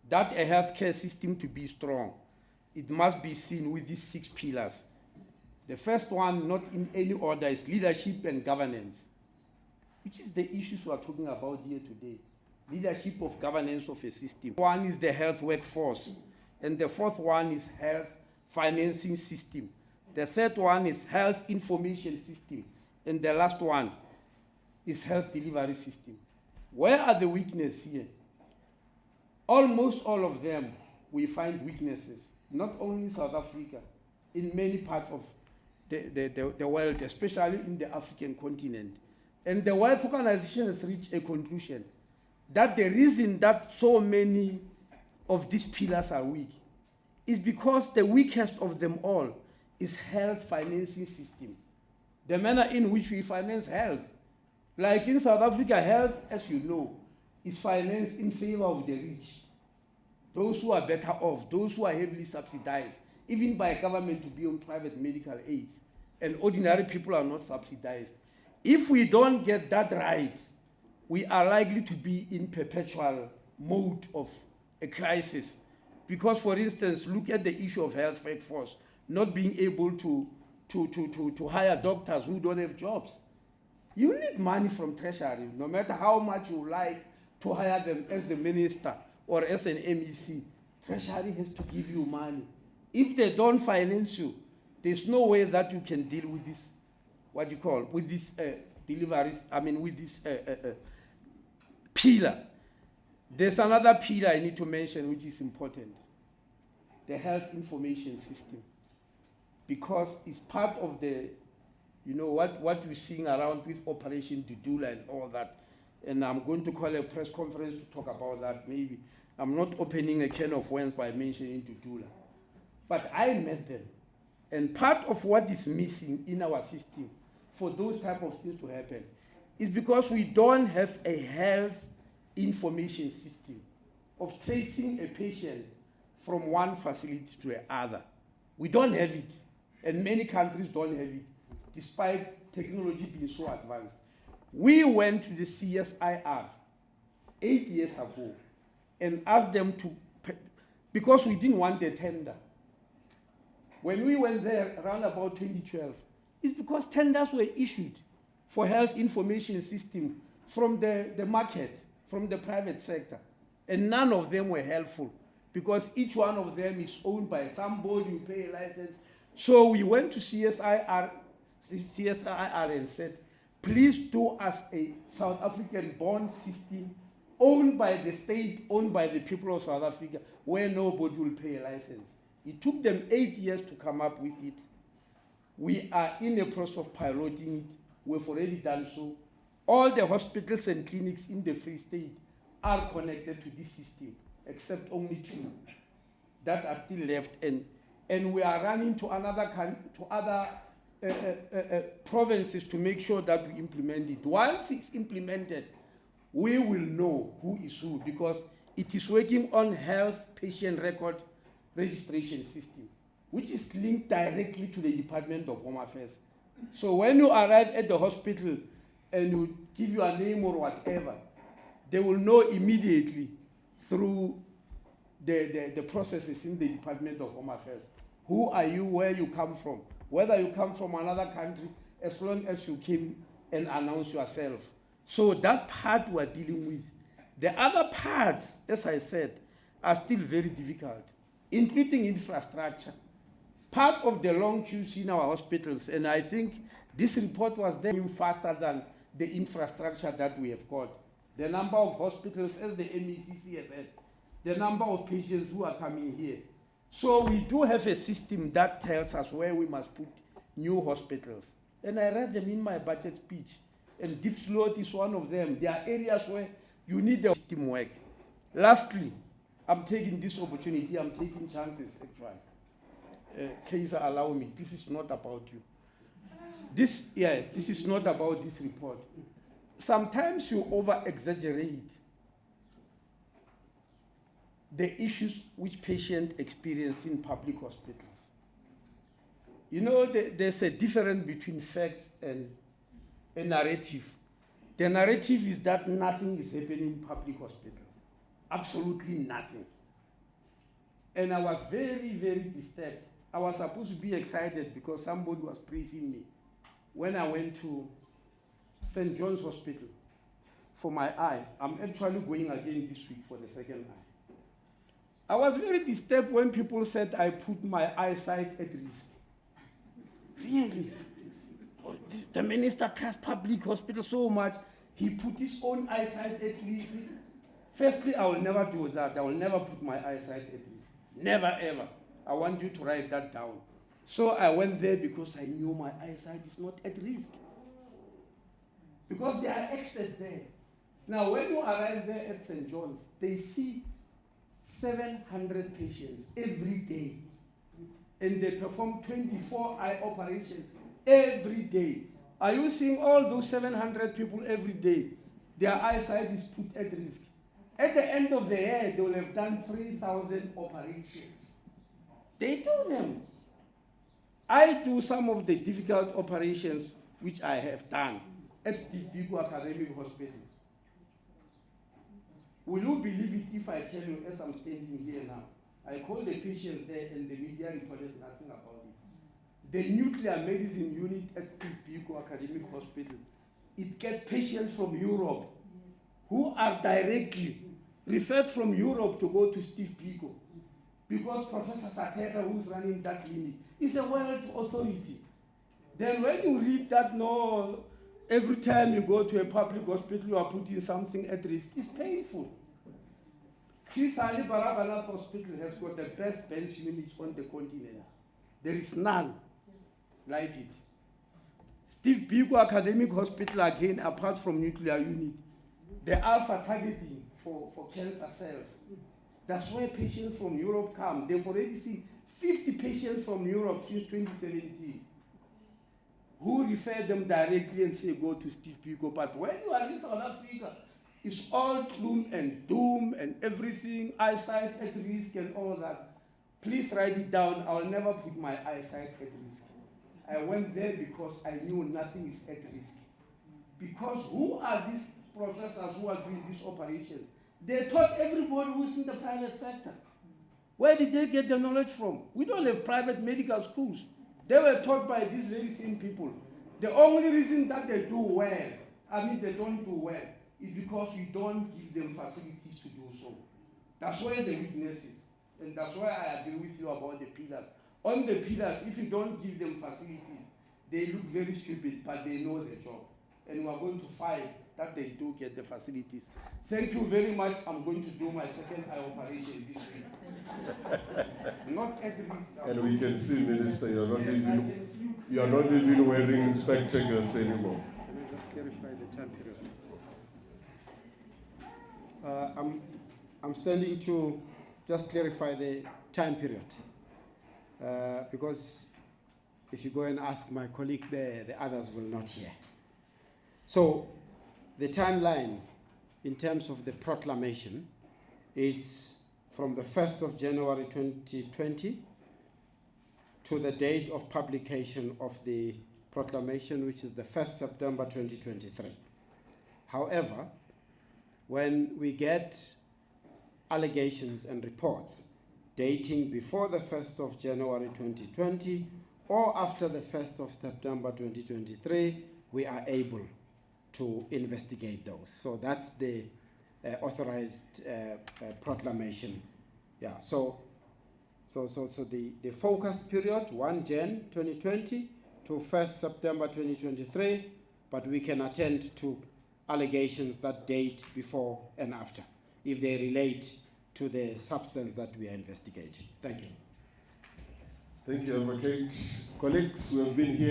that a healthcare system to be strong, it must be seen with these 6 pillars. The first one, not in any order, is leadership and governance, which is the issues we are talking about here today. Leadership of governance of a system. One is the health workforce, and the 4th one is health financing system. The 3rd one is health information system, and the last one is health delivery system. Where are the weaknesses here? Almost all of them, we find weaknesses, not only in South Africa, in many parts of the world, especially in the African continent. And the World Organization has reached a conclusion that the reason that so many of these pillars are weak is because the weakest of them all is health financing system. The manner in which we finance health. Like in South Africa, health, as you know, is financed in favor of the rich. Those who are better off, those who are heavily subsidized, even by government to be on private medical aids. And ordinary people are not subsidized. If we don't get that right, we are likely to be in perpetual mode of a crisis. Because, for instance, look at the issue of health workforce, not being able to hire doctors who don't have jobs. You need money from Treasury, no matter how much you like to hire them as the minister or as an MEC. Treasury has to give you money. If they don't finance you, there's no way that you can deal with this, with this deliveries, with this pillar. There's another pillar I need to mention which is important. The health information system. Because it's part of the, what we're seeing around with Operation Dudula and all that. And I'm going to call a press conference to talk about that maybe. I'm not opening a can of worms by mentioning Dudula. But I met them. And part of what is missing in our system for those type of things to happen is because we don't have a health information system of tracing a patient from one facility to another. We don't have it. And many countries don't have it, despite technology being so advanced. We went to the CSIR 8 years ago and asked them to, because we didn't want a tender. When we went there around about 2012, it's because tenders were issued for health information system from the market, from the private sector. And none of them were helpful because each one of them is owned by somebody who pay a license. So we went to CSIR and said, please do us a South African bond system owned by the state, owned by the people of South Africa, where nobody will pay a license. It took them 8 years to come up with it. We are in the process of piloting it. We've already done so. All the hospitals and clinics in the Free State are connected to this system, except only 2 that are still left. And we are running to other provinces to make sure that we implement it. Once it's implemented, we will know who is who, because it is working on health patient record registration system, which is linked directly to the Department of Home Affairs. So when you arrive at the hospital and you give your name or whatever, they will know immediately through the processes in the Department of Home Affairs. Who are you, where you come from, whether you come from another country, as long as you came and announce yourself. So that part we're dealing with. The other parts, as I said, are still very difficult, including infrastructure. Part of the long queues in our hospitals, and I think this report was done faster than the infrastructure that we have got. The number of hospitals, as the MECC has said, the number of patients who are coming here. So we do have a system that tells us where we must put new hospitals. And I read them in my budget speech. And Deep Sloth is one of them. There are areas where you need the system work. Lastly, I'm taking this opportunity, I'm taking chances actually. Kaiser, allow me, this is not about you. This is not about this report. Sometimes you over-exaggerate the issues which patients experience in public hospitals. You know, there's a difference between facts and a narrative. The narrative is that nothing is happening in public hospitals. Absolutely nothing. And I was very, very disturbed. I was supposed to be excited because somebody was praising me when I went to St. John's Hospital for my eye. I'm actually going again this week for the second eye. I was very disturbed when people said I put my eyesight at risk. Really? The minister trusts public hospitals so much, he put his own eyesight at risk. Firstly, I will never do that. I will never put my eyesight at risk. Never, ever. I want you to write that down. So I went there because I knew my eyesight is not at risk. Because there are experts there. Now, when you arrive there at St. John's, they see 700 patients every day. And they perform 24 eye operations every day. Are you seeing all those 700 people every day? Their eyesight is put at risk. At the end of the year, they will have done 3,000 operations. They do them. I do some of the difficult operations which I have done at Steve Biko Academic Hospital. Will you believe it if I tell you, as I'm standing here now, I called the patients there and the media reported nothing about it. The nuclear medicine unit at Steve Biko Academic Hospital, it gets patients from Europe who are directly referred from Europe to go to Steve Biko. Because Professor Saketa, who's running that clinic, is a world authority. Then when you read that, no, every time you go to a public hospital, you are putting something at risk, it's painful. Chris Ali Barabanath Hospital has got the best bench units on the continent. There is none like it. Steve Biko Academic Hospital, again, apart from nuclear unit, the alpha targeting for cancer cells. That's where patients from Europe come. They've already seen 50 patients from Europe since 2017 who refer them directly and say, go to Steve Biko. But when you are in South Africa, it's all gloom and doom and everything, eyesight at risk and all that. Please write it down. I'll never put my eyesight at risk. I went there because I knew nothing is at risk. Because who are these processors who are doing these operations? They taught everybody who's in the private sector. Where did they get the knowledge from? We don't have private medical schools. They were taught by these very same people. The only reason that they do well, they don't do well, is because we don't give them facilities to do so. That's where the weakness is. And that's why I agree with you about the pillars. On the pillars, if you don't give them facilities, they look very stupid, but they know their job. And we are going to fight that they do get the facilities. Thank you very much. I'm going to do my second eye operation this week. Not at risk. And we can see, Minister, you are not even wearing spectacles anymore. Can I just clarify the time period? I'm standing to just clarify the time period. Because if you go and ask my colleague there, the others will not hear. So the timeline in terms of the proclamation, it's from the 1st of January 2020 to the date of publication of the proclamation, which is the 1st September 2023. However, when we get allegations and reports dating before the 1st of January 2020 or after the 1st of September 2023, we are able to investigate those. So that's the authorized proclamation. Yeah. So the focused period 1 Jan 2020 to 1st September 2023, but we can attend to allegations that date before and after if they relate to the substance that we are investigating. Thank you. Thank you, Advocate. Colleagues, we have been here.